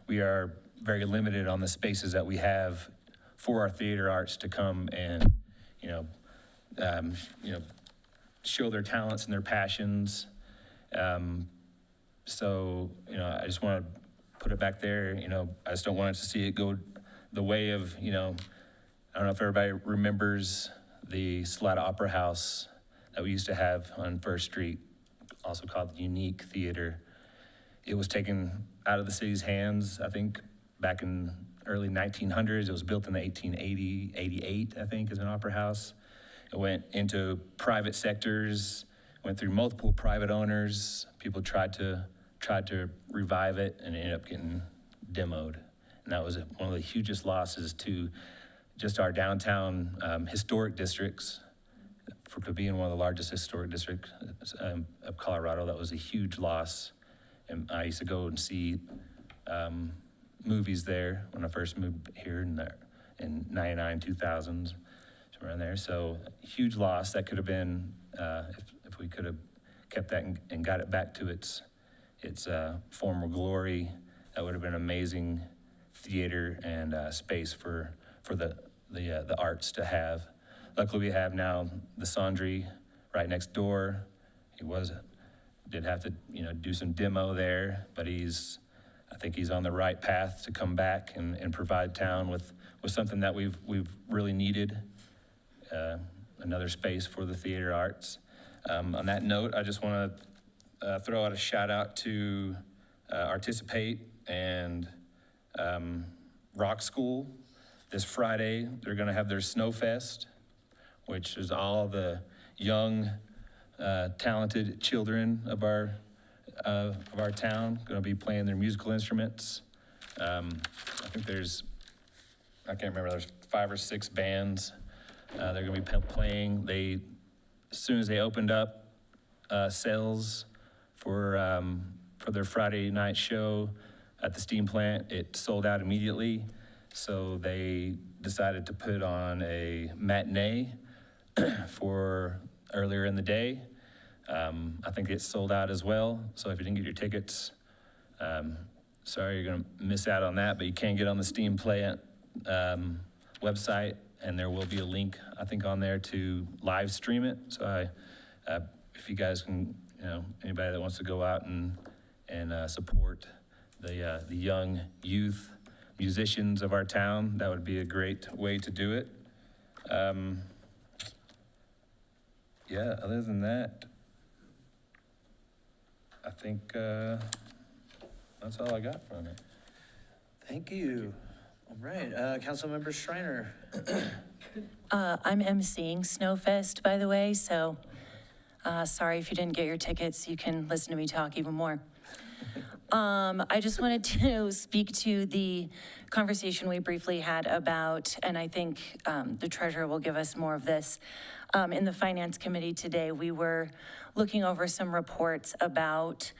we are very limited on the spaces that we have for our theater arts to come and, show their talents and their passions. So, I just want to put it back there. I just don't want us to see it go the way of, I don't know if everybody remembers the Salida Opera House that we used to have on First Street, also called the Unique Theater. It was taken out of the city's hands, I think, back in early 1900s. It was built in the 1880, 88, I think, as an opera house. It went into private sectors, went through multiple private owners. People tried to revive it, and it ended up getting demoed. And that was one of the hugest losses to just our downtown historic districts. For being one of the largest historic districts of Colorado, that was a huge loss. And I used to go and see movies there when I first moved here in 99, 2000s, somewhere in there. So huge loss. That could have been, if we could have kept that and got it back to its former glory, that would have been amazing theater and space for the arts to have. Luckily, we have now the Sondre right next door. He did have to do some demo there, but I think he's on the right path to come back and provide town with something that we've really needed, another space for the theater arts. On that note, I just want to throw out a shout out to Participate and Rock School. This Friday, they're going to have their Snow Fest, which is all the young, talented children of our town going to be playing their musical instruments. I think I can't remember, there's 5 or 6 bands they're going to be playing. As soon as they opened up sales for their Friday night show at the steam plant, it sold out immediately. So they decided to put on a matinee for earlier in the day. I think it's sold out as well. So if you didn't get your tickets, sorry, you're going to miss out on that. But you can get on the steam plant website, and there will be a link, I think, on there to live stream it. So if you guys can, anybody that wants to go out and support the young youth musicians of our town, that would be a great way to do it. Yeah, other than that, I think that's all I got from it. Thank you. All right, Councilmember Schreiner. I'm emceeing Snowfest, by the way, so sorry if you didn't get your tickets. You can listen to me talk even more. I just wanted to speak to the conversation we briefly had about, and I think the treasurer will give us more of this. In the Finance Committee today, we were looking over some reports about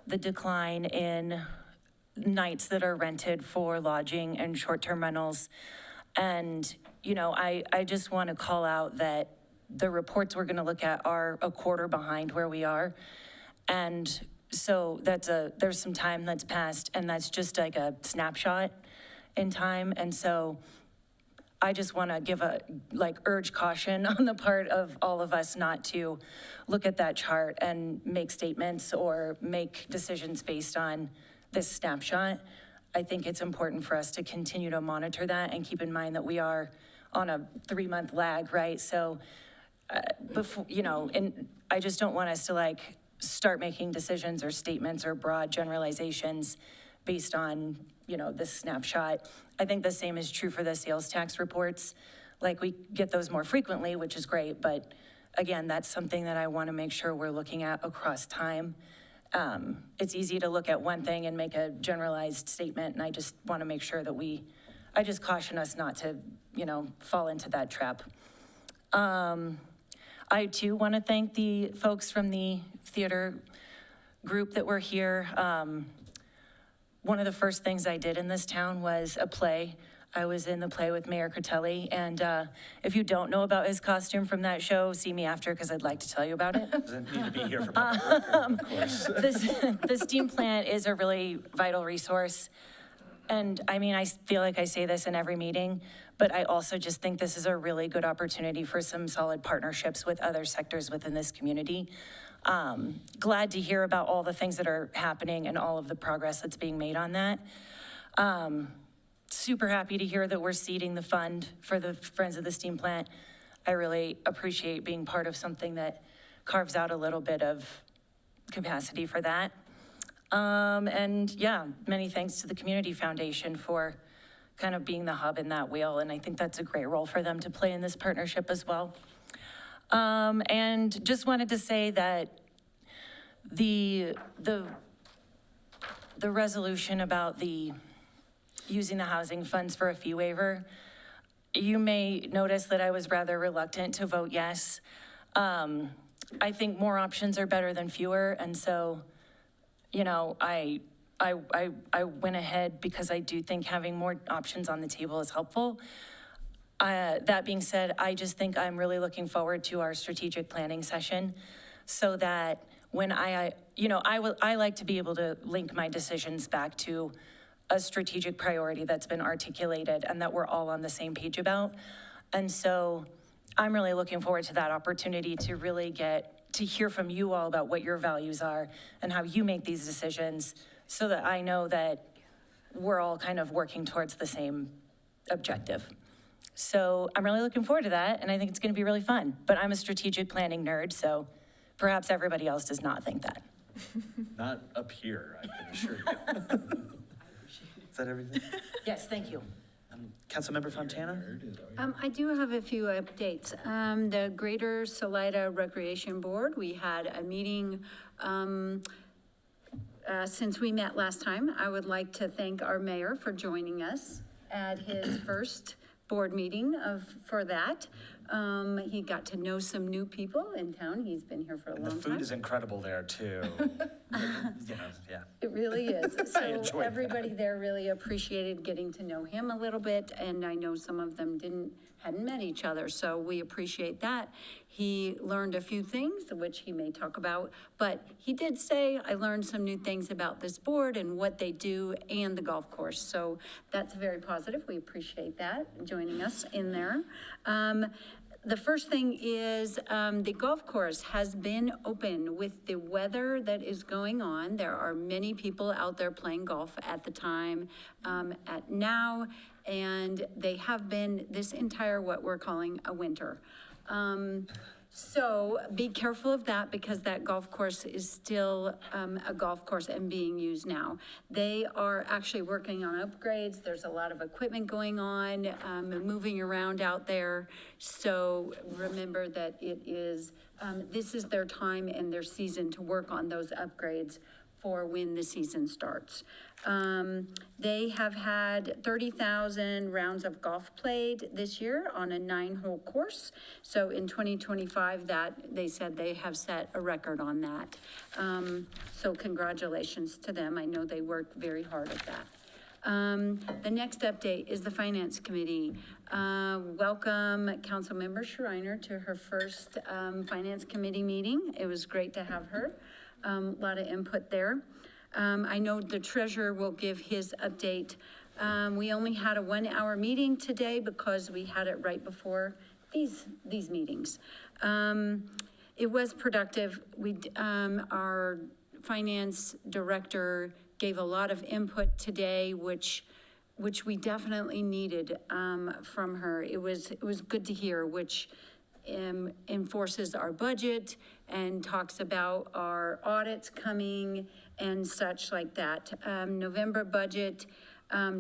the decline in nights that are rented for lodging and short-term rentals. And, you know, I just want to call out that the reports we're going to look at are a quarter behind where we are. And so there's some time that's passed, and that's just like a snapshot in time. And so I just want to give urge caution on the part of all of us not to look at that chart and make statements or make decisions based on this snapshot. I think it's important for us to continue to monitor that and keep in mind that we are on a 3-month lag, right? So, before, you know, and I just don't want us to start making decisions or statements or broad generalizations based on, you know, this snapshot. I think the same is true for the sales tax reports. We get those more frequently, which is great, but again, that's something that I want to make sure we're looking at across time. It's easy to look at one thing and make a generalized statement, and I just want to make sure that I just caution us not to, you know, fall into that trap. I too want to thank the folks from the theater group that were here. One of the first things I did in this town was a play. I was in the play with Mayor Critelli, and if you don't know about his costume from that show, see me after, because I'd like to tell you about it. Doesn't need to be here for public record, of course. The steam plant is a really vital resource. And I mean, I feel like I say this in every meeting, but I also just think this is a really good opportunity for some solid partnerships with other sectors within this community. Glad to hear about all the things that are happening and all of the progress that's being made on that. Super happy to hear that we're seeding the fund for the Friends of the Steam Plant. I really appreciate being part of something that carves out a little bit of capacity for that. And yeah, many thanks to the Community Foundation for kind of being the hub in that wheel. And I think that's a great role for them to play in this partnership as well. And just wanted to say that the resolution about using the housing funds for a fee waiver, you may notice that I was rather reluctant to vote yes. I think more options are better than fewer, and so, you know, I went ahead because I do think having more options on the table is helpful. That being said, I just think I'm really looking forward to our strategic planning session, so that when I like to be able to link my decisions back to a strategic priority that's been articulated and that we're all on the same page about. And so I'm really looking forward to that opportunity to really get to hear from you all about what your values are and how you make these decisions, so that I know that we're all kind of working towards the same objective. So I'm really looking forward to that, and I think it's going to be really fun. But I'm a strategic planning nerd, so perhaps everybody else does not think that. Not up here, I can assure you. Is that everything? Yes, thank you. Councilmember Fontana? I do have a few updates. The Greater Salida Recreation Board, we had a meeting since we met last time. I would like to thank our mayor for joining us at his first board meeting for that. He got to know some new people in town. He's been here for a long time. The food is incredible there too. Yeah. It really is. I enjoyed So everybody there really appreciated getting to know him a little bit, and I know some of them hadn't met each other, so we appreciate that. He learned a few things, which he may talk about, but he did say, I learned some new things about this board and what they do and the golf course. So that's very positive. We appreciate that, joining us in there. The first thing is the golf course has been open with the weather that is going on. There are many people out there playing golf at the time, at now, and they have been this entire what we're calling a winter. So be careful of that because that golf course is still a golf course and being used now. They are actually working on upgrades. There's a lot of equipment going on, moving around out there. So remember that it is, this is their time and their season to work on those upgrades for when the season starts. They have had 30,000 rounds of golf played this year on a 9-hole course. So in 2025, they said they have set a record on that. So congratulations to them. I know they worked very hard at that. The next update is the Finance Committee. Welcome Councilmember Schreiner to her first Finance Committee meeting. It was great to have her. A lot of input there. I know the treasurer will give his update. We only had a 1-hour meeting today because we had it right before these meetings. It was productive. Our finance director gave a lot of input today, which we definitely needed from her. It was good to hear, which enforces our budget and talks about our audits coming and such like that. November budget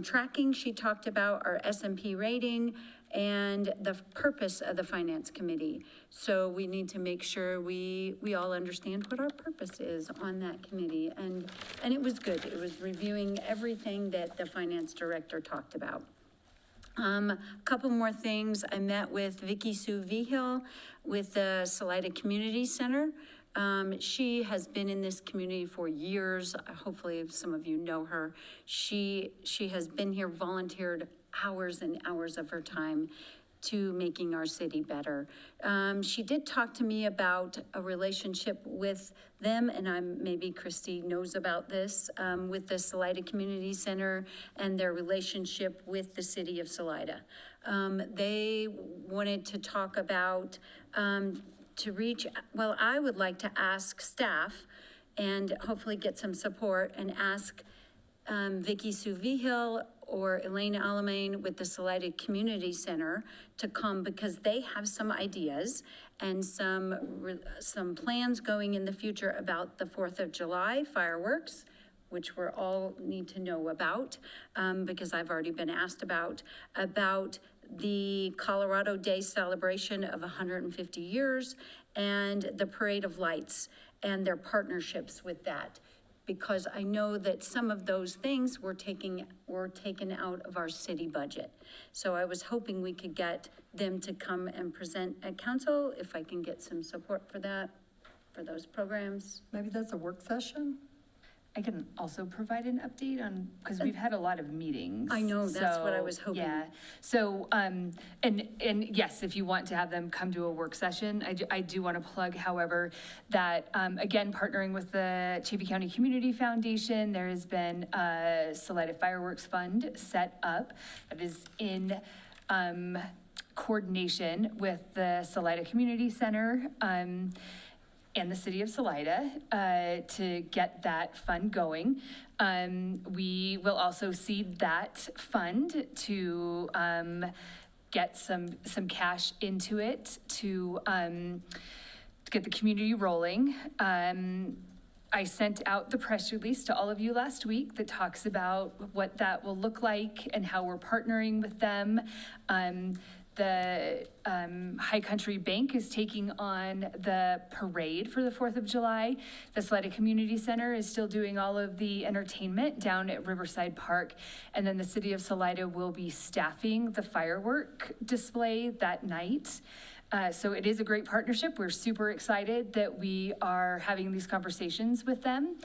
tracking, she talked about our S&P rating and the purpose of the Finance Committee. So we need to make sure we all understand what our purpose is on that committee. And it was good. It was reviewing everything that the finance director talked about. A couple more things. I met with Vicky Sue Vigil with the Salida Community Center. She has been in this community for years. Hopefully some of you know her. She has been here, volunteered hours and hours of her time to making our city better. She did talk to me about a relationship with them, and maybe Christy knows about this, with the Salida Community Center and their relationship with the city of Salida. They wanted to talk about, I would like to ask staff and hopefully get some support and ask Vicky Sue Vigil or Elena Alamain with the Salida Community Center to come because they have some ideas and some plans going in the future about the 4th of July fireworks, which we're all need to know about because I've already been asked about the Colorado Day celebration of 150 years and the Parade of Lights and their partnerships with that. Because I know that some of those things were taken out of our city budget. So I was hoping we could get them to come and present at council, if I can get some support for that, for those programs. Maybe that's a work session? I can also provide an update on, because we've had a lot of meetings. I know, that's what I was hoping. Yeah, so, and yes, if you want to have them come to a work session, I do want to plug, however, that, again, partnering with the Chaffee County Community Foundation, there has been a Salida Fireworks Fund set up that is in coordination with the Salida Community Center, and the city of Salida to get that fund going. We will also seed that fund to get some cash into it to get the community rolling. I sent out the press release to all of you last week that talks about what that will look like and how we're partnering with them. The High Country Bank is taking on the parade for the 4th of July. The Salida Community Center is still doing all of the entertainment down at Riverside Park. And then the city of Salida will be staffing the firework display that night. So it is a great partnership. We're super excited that we are having these conversations with them.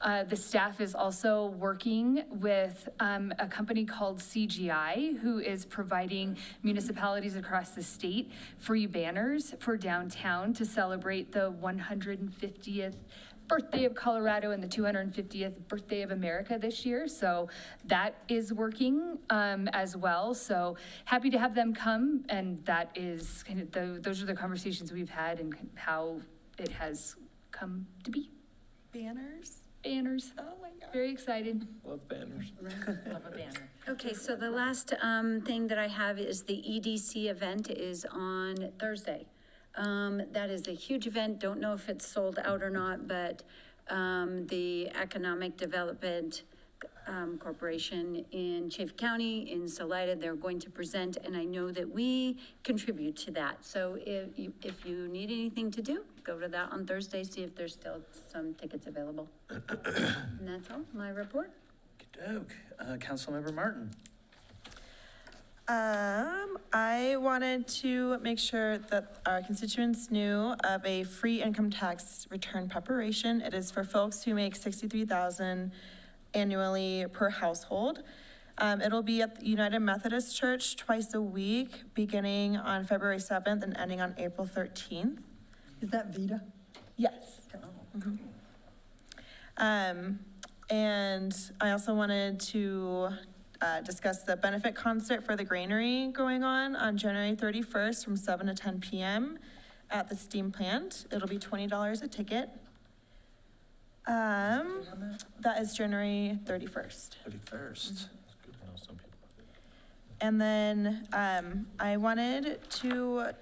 The staff is also working with a company called CGI, who is providing municipalities across the state free banners for downtown to celebrate the 150th birthday of Colorado and the 250th birthday of America this year. So that is working as well. So happy to have them come. And that is kind of those are the conversations we've had and how it has come to be. Banners? Banners. Oh my God. Very excited. Love banners. Love a banner. Okay, so the last thing that I have is the EDC event is on Thursday. That is a huge event. Don't know if it's sold out or not, but the Economic Development Corporation in Chaffee County, in Salida, they're going to present, and I know that we contribute to that. So if you need anything to do, go to that on Thursday, see if there's still some tickets available. And that's all, my report. Councilmember Martin. I wanted to make sure that our constituents knew of a free income tax return preparation. It is for folks who make $63,000 annually per household. It'll be at the United Methodist Church twice a week, beginning on February 7th and ending on April 13th. Is that Vita? Yes. Mhm. And I also wanted to discuss the benefit concert for the granary going on January 31st from 7 to 10 p.m. at the steam plant. It'll be $20 a ticket. That is January 31st. 31st. And then I wanted to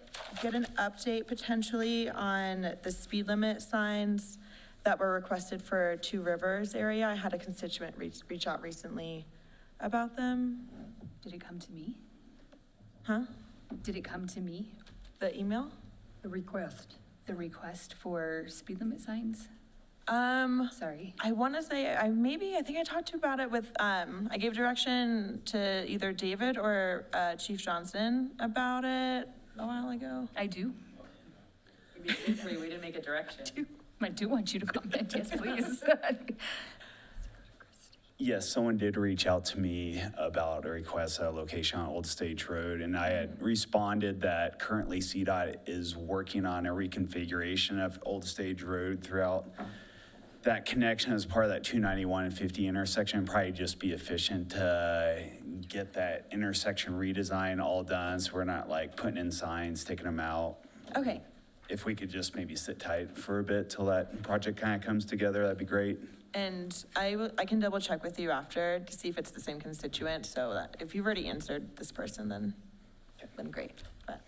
get an update potentially on the speed limit signs that were requested for Two Rivers area. I had a constituent reach out recently about them. Did it come to me? Huh? Did it come to me? The email? The request. The request for speed limit signs? Sorry. I want to say, I think I talked to you about it with, I gave direction to either David or Chief Johnson about it a while ago. I do. Maybe it's a great way to make a direction. I do want you to comment, yes, please. Yes, someone did reach out to me about a request at a location on Old Stage Road, and I had responded that currently CDOT is working on a reconfiguration of Old Stage Road throughout that connection as part of that 291 and 50 intersection. Probably just be efficient to get that intersection redesign all done, so we're not like putting in signs, taking them out. Okay. If we could just maybe sit tight for a bit till that project kind of comes together, that'd be great. And I can double check with you after to see if it's the same constituent, so that if you've already answered this person, then great. But,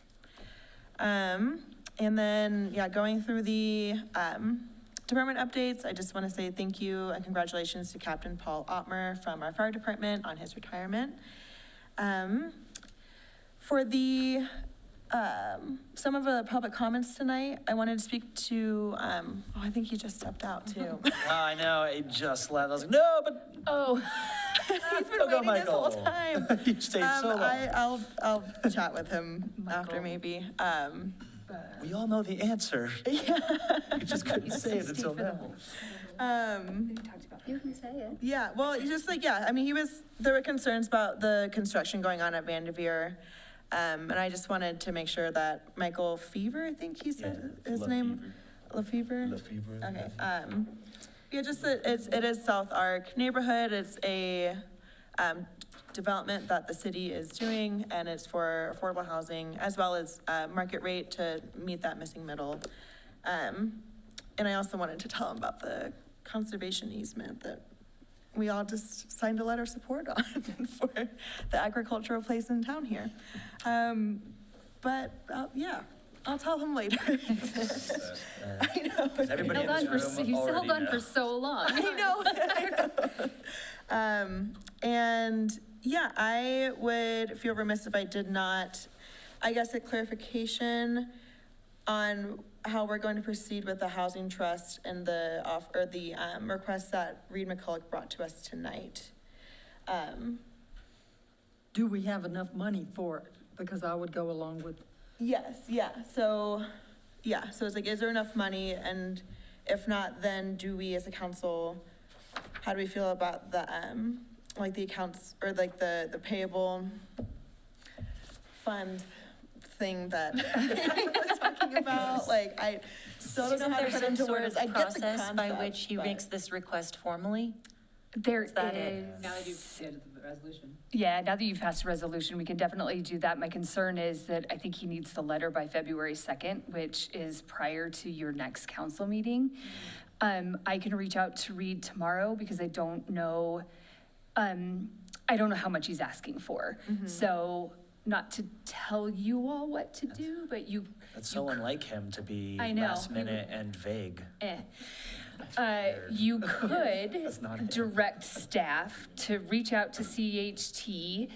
and then, yeah, going through the department updates, I just want to say thank you and congratulations to Captain Paul Ottmer from our fire department on his retirement. For the some of the public comments tonight, I wanted to speak to, I think he just stepped out too. I know, he just left. I was like, no, but. Oh, he's been waiting this whole time. You stayed so long. I'll chat with him after maybe. We all know the answer. Yeah. You just couldn't say it until now. You can say it. Yeah, well, just like, yeah, I mean, there were concerns about the construction going on at Vanderveer. And I just wanted to make sure that Michael Fever, I think he said his name. LaFever. LaFever. Okay. Yeah, just that it is South Arc neighborhood. It's a development that the city is doing, and it's for affordable housing as well as market rate to meet that missing middle. And I also wanted to tell him about the conservation easement that we all just signed a letter of support on for the agricultural place in town here. But yeah, I'll tell him later. I know. You've held on for so long. I know. And yeah, I would feel remiss if I did not, I guess, a clarification on how we're going to proceed with the housing trust and the request that Reed McCulloch brought to us tonight. Do we have enough money for it? Because I would go along with. Yes, yeah. So it's like, is there enough money? And if not, then do we as a council, how do we feel about the, like the accounts or like the payable fund thing that I was talking about? Like, I still don't know how to put into words. I get the concept, by which he makes this request formally? There That is. Now that you've said the resolution. Yeah, now that you've passed a resolution, we can definitely do that. My concern is that I think he needs the letter by February 2nd, which is prior to your next council meeting. I can reach out to Reed tomorrow because I don't know how much he's asking for. So not to tell you all what to do, but That's so unlike him to be I know. last minute and vague. You could That's not it. direct staff to reach out to CHT,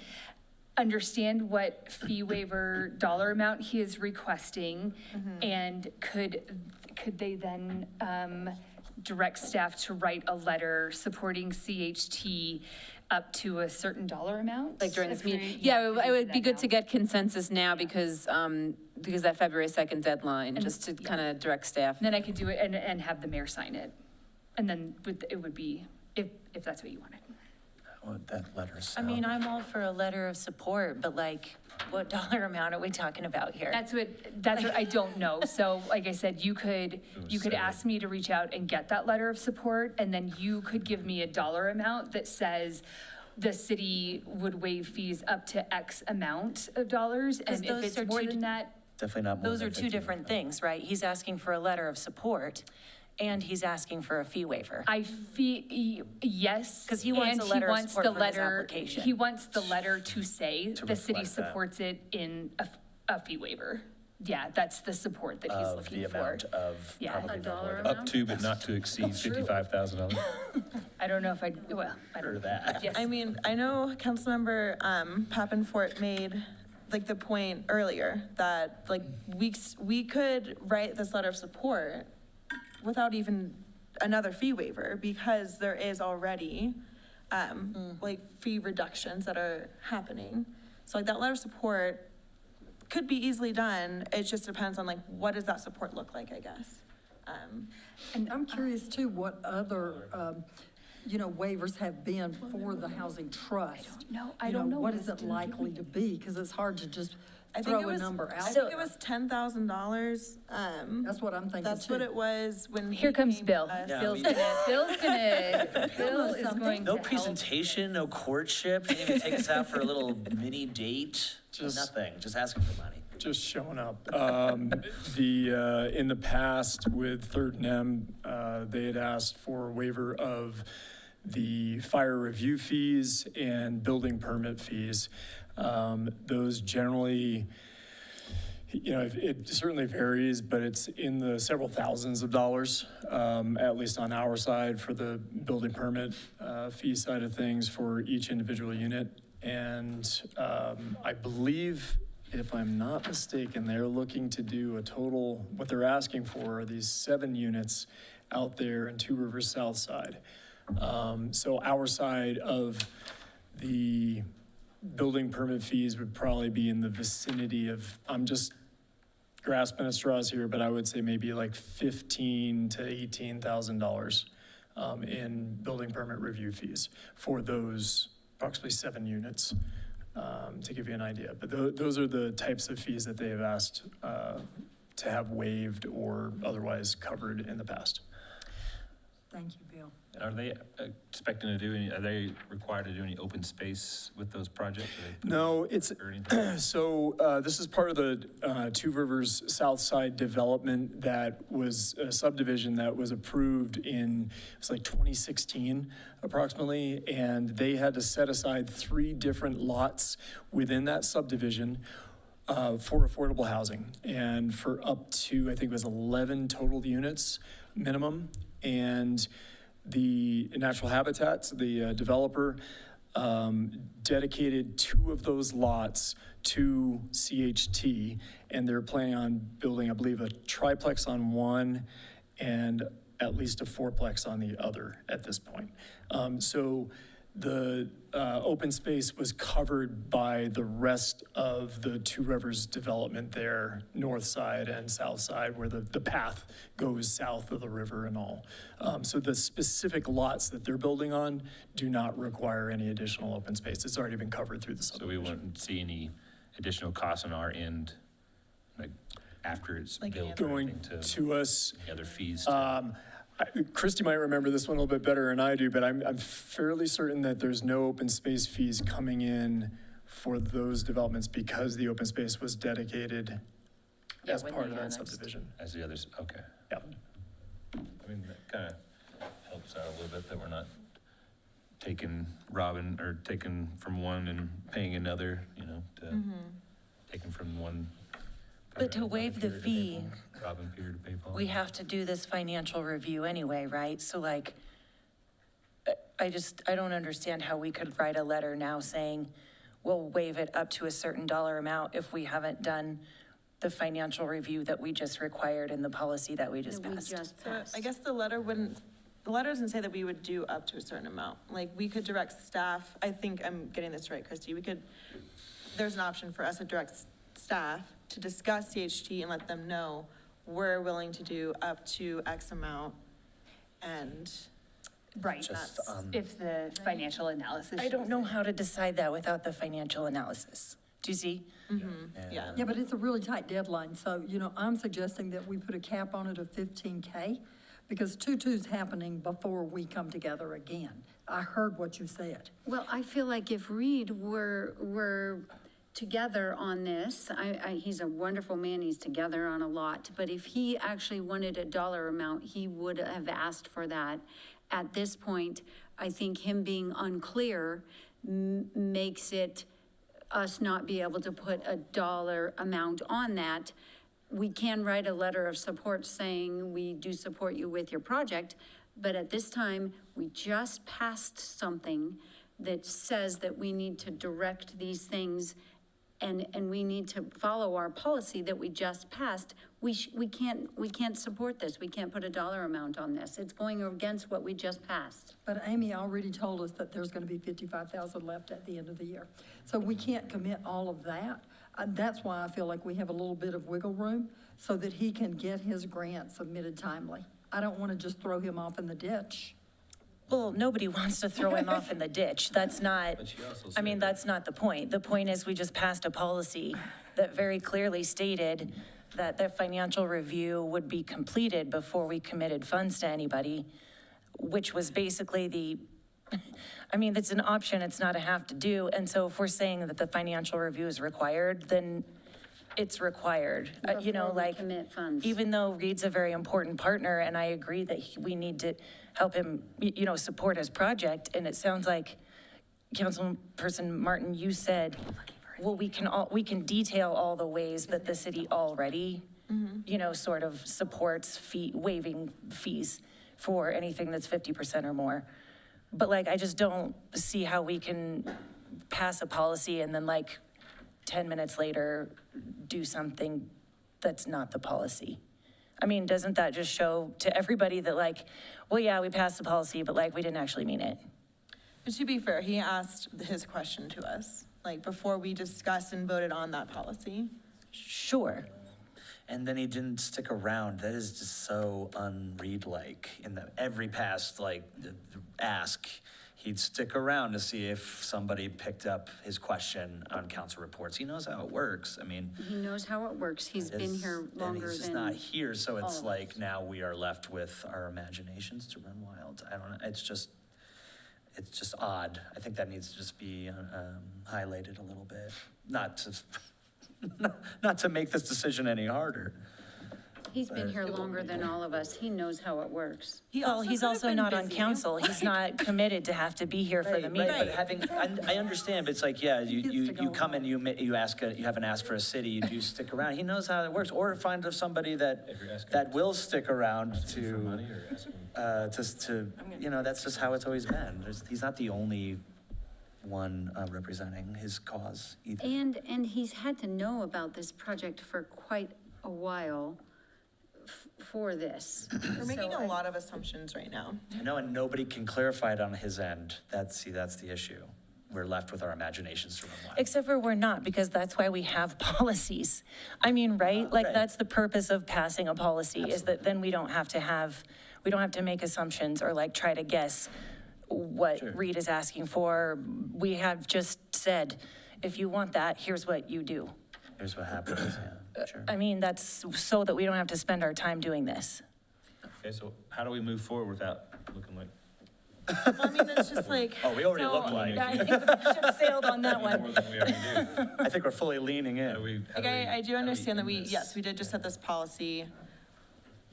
understand what fee waiver dollar amount he is requesting, and could they then direct staff to write a letter supporting CHT up to a certain dollar amount? Like during this meeting? Agreed. Yeah, could it you would do be that good now? to get consensus now because that February 2nd deadline, just to kind of direct staff. Then I could do it and have the mayor sign it. And then it would be, if that's what you wanted. What that letter I sound? mean, I'm all for a letter of support, but like, what dollar amount are we talking about here? That's what I don't know. So like I said, you could ask me to reach out and get that letter of support, and then you could give me a dollar amount that says the city would waive fees up to X amount of dollars, and if those it's are more two than that, Definitely not more Those than are two 50. different things, right? He's asking for a letter of support, and he's asking for a fee waiver. yes. Because he wants and a letter of wants support the for his letter- application. He wants the letter to say the city reflect that. supports it in a fee waiver. Yeah, that's the support that he's Of looking the for. amount of Yeah. probably no more than Up to, but not to exceed $55,000. I don't know if I don't Heard that. Yes. I mean, I know Councilmember Pappenfort made like the point earlier that like we could write this letter of support without even another fee waiver because there is already like fee reductions that are happening. So like that letter of support could be easily done. It just depends on like what does that support look like, I guess. And I'm curious too, what other, waivers have been for the housing trust? I don't know What what is it likely to be? Because it's hard to just I think throw a number out. I think it was $10,000. That's what I'm thinking That's too. what it was when. Here he comes came Bill. to us. Yeah, Bill we- is going No to help. presentation, no courtship, didn't even take us out for a little mini date, nothing, just asking for money. Just showing up. In the past with Third and M, they had asked for a waiver of the fire review fees and building permit fees. Those generally, it certainly varies, but it's in the several thousands of dollars, at least on our side for the building permit fee side of things for each individual unit. And I believe, if I'm not mistaken, they're looking to do a total, what they're asking for are these 7 units out there in Two Rivers South Side. So our side of the building permit fees would probably be in the vicinity of, I'm just grasping at straws here, but I would say maybe like $15,000 to $18,000 in building permit review fees for those approximately 7 units. To give you an idea. But those are the types of fees that they have asked to have waived or otherwise covered in the past. Thank you, Bill. Are they expecting to do are they required to do any open space with those projects? No, it's, so this is part of the Two Rivers South Side development that was a subdivision that was approved in, it's like 2016 approximately, and they had to set aside 3 different lots within that subdivision for affordable housing, and for up to, I think it was 11 total units minimum, and the Natural Habitat, the developer, dedicated 2 of those lots to CHT, and they're planning on building, I believe, a triplex on one and at least a 4-plex on the other at this point. So the open space was covered by the rest of the Two Rivers development there, north side and south side, where the path goes south of the river and all. So the specific lots that they're building on do not require any additional open space. It's already been covered through the subdivision. So we wouldn't see any additional costs on our end, like after it's built? Going to us. Any other fees? Christy might remember this one a little bit better than I do, but I'm fairly certain that there's no open space fees coming in for those developments because the open space was dedicated as part of that subdivision. As the others, okay. Yeah. I mean, that kind of helps out a little bit that we're not taking from one and paying another, to robbing one. But to waive the fee, Robbing Peter to pay Paul. we have to do this financial review anyway, right? So like, I don't understand how we could write a letter now saying we'll waive it up to a certain dollar amount if we haven't done the financial review that we just required in the policy that we just passed. So I guess the letter doesn't say that we would do up to a certain amount. Like, we could direct staff, I think I'm getting this right, Christy, there's an option for us to direct staff to discuss CHT and let them know we're willing to do up to X amount, and Right, if the financial analysis. I don't know how to decide that without the financial analysis. Do you see? yeah. Yeah, but it's a really tight deadline, so, I'm suggesting that we put a cap on it of 15K, because 2-2's happening before we come together again. I heard what you said. Well, I feel like if Reed were together on this, he's a wonderful man, he's together on a lot, but if he actually wanted a dollar amount, he would have asked for that. At this point, I think him being unclear makes it us not be able to put a dollar amount on that. We can write a letter of support saying we do support you with your project, but at this time, we just passed something that says that we need to direct these things and we need to follow our policy that we just passed. We can't support this. We can't put a dollar amount on this. It's going against what we just passed. But Amy already told us that there's going to be 55,000 left at the end of the year. So we can't commit all of that. That's why I feel like we have a little bit of wiggle room so that he can get his grant submitted timely. I don't want to just throw him off in the ditch. Well, nobody wants to throw him off in the ditch. That's not, that's not the point. The point is we just passed a policy that very clearly stated that the financial review would be completed before we committed funds to anybody, which was basically it's an option, it's not a have to do. And so if we're saying that the financial review is required, then it's required. Commit funds. Even though Reed's a very important partner, and I agree that we need to help him, support his project, and it sounds like, Councilperson Martin, you said, well, we can detail all the ways that the city already, sort of supports waiving fees for anything that's 50% or more. But I just don't see how we can pass a policy and then 10 minutes later do something that's not the policy. Doesn't that just show to everybody that well, yeah, we passed the policy, but we didn't actually mean it? But to be fair, he asked his question to us, before we discussed and voted on that policy. Sure. And then he didn't stick around. That is just so un-Reed-like. In every past, ask, he'd stick around to see if somebody picked up his question on council reports. He knows how it works. He knows how it works. He's been here longer and he's just than not here, so it's all of us. now we are left with our imaginations to run wild. I don't know. It's just odd. I think that needs to just be highlighted a little bit, not to make this decision any harder. He's been here longer than all of us. He knows how it works. He's also not on council. He's not committed to have to be here for the meeting. Right, but I understand, but it's you come and you haven't asked for a city, you do stick around. He knows how it works, or find somebody that will stick around to that's just how it's always been. He's not the only one representing his cause either. And he's had to know about this project for quite a while for this. We're making a lot of assumptions right now. I know, and nobody can clarify it on his end. That's the issue. We're left with our imaginations to run wild. Except for we're not, because that's why we have policies. Right? Right. That's the purpose of passing a policy, is that then we don't have to make assumptions or try to guess what Reed is asking for. We have just said, if you want that, here's what you do. Here's what happens, yeah, sure. That's so that we don't have to spend our time doing this. Okay, so how do we move forward without looking like? It's just Oh, we already look like. I think we should have sailed on that one. More than we already do. I think we're fully leaning in. I do understand that we did just set this policy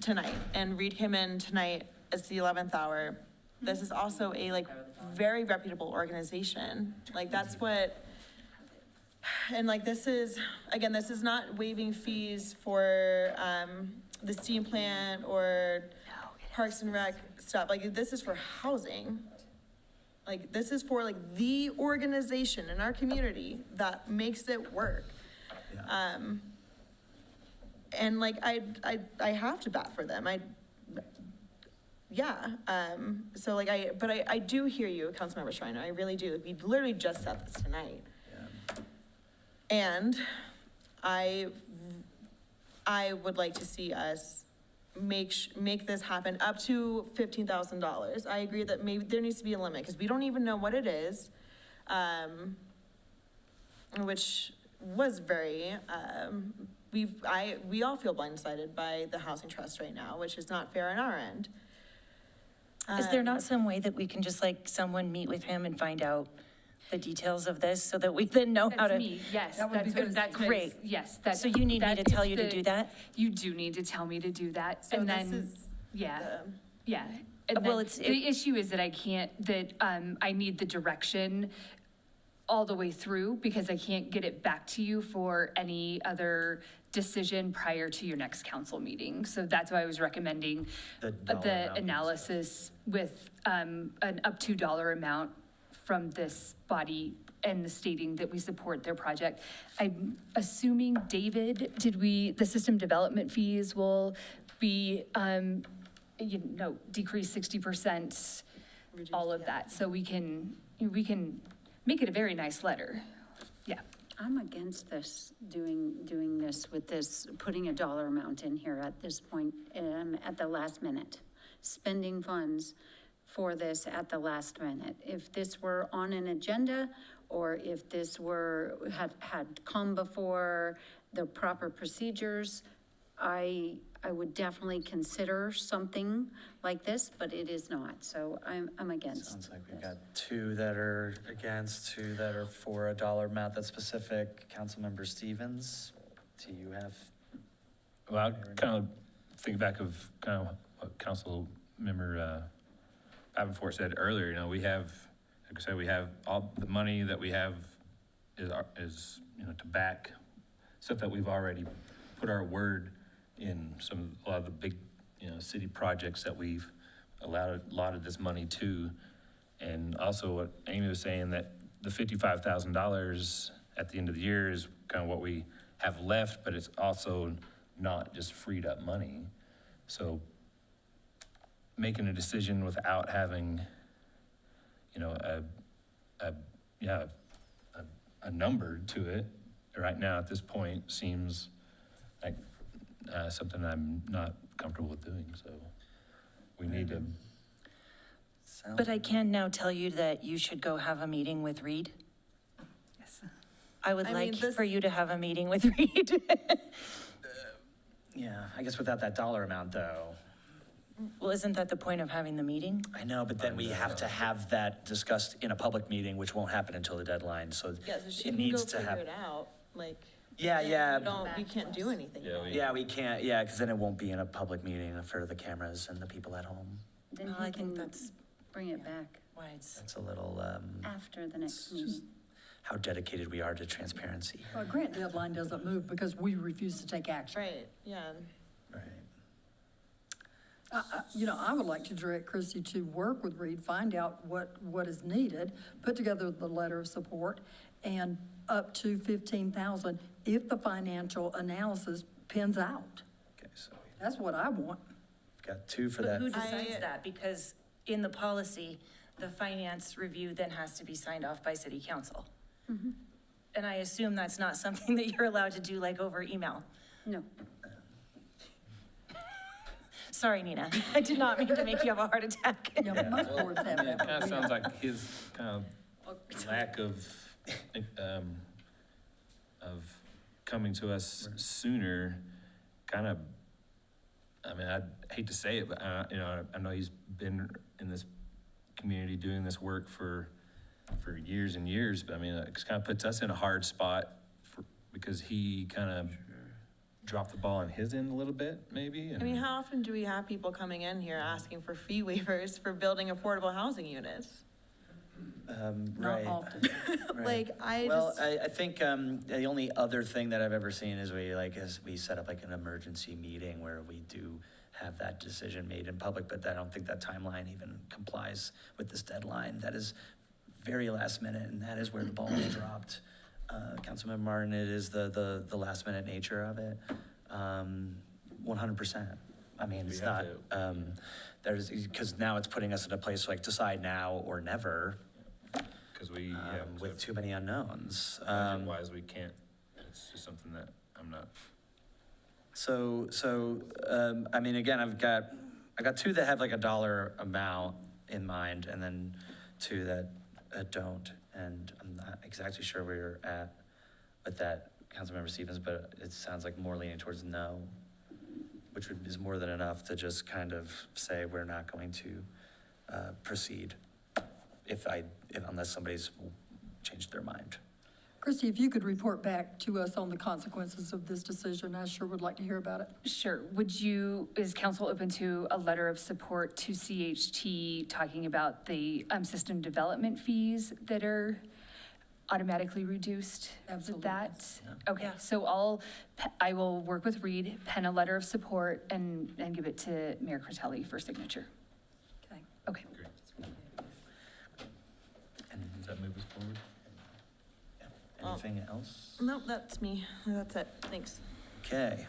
tonight, and Reed came in tonight. It's the 11th hour. This is also a very reputable organization. That's what And like, this is, again, this is not waiving fees for, the steam plant or Parks and Rec stuff. Like, this is for housing. Like, this is for like the organization in our community that makes it work. And like, I have to bat for them. So like, I do hear you, Councilmember Schreiner, I really do. We literally just said this tonight. And I would like to see us make this happen up to $15,000. I agree that maybe there needs to be a limit, because we don't even know what it is, which was very, we all feel blindsided by the housing trust right now, which is not fair on our end. Is there not some way that we can just like someone meet with him and find out the details of this so that we then know how to? That's me, yes. That's Great. Yes, that's. So you need me that to tell is you to do that? You do need to tell me to do that, So and this then, is yeah, the- yeah. And Well, then the issue is that I can't, I need the direction all the way through, because I can't get it back to you for any other decision prior to your next council meeting. So that's why I was recommending The dollar the amount. analysis with an up to dollar amount from this body and the stating that we support their project. I'm assuming, David, the system development fees will be, decrease 60%, all of that. So we can make it a very nice letter. Yeah. I'm against this, doing this with this, putting a dollar amount in here at this point, at the last minute. Spending funds for this at the last minute. If this were on an agenda, or if this had come before the proper procedures, I would definitely consider something like this, but it is not, so I'm against. Sounds like we've got two that are against, two that are for a dollar amount that's specific. Councilmember Stevens, do you have? Well, I kind of think back of kind of what Councilmember Davenport said earlier. We have, like I said, we have all the money that we have is to back stuff that we've already put our word in a lot of the big, city projects that we've allotted this money to. And also what Amy was saying, that the $55,000 at the end of the year is kind of what we have left, but it's also not just freed up money. So making a decision without having, a number to it right now at this point seems like something I'm not comfortable with doing, so we need to. But I can now tell you that you should go have a meeting with Reed. Yes. I would like for you to have a meeting with Reed. Yeah, I guess without that dollar amount though. Well, isn't that the point of having the meeting? I know, but then we have to have that discussed in a public meeting, which won't happen until the deadline, so Yeah, so she it can needs go to figure have. it out, like. Yeah. We can't do anything. Yeah, we can't, because then it won't be in a public meeting for the cameras and the people at home. Then Well, he I think can that's bring it back why it's. That's a little, after the next meeting. how dedicated we are to transparency. A grant deadline doesn't move because we refuse to take action. Right, yeah. Right. I would like to direct Christie to work with Reed, find out what is needed, put together the letter of support, and up to 15,000 if the financial analysis pins out. Okay, so That's what I want. we've got two for But that. who decides that? Because in the policy, the finance review then has to be signed off by city council. And I assume that's not something that you're allowed to do like over email. No. Sorry, Nina. I did not mean to make you have a heart attack. Yeah, most boards have It that. kind of sounds like his kind of lack of coming to us sooner, kind of, I'd hate to say it, but, I know he's been in this community doing this work for years and years, but it kind of puts us in a hard spot because he kind of dropped the ball on his end a little bit, maybe. I mean, how often do we have people coming in here asking for fee waivers for building affordable housing units? Not right. often. Right. I Well, just, I think the only other thing that I've ever seen is we set up like an emergency meeting where we do have that decision made in public, but I don't think that timeline even complies with this deadline. That is very last minute, and that is where the ball is dropped. Councilmember Martin, it is the last minute nature of it. 100%. I mean, it's not, because now it's putting us in a place like decide now or never. Because we, with too many unknowns. budget-wise, we can't, it's just something that I'm not. So, I mean, again, I got two that have like a dollar amount in mind, and then two that don't. And I'm not exactly sure where you're at with that, Councilmember Stevens, but it sounds like more leaning towards no, which is more than enough to just kind of say we're not going to proceed unless somebody's changed their mind. Christie, if you could report back to us on the consequences of this decision, I sure would like to hear about it. Sure. Is council open to a letter of support to CHT talking about the system development fees that are automatically reduced? Absolutely. With that? Okay, so I will work with Reed, pen a letter of support, and give it to Mayor Critelli for signature. Okay. Okay. And Does that move us forward? anything else? nope, that's me. That's it. Thanks. Okay.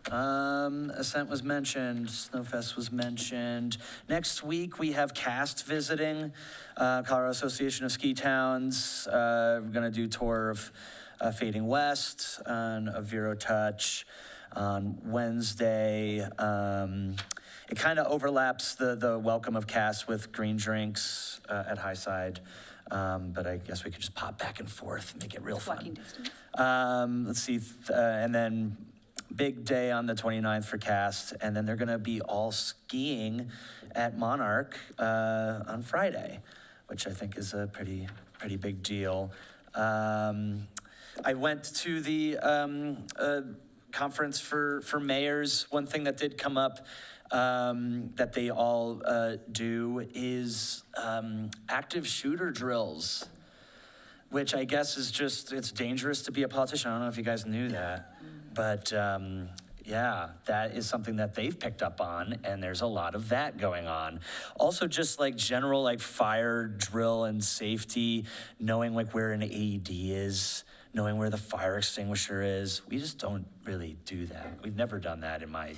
Ascent was mentioned, Snowfest was mentioned. Next week, we have CAST visiting, Colorado Association of Ski Towns. We're gonna do tour of Fading West on a Vero Touch on Wednesday. It kind of overlaps the welcome of CAST with green drinks at Highside. But I guess we could just pop back and forth and make it real fun. Walking distance. Let's see, and then big day on the 29th for CAST, and then they're gonna be all skiing at Monarch on Friday, which I think is a pretty big deal. I went to the conference for mayors. One thing that did come up that they all do is active shooter drills, which I guess is just, it's dangerous to be a politician. I don't know if you guys knew that, but yeah, that is something that they've picked up on, and there's a lot of that going on. Also, just like general like fire drill and safety, knowing like where an AED is, knowing where the fire extinguisher is. We just don't really do that. We've never done that in my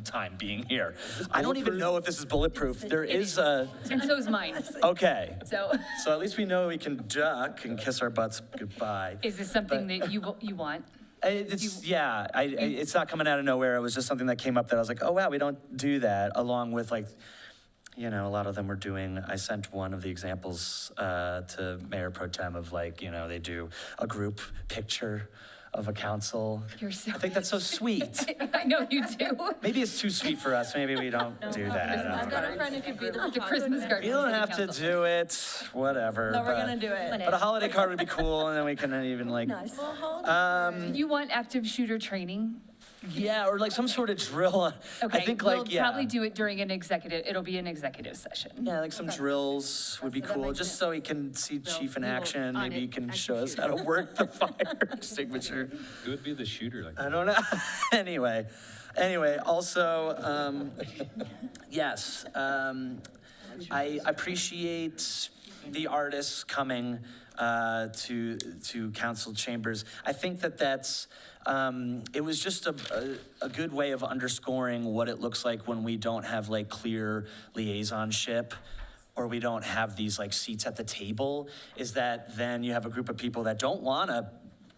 time being here. I don't even know if this is bulletproof. There is a... And so is mine. Okay. So at least we know we can duck and kiss our butts goodbye. is this something that you want? It's not coming out of nowhere. It was just something that came up that I was like, oh wow, we don't do that. Along with like, you know, a lot of them were doing, I sent one of the examples to Mayor Pro Tem of like, you know, they do a group picture of a council. You're so I think that's so sweet. I know you do. Maybe it's too sweet for us. Maybe we don't do that. I've got a friend who could be the Christmas card. You don't have to do it, whatever. No, we're gonna do it. But a holiday card would be cool, and then we can even like, You want active shooter training? yeah, or like some sort of drill. Okay, I think we'll like, yeah. probably do it during it'll be an executive session. Yeah, like some drills would be cool, just so he can see Chief in action. Maybe he can show us how to work the fire extinguisher. Who would be the shooter? Like, I don't know. Anyway, also, yes, I appreciate the artists coming to council chambers. I think that's, it was just a good way of underscoring what it looks like when we don't have like clear liaisonship, or we don't have these like seats at the table, is that then you have a group of people that don't wanna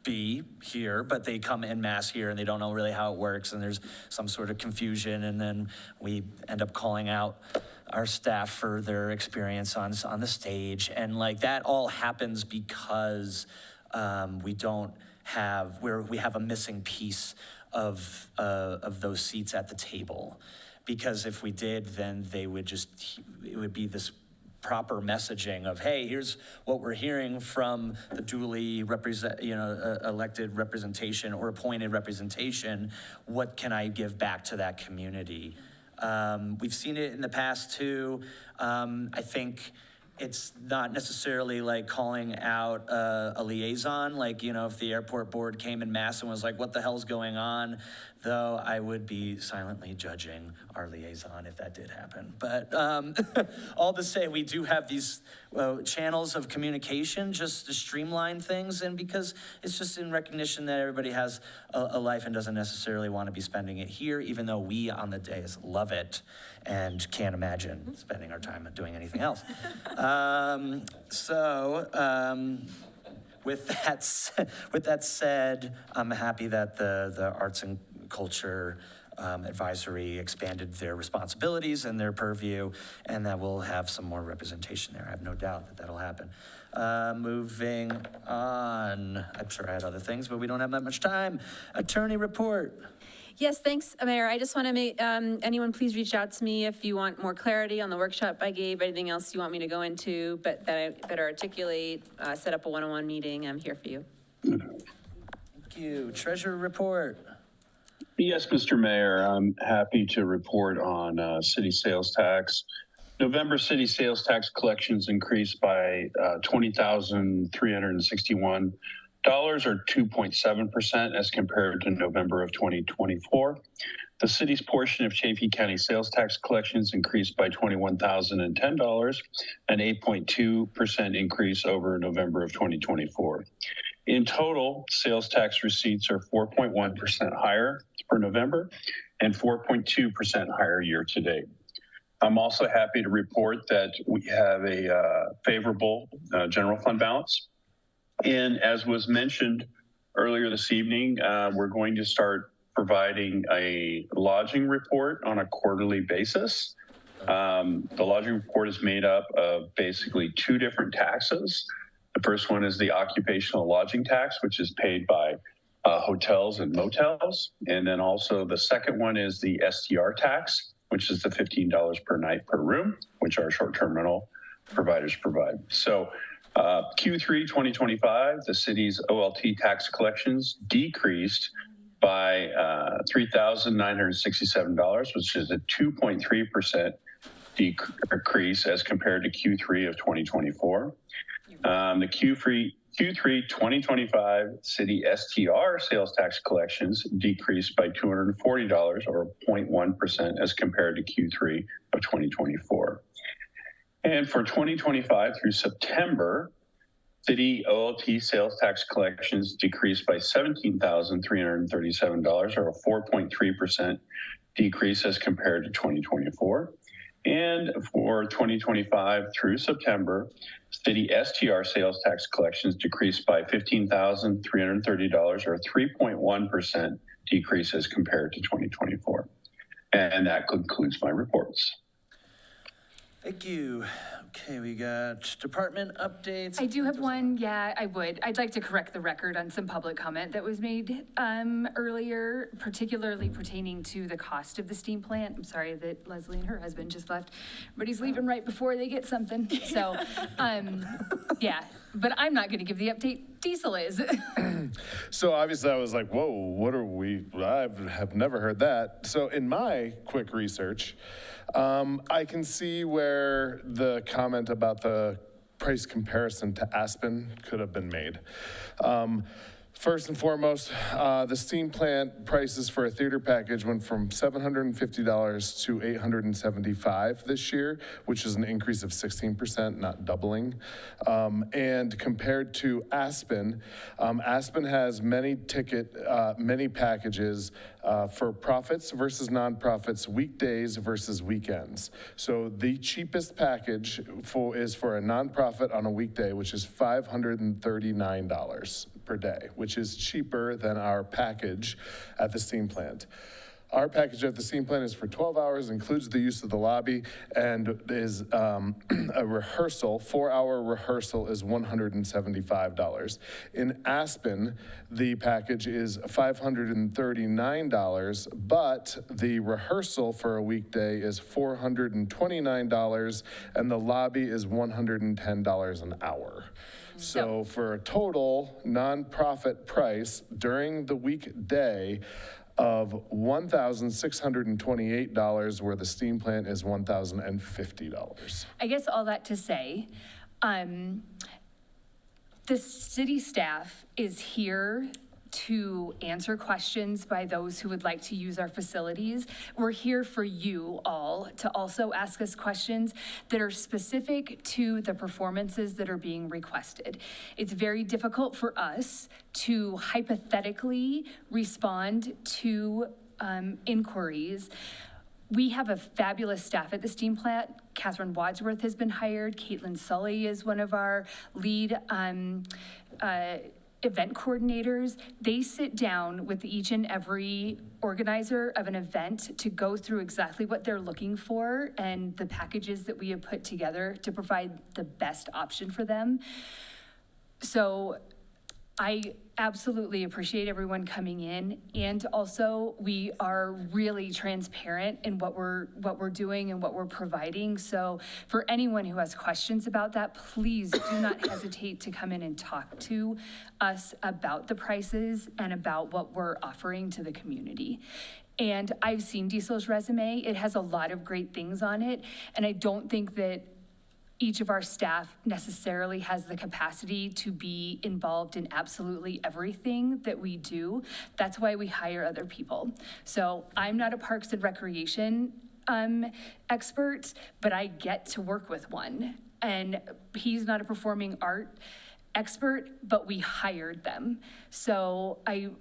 be here, but they come en masse here and they don't know really how it works, and there's some sort of confusion, and then we end up calling out our staff for their experience on the stage, and like that all happens because we have a missing piece of those seats at the table. Because if we did, then it would be this proper messaging of, hey, here's what we're hearing from the duly elected representation or appointed representation. What can I give back to that community? We've seen it in the past too. I think it's not necessarily like calling out a liaison, like, you know, if the airport board came in mass and was like, what the hell's going on? Though I would be silently judging our liaison if that did happen. But all to say, we do have these channels of communication just to streamline things, and because it's just in recognition that everybody has a life and doesn't necessarily want to be spending it here, even though we on the days love it and can't imagine spending our time doing anything else. With that said, I'm happy that the Arts and Culture Advisory expanded their responsibilities and their purview, and that we'll have some more representation there. I have no doubt that that'll happen. Moving on. I'm sure I had other things, but we don't have that much time. Attorney report. Yes, thanks, Mayor. I just want to make, anyone please reach out to me if you want more clarity on the workshop I gave, anything else you want me to go into, but that I better articulate, set up a one-on-one meeting. I'm here for you. Thank you. Treasurer report. Yes, Mr. Mayor, I'm happy to report on city sales tax. November city sales tax collections increased by $20,361. Or 2.7% as compared to November of 2024. The city's portion of Chaffee County sales tax collections increased by $21,010, an 8.2% increase over November of 2024. In total, sales tax receipts are 4.1% higher for November and 4.2% higher year to date. I'm also happy to report that we have a favorable general fund balance. And as was mentioned earlier this evening, we're going to start providing a lodging report on a quarterly basis. The lodging report is made up of basically two different taxes. The first one is the occupational lodging tax, which is paid by hotels and motels. And then also the second one is the STR tax, which is the $15 per night per room, which our short-term rental providers provide. So Q3 2025, the city's OLT tax collections decreased by $3,967, which is a 2.3% decrease as compared to Q3 of 2024. The Q3 2025 city STR sales tax collections decreased by $240 or 0.1% as compared to Q3 of 2024. And for 2025 through September, city OLT sales tax collections decreased by $17,337 or a 4.3% decrease as compared to 2024. And for 2025 through September, city STR sales tax collections decreased by $15,330 or 3.1% decrease as compared to 2024. And that concludes my reports. Thank you. Okay, we got department updates. I do have one. Yeah, I would. I'd like to correct the record on some public comment that was made earlier, particularly pertaining to the cost of the steam plant. I'm sorry that Leslie and her husband just left. Everybody's leaving right before they get something. So, yeah, but I'm not going to give the update. Diesel is. So obviously I was like, whoa, what are we, I have never heard that. So in my quick research, I can see where the comment about the price comparison to Aspen could have been made. First and foremost, the steam plant prices for a theater package went from $750 to $875 this year, which is an increase of 16%, not doubling. And compared to Aspen, Aspen has many packages for profits versus nonprofits, weekdays versus weekends. So the cheapest package is for a nonprofit on a weekday, which is $539 per day, which is cheaper than our package at the steam plant. Our package at the steam plant is for 12 hours, includes the use of the lobby, and is a rehearsal, 4-hour rehearsal is $175. In Aspen, the package is $539, but the rehearsal for a weekday is $429, and the lobby is $110 an hour. So for a total nonprofit price during the weekday, of $1,628, where the steam plant is $1,050. I guess all that to say, the city staff is here to answer questions by those who would like to use our facilities. We're here for you all to also ask us questions that are specific to the performances that are being requested. It's very difficult for us to hypothetically respond to inquiries. We have a fabulous staff at the steam plant. Catherine Wadsworth has been hired. Caitlin Sully is one of our lead event coordinators. They sit down with each and every organizer of an event to go through exactly what they're looking for and the packages that we have put together to provide the best option for them. So I absolutely appreciate everyone coming in, and also we are really transparent in what we're doing and what we're providing. So for anyone who has questions about that, please do not hesitate to come in and talk to us about the prices and about what we're offering to the community. And I've seen Diesel's resume. It has a lot of great things on it, and I don't think that each of our staff necessarily has the capacity to be involved in absolutely everything that we do. That's why we hire other people. So I'm not a Parks and Recreation expert, but I get to work with one. And he's not a performing art expert, but we hired them. So I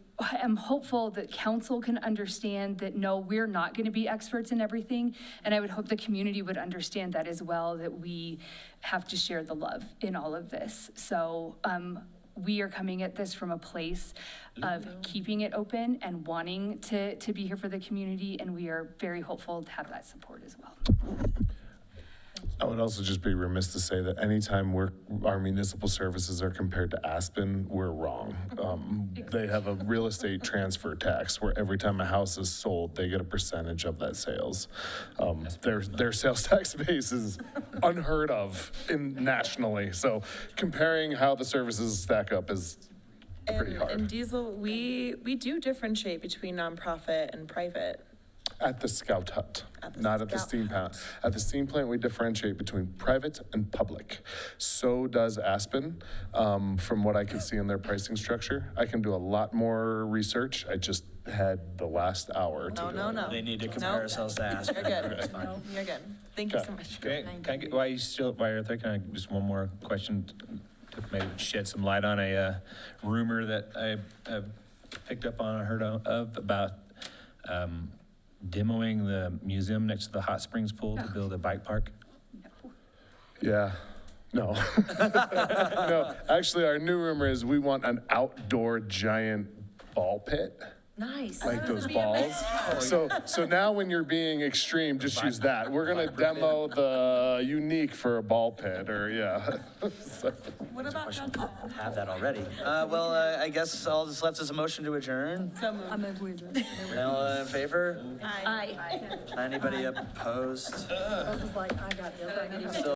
am hopeful that council can understand that, no, we're not going to be experts in everything. And I would hope the community would understand that as well, that we have to share the love in all of this. So we are coming at this from a place of keeping it open and wanting to be here for the community. And we are very hopeful to have that support as well. I would also just be remiss to say that anytime our municipal services are compared to Aspen, we're wrong. They have a real estate transfer tax where every time a house is sold, they get a percentage of that sales. Their sales tax base is unheard of nationally. So comparing how the services stack up is pretty hard. And Diesel, we do differentiate between nonprofit and private. At the Scout Hut, not at the steam plant. At the steam plant, we differentiate between private and public. So does Aspen, from what I can see in their pricing structure. I can do a lot more research. I just had the last hour to do it. No. They need to compare ourselves to Aspen. You're good. You're good. Thank you so much. Can I get, while you're there, can I just one more question to maybe shed some light on a rumor that I picked up on, heard of about demoing the museum next to the hot springs pool to build a bike park? Yeah. No. No. Actually, our new rumor is we want an outdoor giant ball pit. Nice. Like those balls. So now when you're being extreme, just use that. We're gonna demo the unique for a ball pit, or yeah. What about Have that already. I guess all that's left is a motion to adjourn. I move we adjourn. All in favor? Aye. Anybody opposed? This is like, I got this.